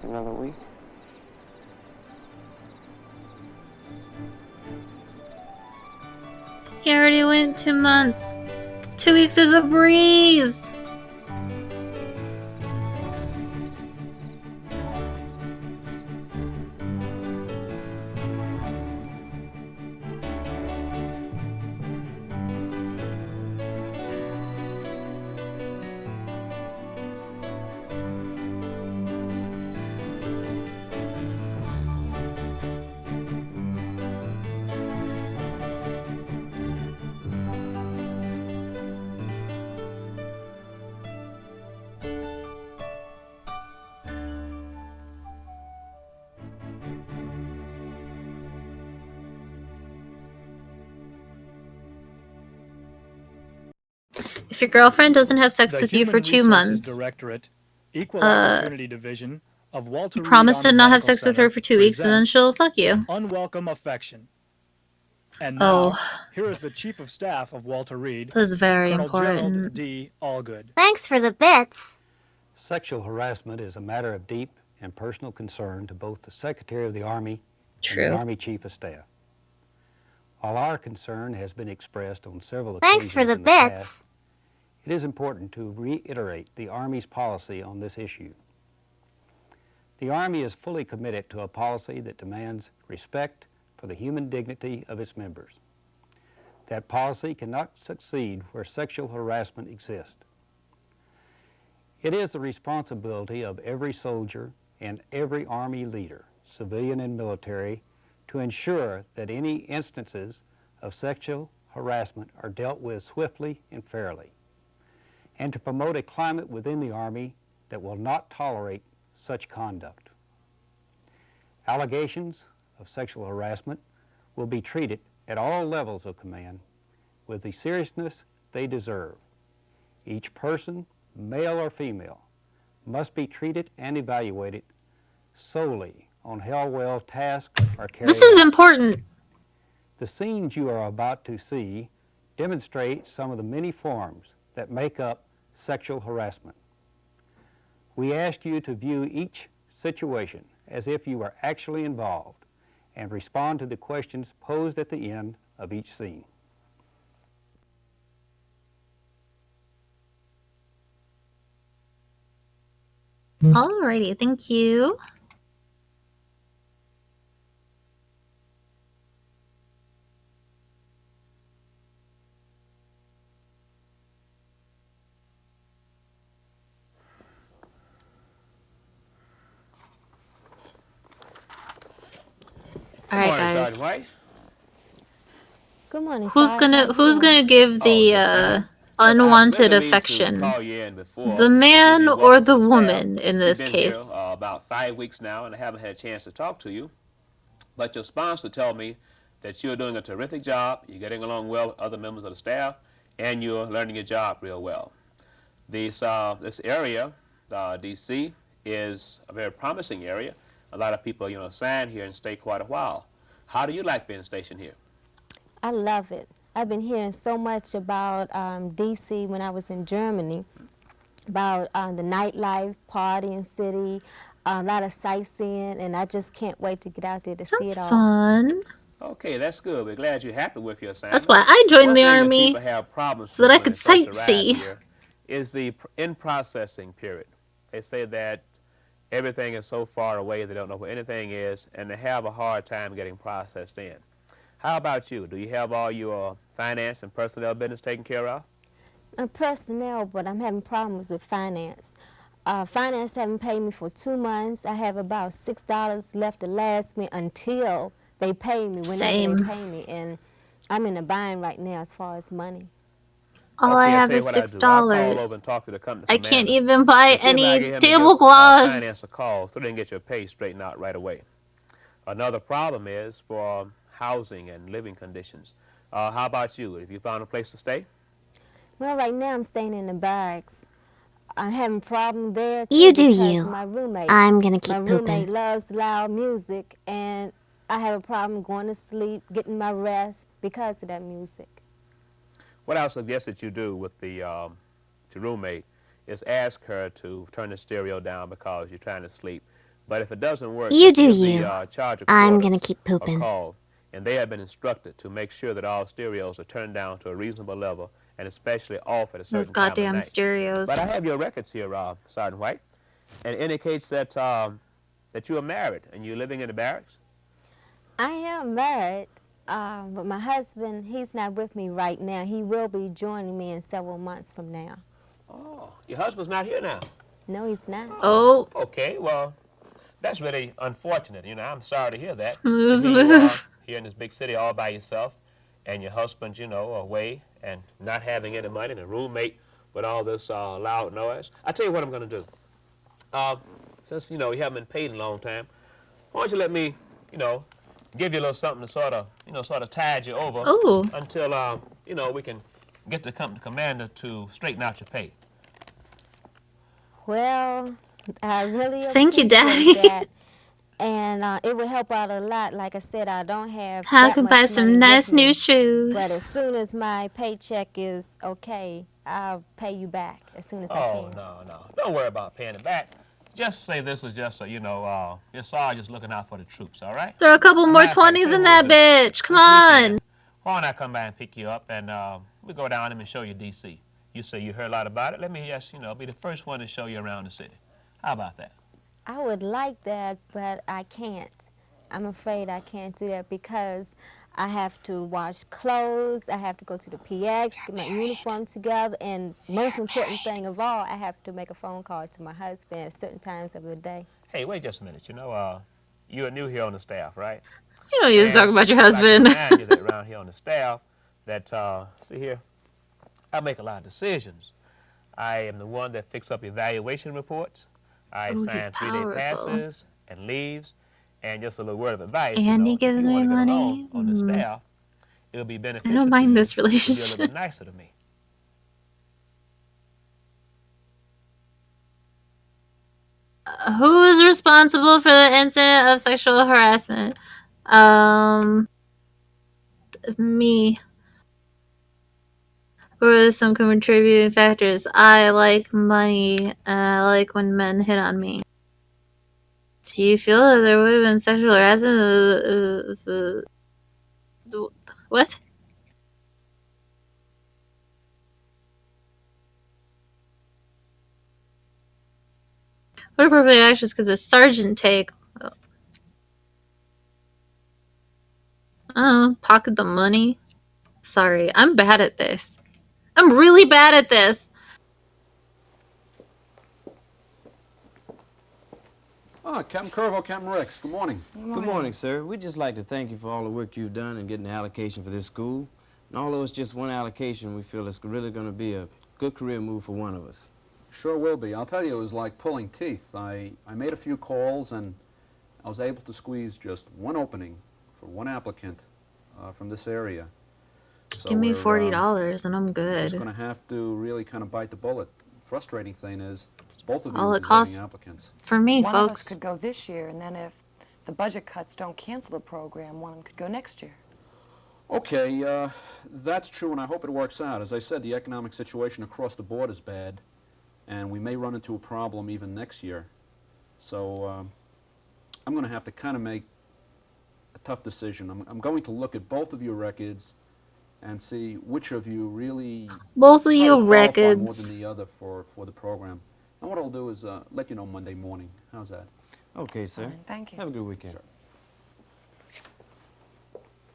another week. He already went 2 months. 2 weeks is a breeze. If your girlfriend doesn't have sex with you for 2 months, Directorate, Equal Opportunity Division, of Walter Reed Promise to Army not have Medical sex with her Center for 2 weeks and then presents she'll fuck you. Unwelcome Affection. And Oh. now, here is the Chief of Staff of Walter Reed, This is very Colonel Gerald important. D. Allgood. Thanks for the bits. Sexual harassment is a matter of deep and personal concern to both the Secretary of the Army True. and the Army Chief of Staff. While our concern has been expressed on several Thanks occasions for the in the past, bits. it is important to reiterate the Army's policy on this issue. The Army is fully committed to a policy that demands respect for the human dignity of its members. That policy cannot succeed where sexual harassment exists. It is the responsibility of every soldier and every Army leader, civilian and military, to ensure that any instances of sexual harassment are dealt with swiftly and fairly, and to promote a climate within the Army that will not tolerate such conduct. Allegations of sexual harassment will be treated at all levels of command with the seriousness they deserve. Each person, male or female, must be treated and evaluated solely on how well tasks are carried out. This is important. The scenes you are about to see demonstrate some of the many forms that make up sexual harassment. We ask you to view each situation as if you were actually involved and respond to the questions posed at the end of each scene. Alrighty, thank you. All right, guys. White. Good morning, Who's gonna give the unwanted affection? The man or the woman in this You've been case? Here, about 5 weeks now, and I haven't had a chance to talk to you. But your sponsor told me that you're doing a terrific job. You're getting along well with other members of the staff, and you're learning your job real well. This area, D.C., is a very promising area. A lot of people, sign here and stay quite a while. How do you like being stationed here? I love it. I've been hearing so much about D.C. when I was in Germany, about the nightlife, partying city, a lot of sightseeing, and I just can't wait to get out there to see it all. Fun. Okay, that's good. We're glad you're happy with your assignment. That's why I joined One the thing that Army, people have problems so that I with when could they first arrive sightsee. here is the in-processing period. They say that everything is so far away they don't know where anything is, and they have a hard time getting processed in. How about you? Do you have all your finance and personnel business taken care of? Personnel, but I'm having problems with finance. Finance haven't paid me for 2 months. I have about $6 left to last me until they pay me, whenever Same. they pay me, and I'm in a bind right now as far as money. All I have is $6. I can't commander even buy and see if I can any get him to tablecloths. finance a call so they can get your pay straightened out right away. Another problem is for housing and living conditions. How about you? Have you found a place to stay? Well, right now I'm staying in the barracks. I'm having a problem there too. You do because you. My roommate. I'm gonna keep My pooping. roommate loves loud music, and I have a problem going to sleep, getting my rest because of that music. What I suggest that you do with your roommate is ask her to turn the stereo down because you're trying to sleep. But if it doesn't work, You just do give you. the charge of I'm quarters gonna keep pooping. a call, and they have been instructed to make sure that all stereos are turned down to a reasonable level, and especially off at a certain Those time of goddamn night. stereos. But I have your records here, Sergeant White, and it indicates that that you are married and you're living in the barracks. I am married, but my husband, he's not with me right now. He will be joining me in several months from now. Oh, your husband's not here now. No, he's not. Oh. Okay, well, that's really unfortunate. I'm sorry to hear that. Smooth Here you move. are here in this big city all by yourself, and your husband, away and not having any money, and a roommate with all this loud noise. I tell you what I'm going to do. Since, you haven't been paid in a long time, why don't you let me, give you a little something to sort of tide you over Ooh. until, we can get the company commander to straighten out your pay. Well, I really Thank you, appreciate Daddy. that. And it would help out a lot. Like I said, I don't have I that could buy much money some nice with new me. shoes. But as soon as my paycheck is okay, I'll pay you back as soon as I Oh, can. no. Don't worry about paying it back. Just say this was just, your sergeant's looking out for the troops, all right? Throw a couple more Matter of fact, 20s tell in you what that we'll do. bitch. Come This on. weekend, why don't I come by and pick you up and we go down and show you D.C. You say you heard a lot about it. Let me just, be the first one to show you around the city. How about that? I would like that, but I can't. I'm afraid I can't do that because I have to wash clothes, I have to go to the PX, get my uniform together, and most important thing of all, I have to make a phone call to my husband at certain times of the day. Hey, wait just a minute. You're new here on the staff, right? You don't use to talk about your I'd like to husband. remind you that around here on the staff, that, see here, I make a lot of decisions. I am the one that fixes up evaluation reports. I Ooh, he's sign 3-day powerful. passes and leaves. And just a little word of advice, And he if gives you me want to get money. along on the staff, it'll be I beneficial don't to mind you this to be a little relationship. bit nicer to me. Who is responsible for the incident of sexual harassment? Me. What are some contributing factors? I like money, and I like when men hit on me. Do you feel that there would have been sexual harassment? What? What appropriate actions could the sergeant take? Pocket the money. Sorry, I'm bad at this. I'm really bad at this. Captain Curvo, Captain Rex, good morning. Good morning, sir. We'd just like to thank you for all the work you've done in getting the allocation for this school. And although it's just one allocation, we feel it's really going to be a good career move for one of us. Sure will be. I'll tell you, it was like pulling teeth. I made a few calls, and I was able to squeeze just one opening for one applicant from this area. Just So give me we're, $40 and I'm We're good. just going to have to really kind of bite the bullet. Frustrating thing is, both of you All will it be costs waiting applicants. for me, One of us folks. could go this year, and then if the budget cuts don't cancel the program, one could go next year. Okay, that's true, and I hope it works out. As I said, the economic situation across the board is bad, and we may run into a problem even next year. So I'm going to have to kind of make a tough decision. I'm going to look at both of your records and see which of you really Both of you qualify more records. than the other for the program. And what I'll do is let you know Monday morning. How's that? Okay, sir. Thank you. Have a good weekend.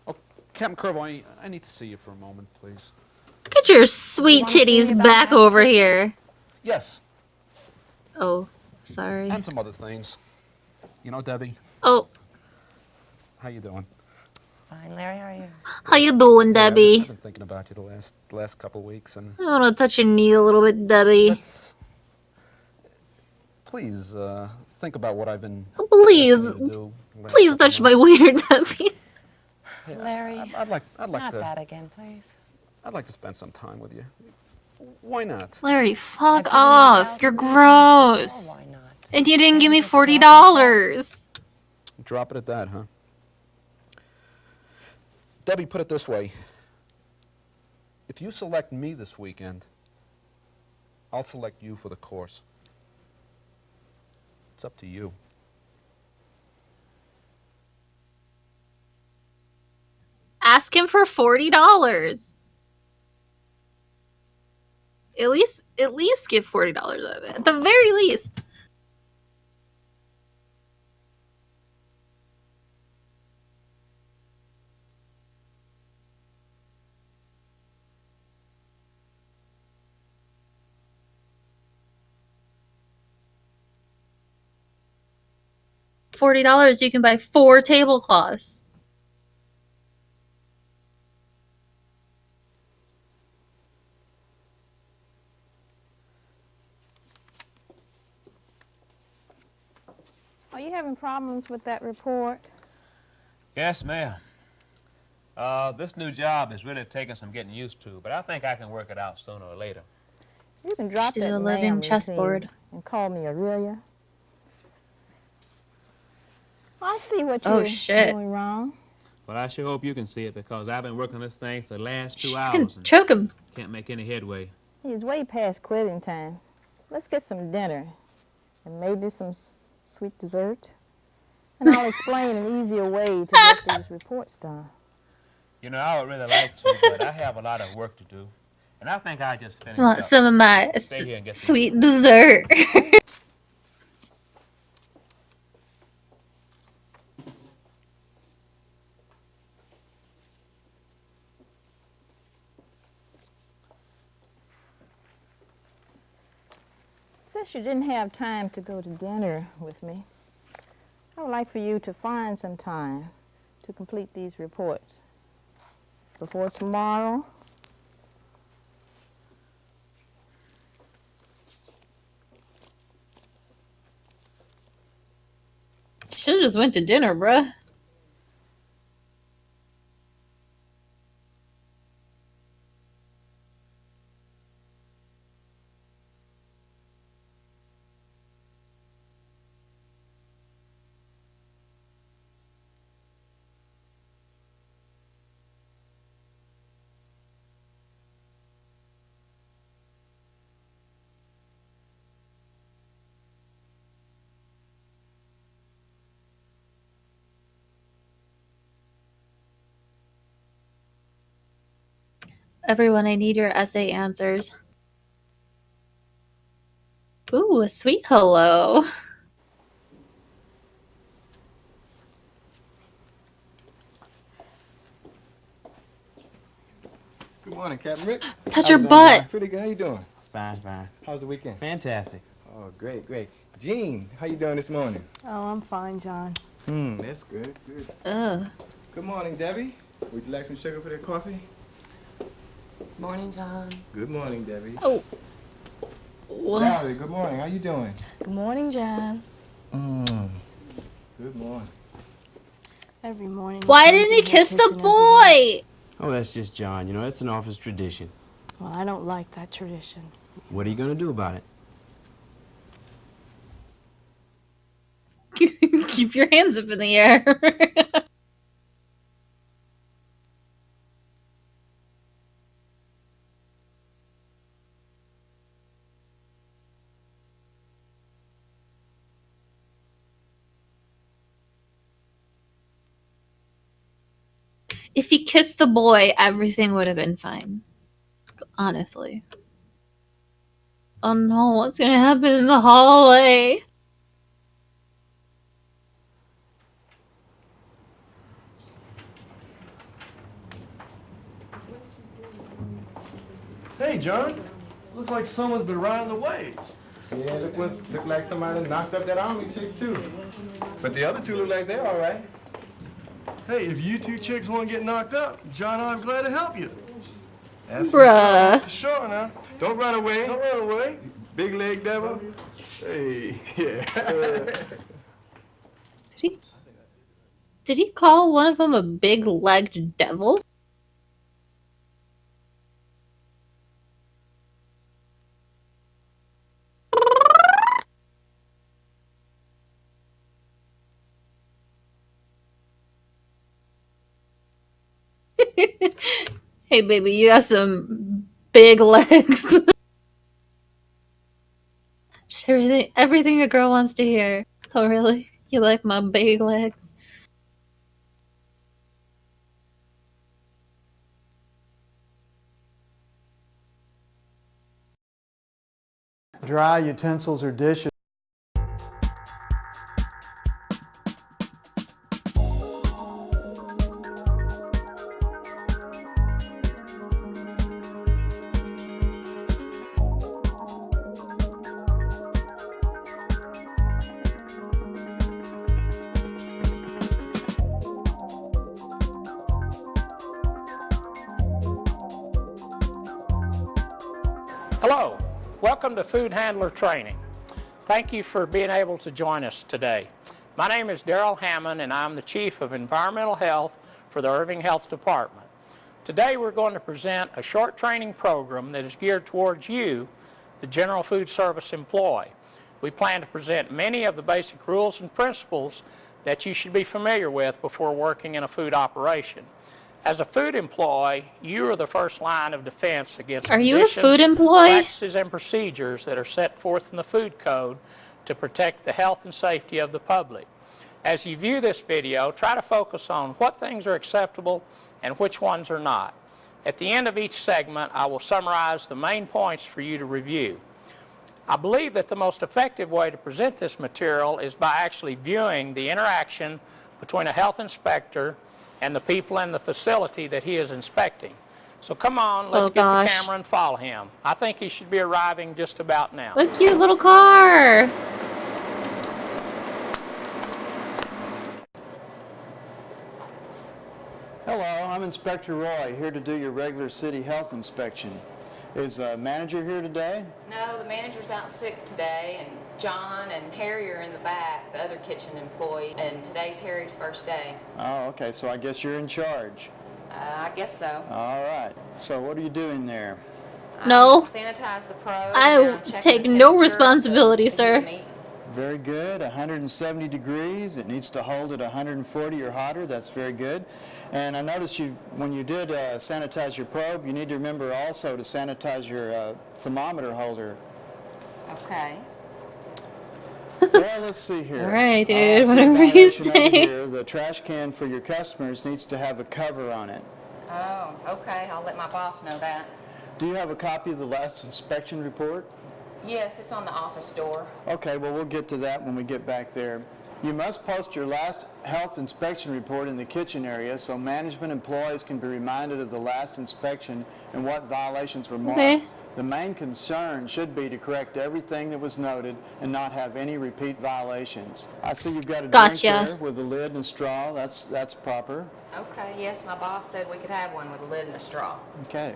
Oh, Captain Curvo, I need to see you for a moment, please. Get your sweet titties back over here. Yes. Oh, sorry. And some other things. You know, Debbie, Oh, how you doing? Fine, Larry, how are you? how you doing, Hey, Debbie? I've been thinking about you the last couple of weeks, and I want to touch your knee a little bit, Debbie. please think about what I've been Please, asking you to do the last please couple touch my months. wiener, Debbie. Larry, I'd like not to. that again, please. I'd like to spend some time with you. Why not? Larry, fuck given you off. 1,000 You're reasons gross. before, why not? And you didn't give me just drop it $40. Drop it at that, huh? Debbie, put it this way. If you select me this weekend, I'll select you for the course. It's up to you. Ask him for $40. At least get $40 of it. At the very least. $40, you can buy 4 tablecloths. Are you having problems with that report? Yes, ma'am. This new job is really taking some getting used to, but I think I can work it out sooner or later. You can drop She's that a living ma'am chessboard. routine and call me Aurelia. I see what Oh, you're shit. doing wrong. Well, I sure hope you can see it because I've been working on this thing for the last 2 She's hours gonna and choke him. can't make any headway. He's way past quitting time. Let's get some dinner and maybe some sweet dessert. And I'll explain an easier way to get these reports done. You know, I would really like to, but I have a lot of work to do. And I think I just finish Want up. some of my Stay here and get some sweet dessert. Since you didn't have time to go to dinner with me, I would like for you to find some time to complete these reports before tomorrow. Should've just went to dinner, bruh. Everyone, I need your essay answers. Ooh, a sweet hello. Good morning, Captain Rick. Touch your butt. Pretty good. How you doing? Fine, fine. How's the weekend? Fantastic. Oh, great, great. Jean, how you doing this morning? Oh, I'm fine, John. That's good, good. Ugh. Good morning, Debbie. Would you like some sugar for that coffee? Morning, John. Good morning, Debbie. Oh. What? Valerie, good morning. How you doing? Good morning, John. Good morning. Every morning. Why didn't he kiss the boy? Oh, that's just John. You know, it's an office tradition. Well, I don't like that tradition. What are you going to do about it? Keep your hands up in the air. If he kissed the boy, everything would have been fine. Honestly. Oh no, what's gonna happen in the hallway? Hey, John. Looks like someone's been riding the waves. Yeah, look like somebody knocked up that army chick, too. But the other two look like they're all right. Hey, if you two chicks want to get knocked up, John, I'm glad to help you. That's Bruh. Sure now. Don't run away. Don't run away. Big leg devil. Hey, yeah. Did he call one of them a big-legged devil? Hey, baby, you have some big legs. Just everything a girl wants to hear. Oh, really? You like my big legs? Dry utensils or dishes. Hello, welcome to Food Handler Training. Thank you for being able to join us today. My name is Darrell Hammond and I'm the Chief of Environmental Health for the Irving Health Department. Today we're going to present a short training program that is geared towards you, the General Food Service employee. We plan to present many of the basic rules and principles that you should be familiar with before working in a food operation. As a food employee, you are the first line of defense against Are you a conditions, food employee? practices, and procedures that are set forth in the food code to protect the health and safety of the public. As you view this video, try to focus on what things are acceptable and which ones are not. At the end of each segment, I will summarize the main points for you to review. I believe that the most effective way to present this material is by actually viewing the interaction between a health inspector and the people in the facility that he is inspecting. So come on, let's get the camera and follow him. I think he should be arriving just about now. What a cute little car. Hello, I'm Inspector Roy, here to do your regular city health inspection. Is a manager here today? No, the manager's out sick today, and John and Harry are in the back, the other kitchen employee, and today's Harry's first day. Oh, okay, so I guess you're in charge. I guess so. All right, so what are you doing there? No. Sanitize the probe. I take no responsibility, sir. Very good, 170 degrees. It needs to hold at 140 or hotter. That's very good. And I noticed when you did sanitize your probe, you need to remember also to sanitize your thermometer holder. Okay. Well, let's see here. All right, dude, whatever you say. Here, the trash can for your customers needs to have a cover on it. Oh, okay. I'll let my boss know that. Do you have a copy of the last inspection report? Yes, it's on the office door. Okay, well, we'll get to that when we get back there. You must post your last health inspection report in the kitchen area so management employees can be reminded of the last inspection and what violations were marked. Okay. The main concern should be to correct everything that was noted and not have any repeat violations. I see you've got a drink there with a lid and a straw. That's proper. Okay, yes, my boss said we could have one with a lid and a straw. Okay.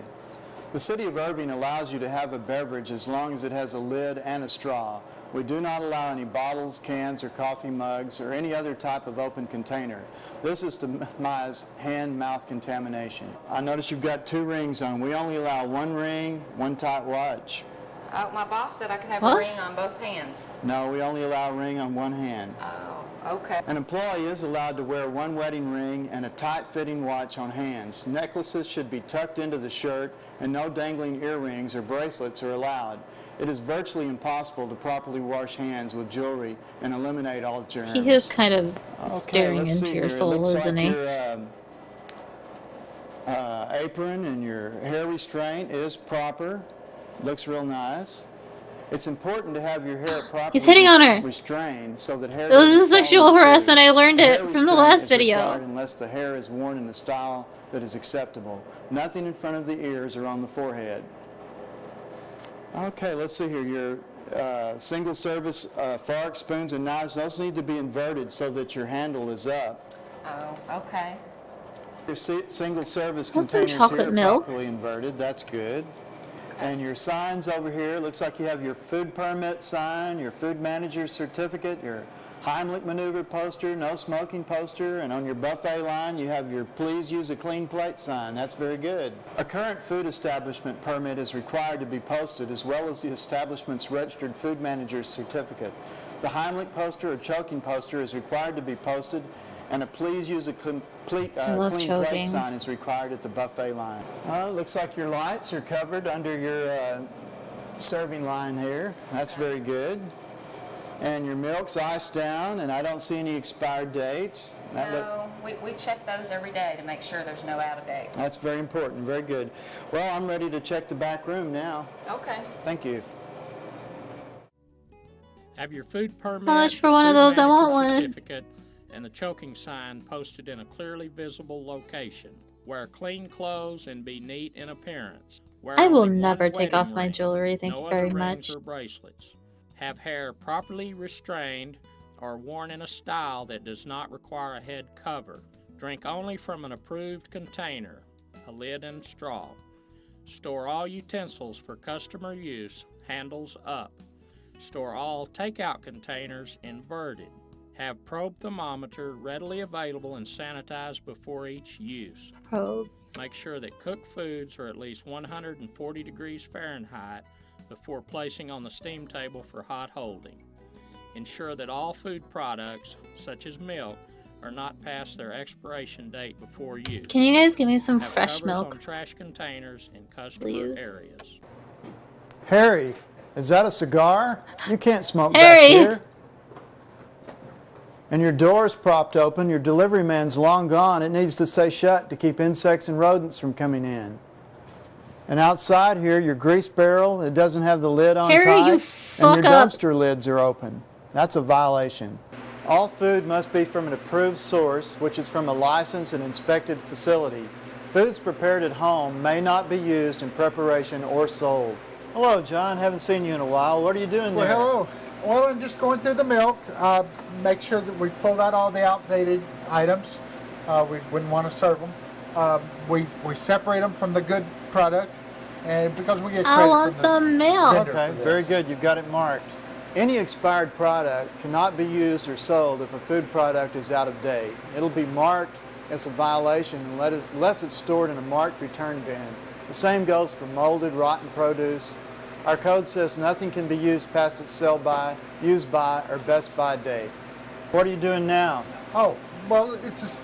The City of Irving allows you to have a beverage as long as it has a lid and a straw. We do not allow any bottles, cans, or coffee mugs, or any other type of open container. This is to minimize hand-mouth contamination. I notice you've got 2 rings on. We only allow 1 ring, 1 tight watch. Oh, my boss said I could have a ring on both hands. No, we only allow a ring on 1 hand. Oh, okay. An employee is allowed to wear 1 wedding ring and a tight-fitting watch on hands. Necklaces should be tucked into the shirt, and no dangling earrings or bracelets are allowed. It is virtually impossible to properly wash hands with jewelry and eliminate all germs. He is kind of staring into your soul, isn't he? Your apron and your hair restraint is proper. Looks real nice. It's important to have your hair properly He's hitting on her. restrained so that hair. This is sexual harassment. I learned it from the last video. Unless the hair is worn in a style that is acceptable. Nothing in front of the ears or on the forehead. Okay, let's see here. Your single service forks, spoons, and knives, those need to be inverted so that your handle is up. Oh, okay. Your single service Want some containers chocolate here are milk? properly inverted. That's good. And your signs over here, looks like you have your food permit sign, your food manager's certificate, your Heimlich maneuver poster, no smoking poster, and on your buffet line you have your please use a clean plate sign. That's very good. A current food establishment permit is required to be posted as well as the establishment's registered food manager's certificate. The Heimlich poster or choking poster is required to be posted, and a please use a clean plate sign is required at the buffet line. Looks like your lights are covered under your serving line here. That's very good. And your milk's iced down, and I don't see any expired dates. No, we check those every day to make sure there's no out of dates. That's very important. Very good. Well, I'm ready to check the back room now. Okay. Thank you. Have your food permit, How much for one of those? I want one. certificate, and the choking sign posted in a clearly visible location. Wear clean clothes and be neat in appearance. Wear I will only one never take wedding off my ring, jewelry. Thank no you other very rings much. or bracelets. Have hair properly restrained or worn in a style that does not require a head cover. Drink only from an approved container, a lid and straw. Store all utensils for customer use, handles up. Store all takeout containers inverted. Have probe thermometer readily available and sanitized before each use. Probes. Make sure that cooked foods are at least 140 degrees Fahrenheit before placing on the steam table for hot holding. ensure that all food products, such as milk, are not past their expiration date before use. Can you guys give me some Have fresh covers milk, on trash containers in customer please? areas. Harry, is that a cigar? You can't smoke back Harry! here. And your door's propped open. Your delivery man's long gone. It needs to stay shut to keep insects and rodents from coming in. And outside here, your grease barrel, it doesn't have the lid on Harry, tight. you And fuck your up. dumpster lids are open. That's a violation. All food must be from an approved source, which is from a licensed and inspected facility. Foods prepared at home may not be used in preparation or sold. Hello, John. Haven't seen you in a while. What are you doing there? Well, hello. Well, I'm just going through the milk. Make sure that we pulled out all the outdated items. We wouldn't want to serve them. We separate them from the good product, and because we get credit I want from some milk. Okay, very good. You've got it marked. Any expired product cannot be used or sold if a food product is out of date. It'll be marked as a violation unless it's stored in a marked return bin. The same goes for molded, rotten produce. Our code says nothing can be used past its sell-by, use-by, or best-by date. What are you doing now? Oh, well, it's just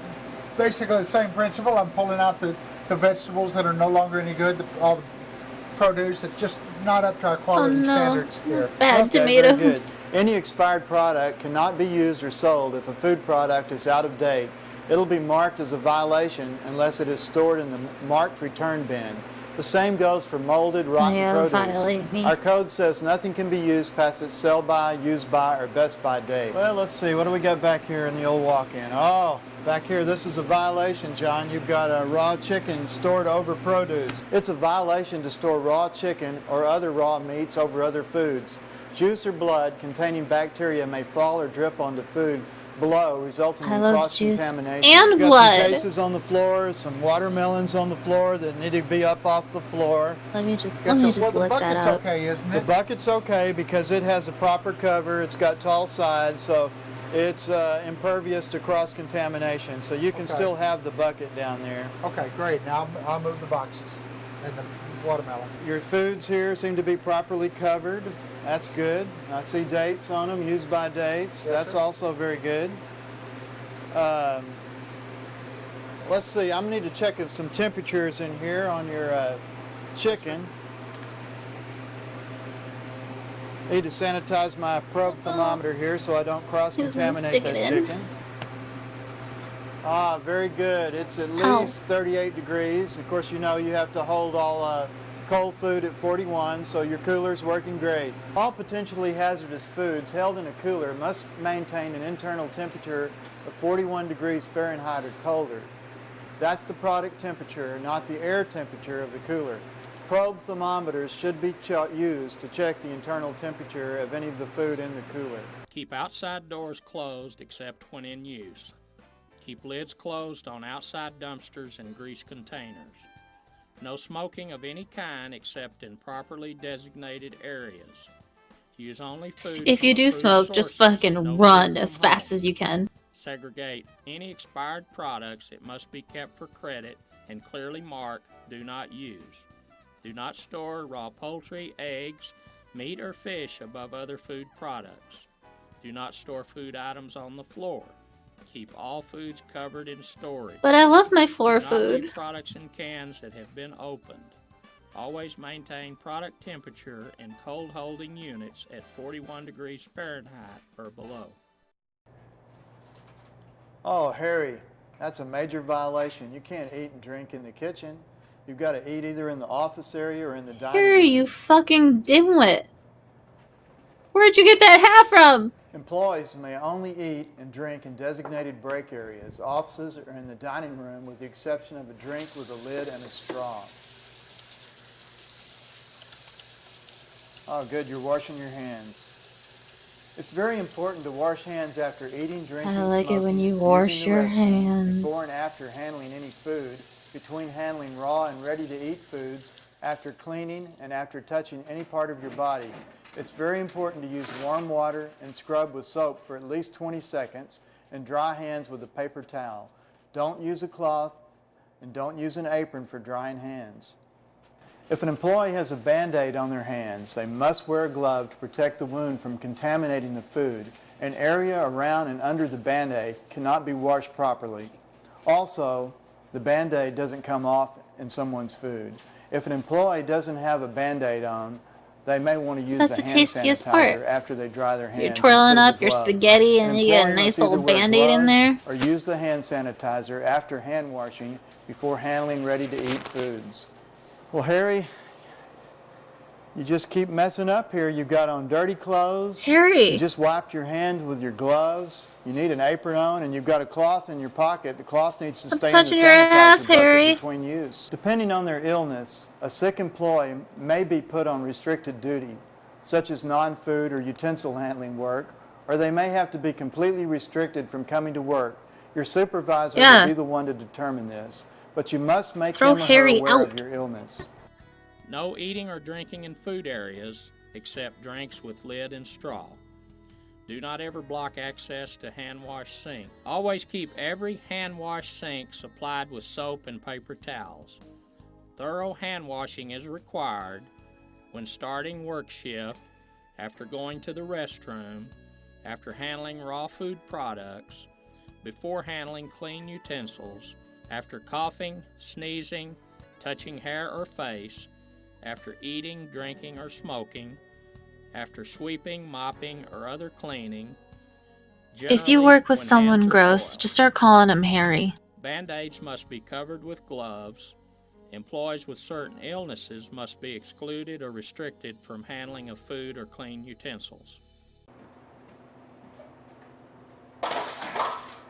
basically the same principle. I'm pulling out the vegetables that are no longer any good, all the produce that's just not up to our quality standards here. Bad Okay, very tomatoes. good. Any expired product cannot be used or sold if a food product is out of date. It'll be marked as a violation unless it is stored in the marked return bin. The same goes for molded, rotten Yeah, produce. violate me. Our code says nothing can be used past its sell-by, use-by, or best-by date. Well, let's see. What do we got back here in the old walk-in? Oh, back here, this is a violation, John. You've got a raw chicken stored over produce. It's a violation to store raw chicken or other raw meats over other foods. Juice or blood containing bacteria may fall or drip onto food below, resulting I in love juice cross-contamination. and You've got blood. some cases on the floor, some watermelons on the floor that need to be up off the floor. Let me just Well, look the that bucket's up. okay, isn't The it? bucket's okay because it has a proper cover. It's got tall sides, so it's impervious to cross-contamination. So you can Okay. still have the bucket down there. Okay, great. Now I'll move the boxes and the watermelon. Your foods here seem to be properly covered. That's good. I see dates on them, used by dates. Yes, That's sir. also very good. Let's see, I'm going to need to check if some temperatures in here on your chicken. Need to sanitize my probe thermometer here so I don't cross-contaminate stick that it in. chicken. Ah, very good. It's at Ow. least 38 degrees. Of course, you know you have to hold all cold food at 41, so your cooler's working great. All potentially hazardous foods held in a cooler must maintain an internal temperature of 41 degrees Fahrenheit or colder. That's the product temperature, not the air temperature of the cooler. Probe thermometers should be used to check the internal temperature of any of the food in the cooler. Keep outside doors closed except when in use. Keep lids closed on outside dumpsters and grease containers. No smoking of any kind except in properly designated areas. Use only food If from you do approved smoke, just sources. fucking No run food as from fast home. as you can. Segregate any expired products that must be kept for credit and clearly mark do not use. Do not store raw poultry, eggs, meat, or fish above other food products. Do not store food items on the floor. Keep all foods covered in storage. But I love my floor Do not leave food. products in cans that have been opened. Always maintain product temperature in cold holding units at 41 degrees Fahrenheit or below. Oh, Harry, that's a major violation. You can't eat and drink in the kitchen. You've got to eat either in the office area or in the dining Harry, room. you fucking dimwit. Where'd you get that hat from? Employees may only eat and drink in designated break areas, offices, or in the dining room with the exception of a drink with a lid and a straw. Oh, good, you're washing your hands. It's very important to wash hands after eating, drinking, I like it when smoking, you using wash the your restroom, hands. before and after handling any food, between handling raw and ready-to-eat foods, after cleaning, and after touching any part of your body. It's very important to use warm water and scrub with soap for at least 20 seconds and dry hands with a paper towel. Don't use a cloth and don't use an apron for drying hands. If an employee has a Band-Aid on their hands, they must wear a glove to protect the wound from contaminating the food. An area around and under the Band-Aid cannot be washed properly. Also, the Band-Aid doesn't come off in someone's food. If an employee doesn't have a Band-Aid on, they may want to use That's the the hand tastiest sanitizer part. after they dry their hands. You're twirling instead of up the your gloves. spaghetti An and you get a employee nice must either little wear Band-Aid in gloves there. or use the hand sanitizer after hand washing before handling ready-to-eat foods. Well, Harry, you just keep messing up here. You've got on dirty clothes. Harry. You just wiped your hands with your gloves. You need an apron on, and you've got a cloth in your pocket. The cloth needs to Stop stay in the touching your ass, sanitizer bucket Harry. between use. Depending on their illness, a sick employee may be put on restricted duty, such as non-food or utensil handling work, or they may have to be completely restricted from coming to work. Your supervisor will be the one to determine this, but you must make Throw him or her Harry aware of out. your illness. No eating or drinking in food areas except drinks with lid and straw. Do not ever block access to hand wash sink. Always keep every hand wash sink supplied with soap and paper towels. Thorough hand washing is required when starting work shift, after going to the restroom, after handling raw food products, before handling clean utensils, after coughing, sneezing, touching hair or face, after eating, drinking, or smoking, after sweeping, mopping, or other cleaning. If you work with someone gross, just start calling him Harry. Band-Aids must be covered with gloves. Employees with certain illnesses must be excluded or restricted from handling of food or clean utensils.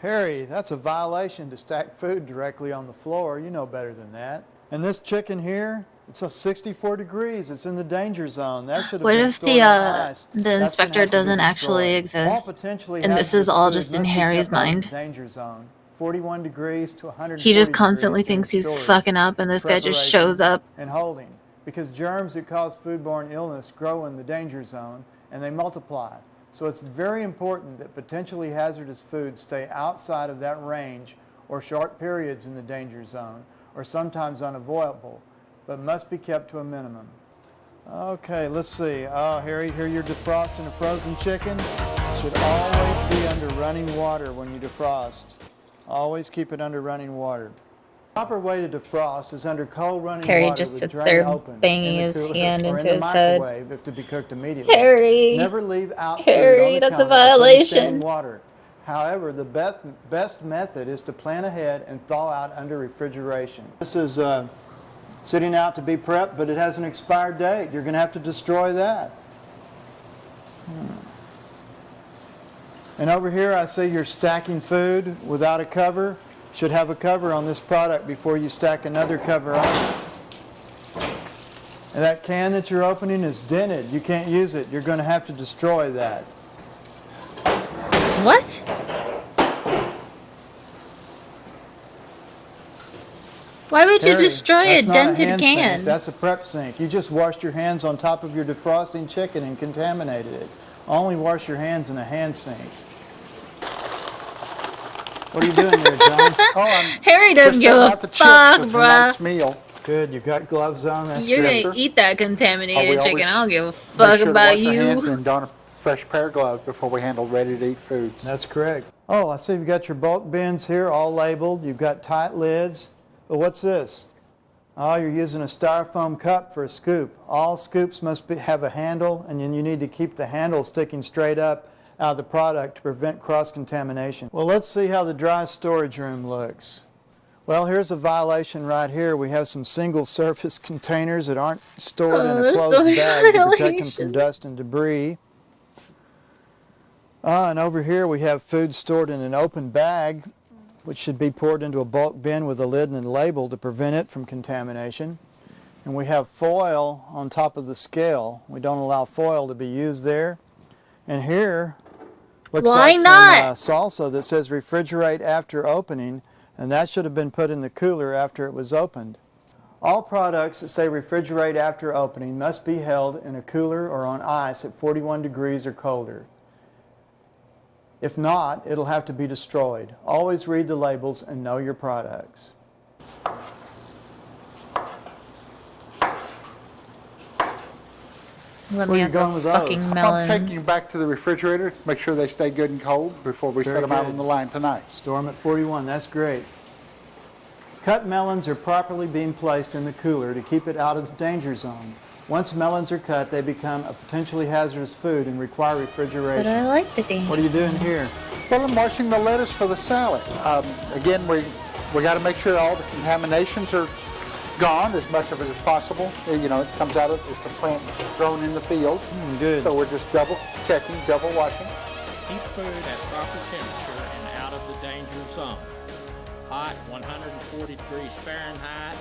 Harry, that's a violation to stack food directly on the floor. You know better than that. And this chicken here, it's a 64 degrees. It's in the danger zone. That should have What been if stored on ice. the That's gonna inspector have to be doesn't actually destroyed. All exist? potentially And this is hazardous all food just in must be Harry's kept out of mind? the danger zone. 41 degrees to 140 He just constantly degrees during thinks he's storage, fucking up and this guy just preparation, shows up. and holding, because germs that cause foodborne illness grow in the danger zone and they multiply. So it's very important that potentially hazardous foods stay outside of that range or short periods in the danger zone, or sometimes unavoidable, but must be kept to a minimum. Okay, let's see. Oh, Harry, here you're defrosting a frozen chicken. Should always be under running water when you defrost. Always keep it under running water. The proper way to defrost is under cold running Harry water just with sits drain there open banging in the his cooler hand or into in the his head. microwave if to be cooked immediately. Harry! Never leave out Harry, food on the that's a counter or put in standing violation. water. However, the best method is to plan ahead and thaw out under refrigeration. This is sitting out to be prepped, but it has an expired date. You're going to have to destroy that. And over here I see you're stacking food without a cover. Should have a cover on this product before you stack another cover on it. And that can that you're opening is dented. You can't use it. You're going to have to destroy that. What? Why would you Harry, destroy a that's not hand dented sink, can? that's a prep sink. You just washed your hands on top of your defrosting chicken and contaminated it. Only wash your hands in a hand sink. What are you doing there, John? Harry doesn't give a fuck, bruh. Meal. Good, you got gloves on. That's You're good. gonna eat that contaminated chicken. I don't give a Make fuck sure to about wash our hands you. and don a fresh pair of gloves before we handle ready-to-eat foods. That's correct. Oh, I see you've got your bulk bins here all labeled. You've got tight lids. But what's this? Oh, you're using a styrofoam cup for a scoop. All scoops must have a handle, and then you need to keep the handle sticking straight up out of the product to prevent cross-contamination. Well, let's see how the dry storage room looks. Well, here's a violation right here. We have some single-surface containers that aren't stored in a there's closed so many bag to protect them from violations. dust and debris. And over here we have food stored in an open bag, which should be poured into a bulk bin with a lid and a label to prevent it from contamination. And we have foil on top of the scale. We don't allow foil to be used there. And here looks Why like not? some salsa that says refrigerate after opening, and that should have been put in the cooler after it was opened. All products that say refrigerate after opening must be held in a cooler or on ice at 41 degrees or colder. If not, it'll have to be destroyed. Always read the labels and know your products. Let Where me you at going those with fucking those? I'm taking melons. them back to the refrigerator, make sure they stay good and cold before we set Very them out good. on the line tonight. Store them at 41. That's great. Cut melons are properly being placed in the cooler to keep it out of the danger zone. Once melons are cut, they become a potentially hazardous food and require refrigeration. But I like the danger. What are you doing here? Well, I'm washing the lettuce for the salad. Again, we got to make sure all the contaminations are gone, as much of it as possible. You know, it comes out of, it's a plant grown in the field. Good. So we're just double checking, double washing. Keep food at proper temperature and out of the danger zone. Hot, 140 degrees Fahrenheit,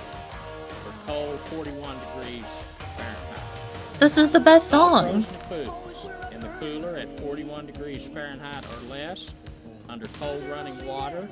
or cold, 41 degrees Fahrenheit. This is the best song. Frozen food in the cooler at 41 degrees Fahrenheit or less, under cold running water.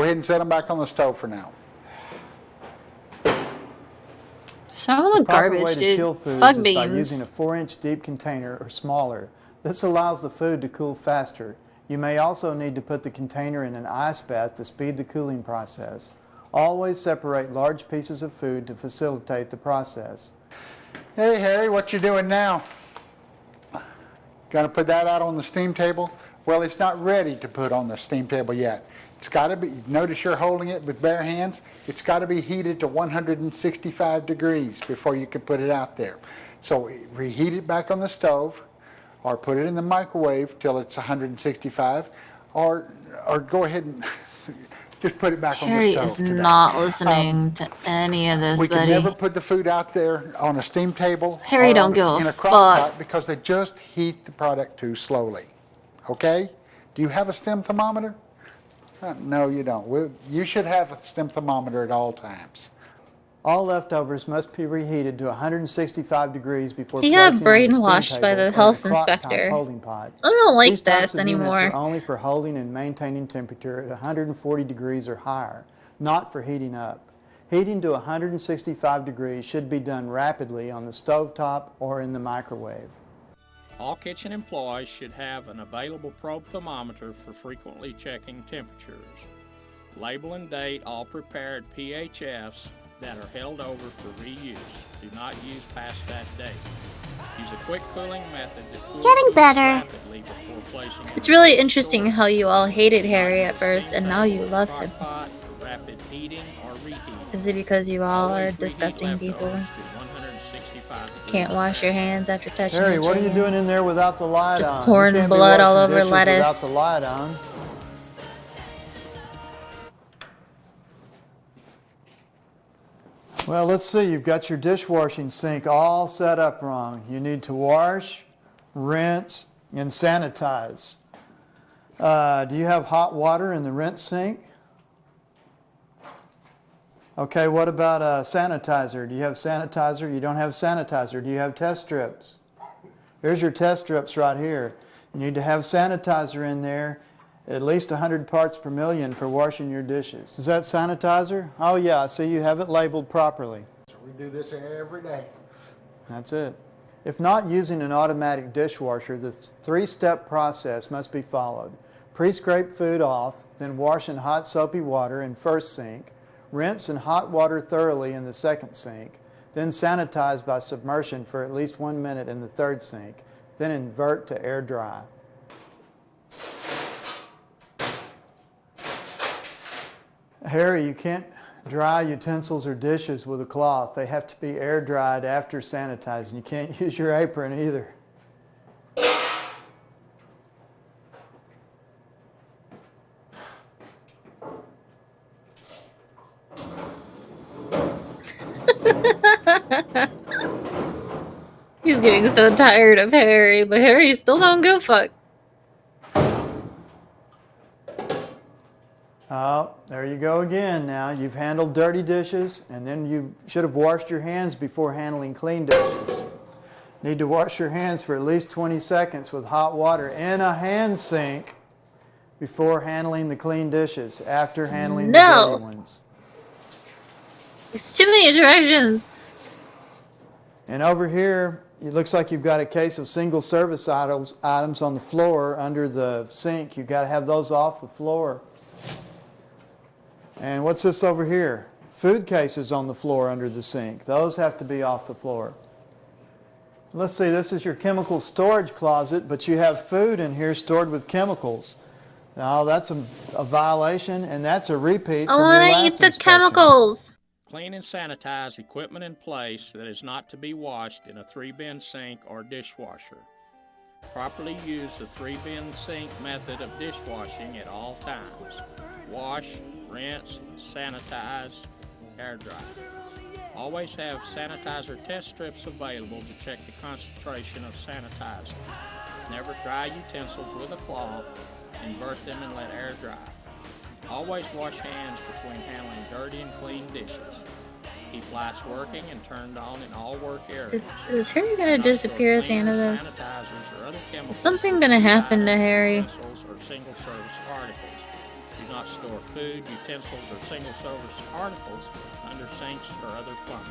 Go ahead and set them back on the stove for now. Some of The the proper way garbage, to dude. chill foods Fuck is by using beans. a 4-inch deep container or smaller. This allows the food to cool faster. You may also need to put the container in an ice bath to speed the cooling process. Always separate large pieces of food to facilitate the process. Hey Harry, what you doing now? Gonna put that out on the steam table? Well, it's not ready to put on the steam table yet. It's got to be, notice you're holding it with bare hands, it's got to be heated to 165 degrees before you can put it out there. So reheat it back on the stove, or put it in the microwave till it's 165, or go ahead and just put it back on the Harry stove is today. not listening to any of this, We can buddy. never put the food out there on a steam table Harry or don't give in a a crock fuck. pot because they just heat the product too slowly. Okay? Do you have a stem thermometer? No, you don't. You should have a stem thermometer at all times. All leftovers must be reheated to 165 degrees before He got placing on the steam brainwashed by table the or in a health crock-top inspector. holding pot. I don't like These types this of units anymore. are only for holding and maintaining temperature at 140 degrees or higher, not for heating up. Heating to 165 degrees should be done rapidly on the stovetop or in the microwave. All kitchen employees should have an available probe thermometer for frequently checking temperatures. Label and date all prepared PHFs that are held over for reuse. Do not use past that date. Use a quick cooling method that cools Getting foods better. rapidly before placing in It's a really cold interesting storage. how you all hated Harry at first and now you love him. Crock-pot for rapid heating or reheating. Is it because you all are Always reheat disgusting people? leftovers to 165 degrees Can't wash your hands after touching Harry, the what are you chicken? doing in there without the light Just on? pouring You can't be blood all washing over dishes without lettuce. the light on. Well, let's see. You've got your dishwashing sink all set up wrong. You need to wash, rinse, and sanitize. Do you have hot water in the rinse sink? Okay, what about sanitizer? Do you have sanitizer? You don't have sanitizer. Do you have test strips? Here's your test strips right here. You need to have sanitizer in there, at least 100 parts per million for washing your dishes. Is that sanitizer? Oh yeah, I see you have it labeled properly. So we do this every day. That's it. If not using an automatic dishwasher, the 3-step process must be followed. Pre-scrape food off, then wash in hot soapy water in first sink, rinse in hot water thoroughly in the second sink, then sanitize by submersion for at least 1 minute in the third sink, then invert to air dry. Harry, you can't dry utensils or dishes with a cloth. They have to be air dried after sanitizing. You can't use your apron either. He's getting so tired of Harry, but Harry still don't give a fuck. Oh, there you go again now. You've handled dirty dishes, and then you should have washed your hands before handling clean dishes. Need to wash your hands for at least 20 seconds with hot water in a hand sink before handling the clean dishes, after handling the dirty ones. It's too many directions. And over here, it looks like you've got a case of single service items on the floor under the sink. You've got to have those off the floor. And what's this over here? Food cases on the floor under the sink. Those have to be off the floor. Let's see, this is your chemical storage closet, but you have food in here stored with chemicals. Now that's a violation, and that's a repeat I from your want to last eat the inspection. chemicals. Clean and sanitize equipment in place that is not to be washed in a 3-bin sink or dishwasher. Properly use the 3-bin sink method of dishwashing at all times. Wash, rinse, sanitize, air dry. Always have sanitizer test strips available to check the concentration of sanitizer. Never dry utensils with a cloth. Invert them and let air dry. Always wash hands between handling dirty and clean dishes. Keep lights working and turned on in all work areas. Is Harry gonna disappear at the end of this? Sanitizers or other chemicals Is something gonna happen to Harry? utensils or single-service articles. Do not store food, utensils, or single-service articles under sinks or other plumbing.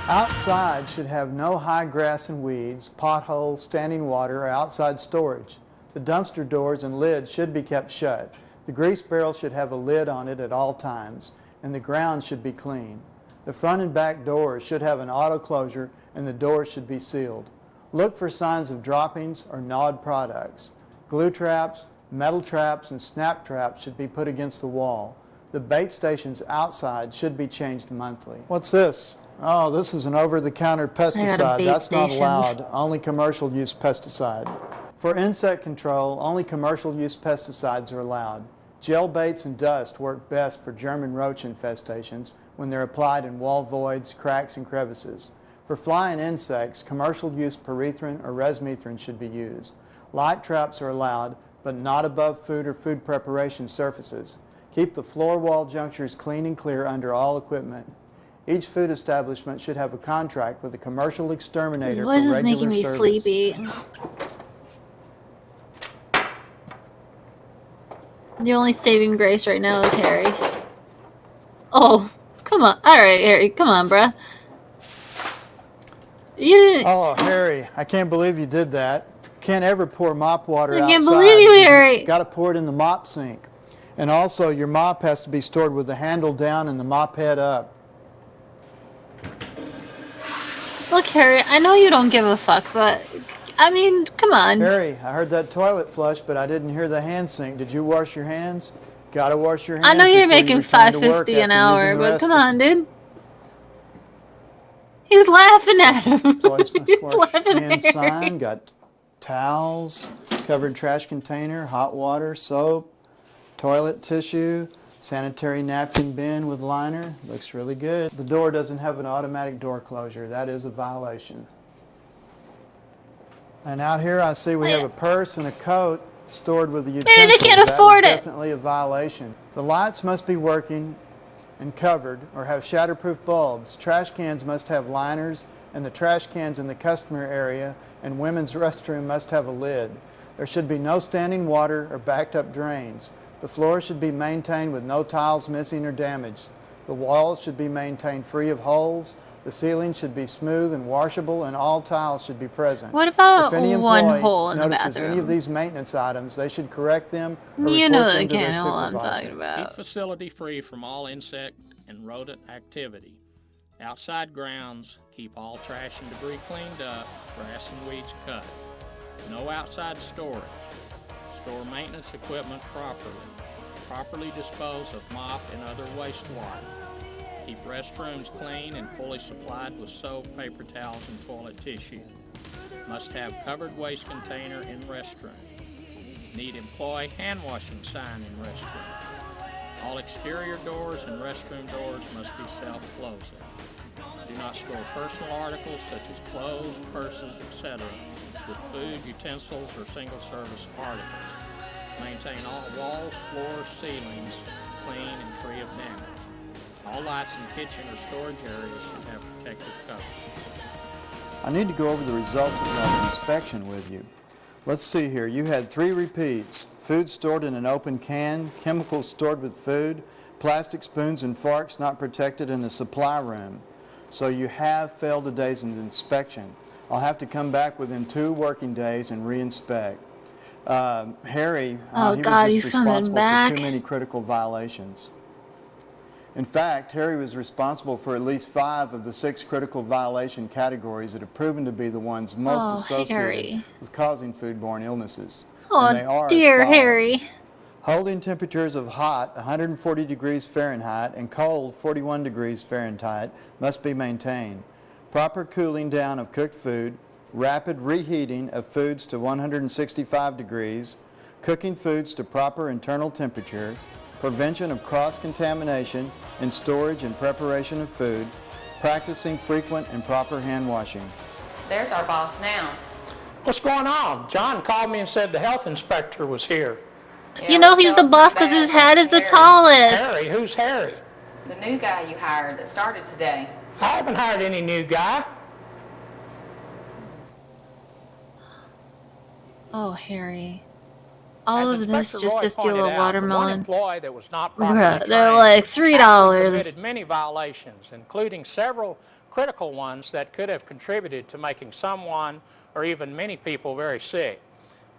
Outside should have no high grass and weeds, potholes, standing water, or outside storage. The dumpster doors and lids should be kept shut. The grease barrel should have a lid on it at all times, and the ground should be clean. The front and back doors should have an auto closure, and the doors should be sealed. Look for signs of droppings or gnawed products. Glue traps, metal traps, and snap traps should be put against the wall. The bait stations outside should be changed monthly. What's this? Oh, this is an over-the-counter pesticide. That's not allowed. Only commercial use pesticide. For insect control, only commercial use pesticides are allowed. Gel baits and dust work best for German roach infestations when they're applied in wall voids, cracks, and crevices. For flying insects, commercial use pyrethrin or resmethrin should be used. Light traps are allowed, but not above food or food preparation surfaces. Keep the floor wall junctures clean and clear under all equipment. Each food establishment should have a contract with a commercial exterminator His for voice regular is making me service. sleepy. The only saving grace right now is Harry. Oh, come on. Alright, Harry, come on, bruh. You didn't... Oh, Harry, I can't believe you did that. Can't ever pour mop water outside. I can't believe you, Harry. Got to pour it in the mop sink. And also, your mop has to be stored with the handle down and the mop head up. Look, Harry, I know you don't give a fuck, but... I mean, come on. Harry, I heard that toilet flush, but I didn't hear the hand sink. Did you wash your hands? Gotta wash your hands. I know you're before making you return to work $5.50 an after hour, using the but come restroom. on, dude. He's laughing at him. Toys must He's wash laughing at hands Harry. sign, got towels, covered trash container, hot water, soap, toilet tissue, sanitary napkin bin with liner. Looks really good. The door doesn't have an automatic door closure. That is a violation. And out here I see we have a purse and a coat stored with the utensils. Maybe they can't afford it. That is definitely a violation. The lights must be working and covered or have shatterproof bulbs. Trash cans must have liners, and the trash cans in the customer area and women's restroom must have a lid. There should be no standing water or backed up drains. The floor should be maintained with no tiles missing or damaged. The walls should be maintained free of holes. The ceiling should be smooth and washable, and all tiles should be present. What about if any one employee hole in the notices any of bathroom? these maintenance items, they should correct them or You report know them the to their kind of hole I'm supervisor. talking about. Keep facility free from all insect and rodent activity. Outside grounds, keep all trash and debris cleaned up, grass and weeds cut. No outside storage. Store maintenance equipment properly. Properly dispose of mop and other wastewater. Keep restrooms clean and fully supplied with soap, paper towels, and toilet tissue. Must have covered waste container in restroom. Need employee hand washing sign in restroom. All exterior doors and restroom doors must be self-closing. Do not store personal articles such as clothes, purses, etc. with food, utensils, or single-service articles. Maintain all walls, floors, ceilings clean and free of damage. All lights in kitchen or storage areas should have protective cover. I need to go over the results of y'all's inspection with you. Let's see here. You had 3 repeats. Food stored in an open can, chemicals stored with food, plastic spoons and forks not protected in the supply room. So you have failed today's inspection. I'll have to come back within 2 working days and re-inspect. Harry, Oh, he God, was he's just coming responsible back. for too many critical violations. In fact, Harry was responsible for at least 5 of the 6 critical violation categories that have proven to be the ones most Oh, associated Harry. with causing foodborne illnesses. Oh, And they are as dear follows. Harry. Holding temperatures of hot 140 degrees Fahrenheit and cold 41 degrees Fahrenheit must be maintained. Proper cooling down of cooked food, rapid reheating of foods to 165 degrees, cooking foods to proper internal temperature, prevention of cross-contamination in storage and preparation of food, practicing frequent and proper hand washing. There's our boss now. What's going on? John called me and said the health inspector was here. You know he's the boss because his head is the tallest. Harry? Who's Harry? The new guy you hired that started today. I haven't hired any new guy. Oh, Harry. All As of this Inspector just Roy to steal pointed a out, the one watermelon. employee that was not properly Bruh, they're trained like actually $3. committed many violations, including several critical ones that could have contributed to making someone or even many people very sick.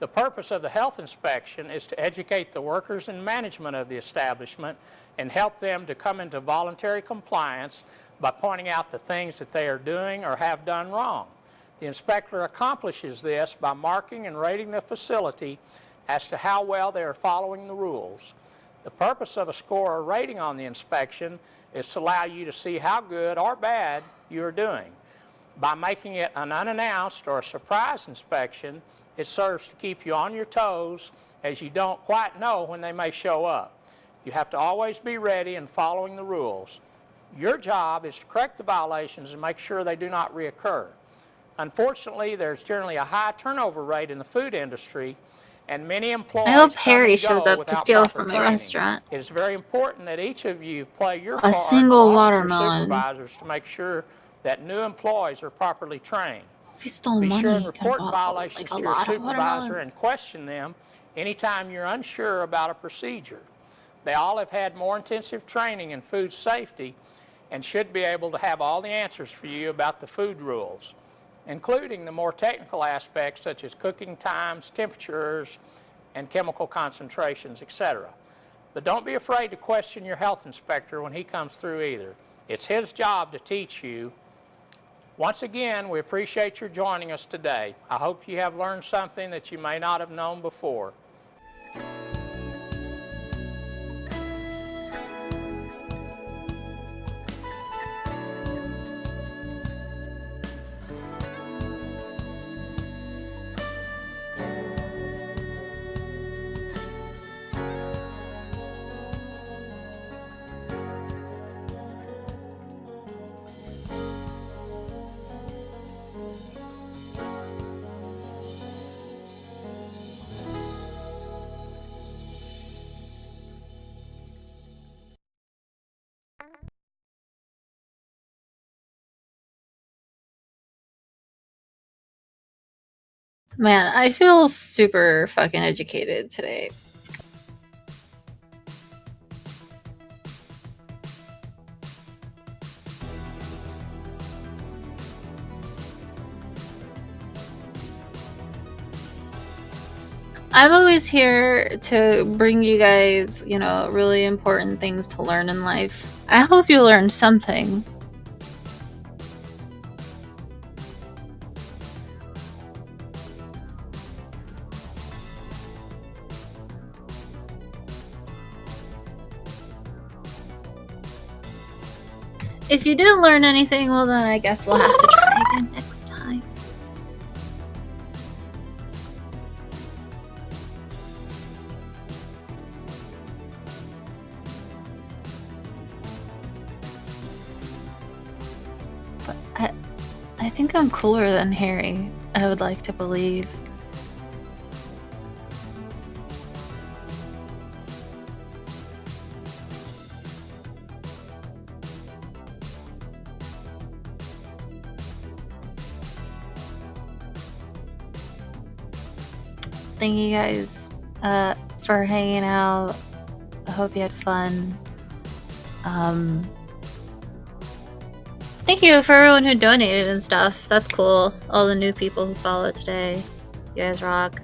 The purpose of the health inspection is to educate the workers and management of the establishment and help them to come into voluntary compliance by pointing out the things that they are doing or have done wrong. The inspector accomplishes this by marking and rating the facility as to how well they are following the rules. The purpose of a score or rating on the inspection is to allow you to see how good or bad you are doing. By making it an unannounced or a surprise inspection, it serves to keep you on your toes as you don't quite know when they may show up. You have to always be ready and following the rules. Your job is to correct the violations and make sure they do not reoccur. Unfortunately, there's generally a high turnover rate in the food industry, and many employees I hope come Harry and shows go up to without steal proper from the training. restaurant. It is very important that each of you play your A part single along with your watermelon. supervisors to make sure that new employees are properly trained. If he stole Be sure money, and he could have report bought violations like a to your lot of supervisor and watermelons. question them anytime you're unsure about a procedure. They all have had more intensive training in food safety and should be able to have all the answers for you about the food rules, including the more technical aspects such as cooking times, temperatures, and chemical concentrations, etc. But don't be afraid to question your health inspector when he comes through either. It's his job to teach you. Once again, we appreciate your joining us today. I hope you have learned something that you may not have known before. Man, I feel super fucking educated today. I'm always here to bring you guys, you know, really important things to learn in life. I hope you learned something. If you didn't learn anything, well then I guess we'll have to try again next time. But I think I'm cooler than Harry, I would like to believe. Thank you guys for hanging out. I hope you had fun. Thank you for everyone who donated and stuff. That's cool. All the new people who followed today. You guys rock.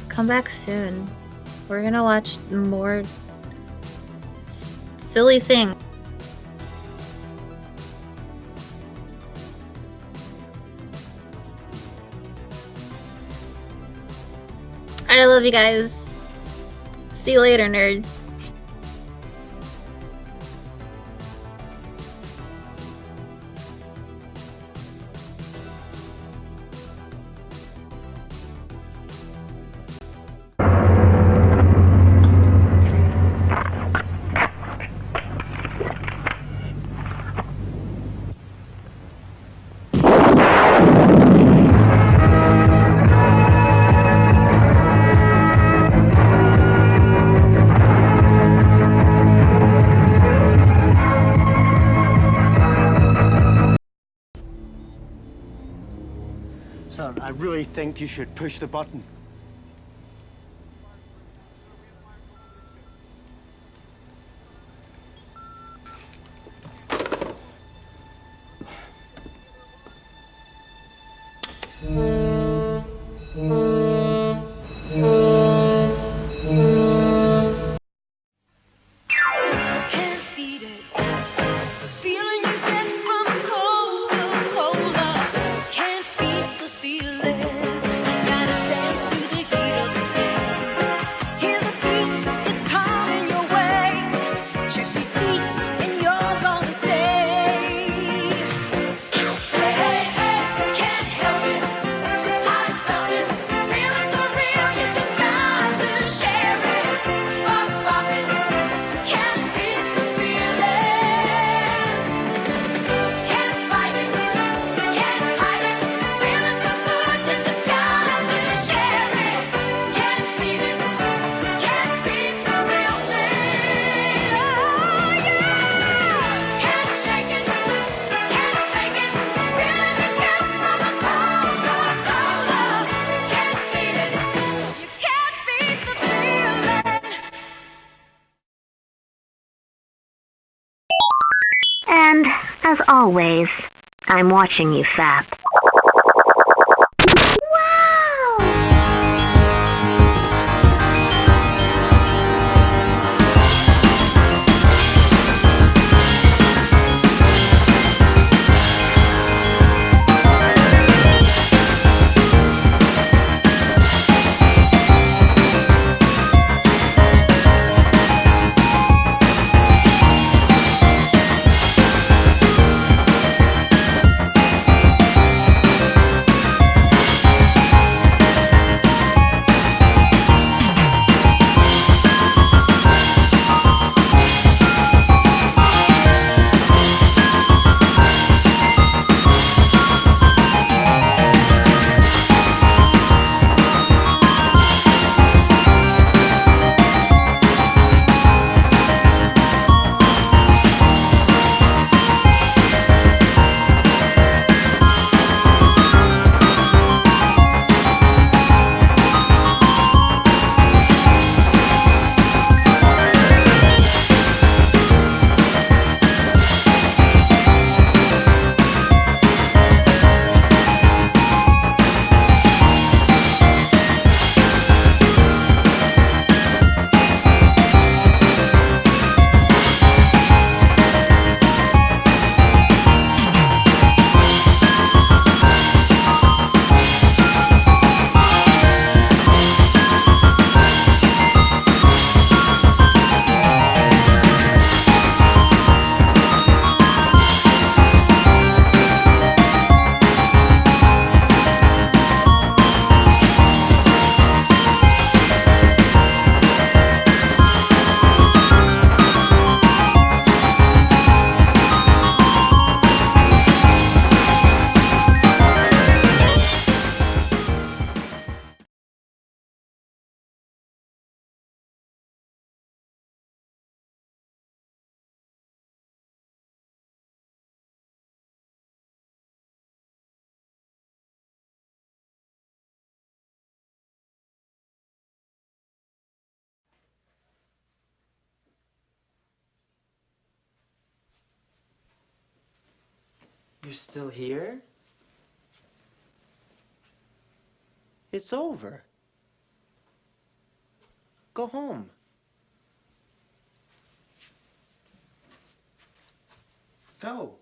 Come back soon. We're gonna watch more silly things. Alright, I love you guys. See you later, nerds. Sir, I really think you should push the button. As always, I'm watching you, Sap. You're still here? It's over. Go home. Go.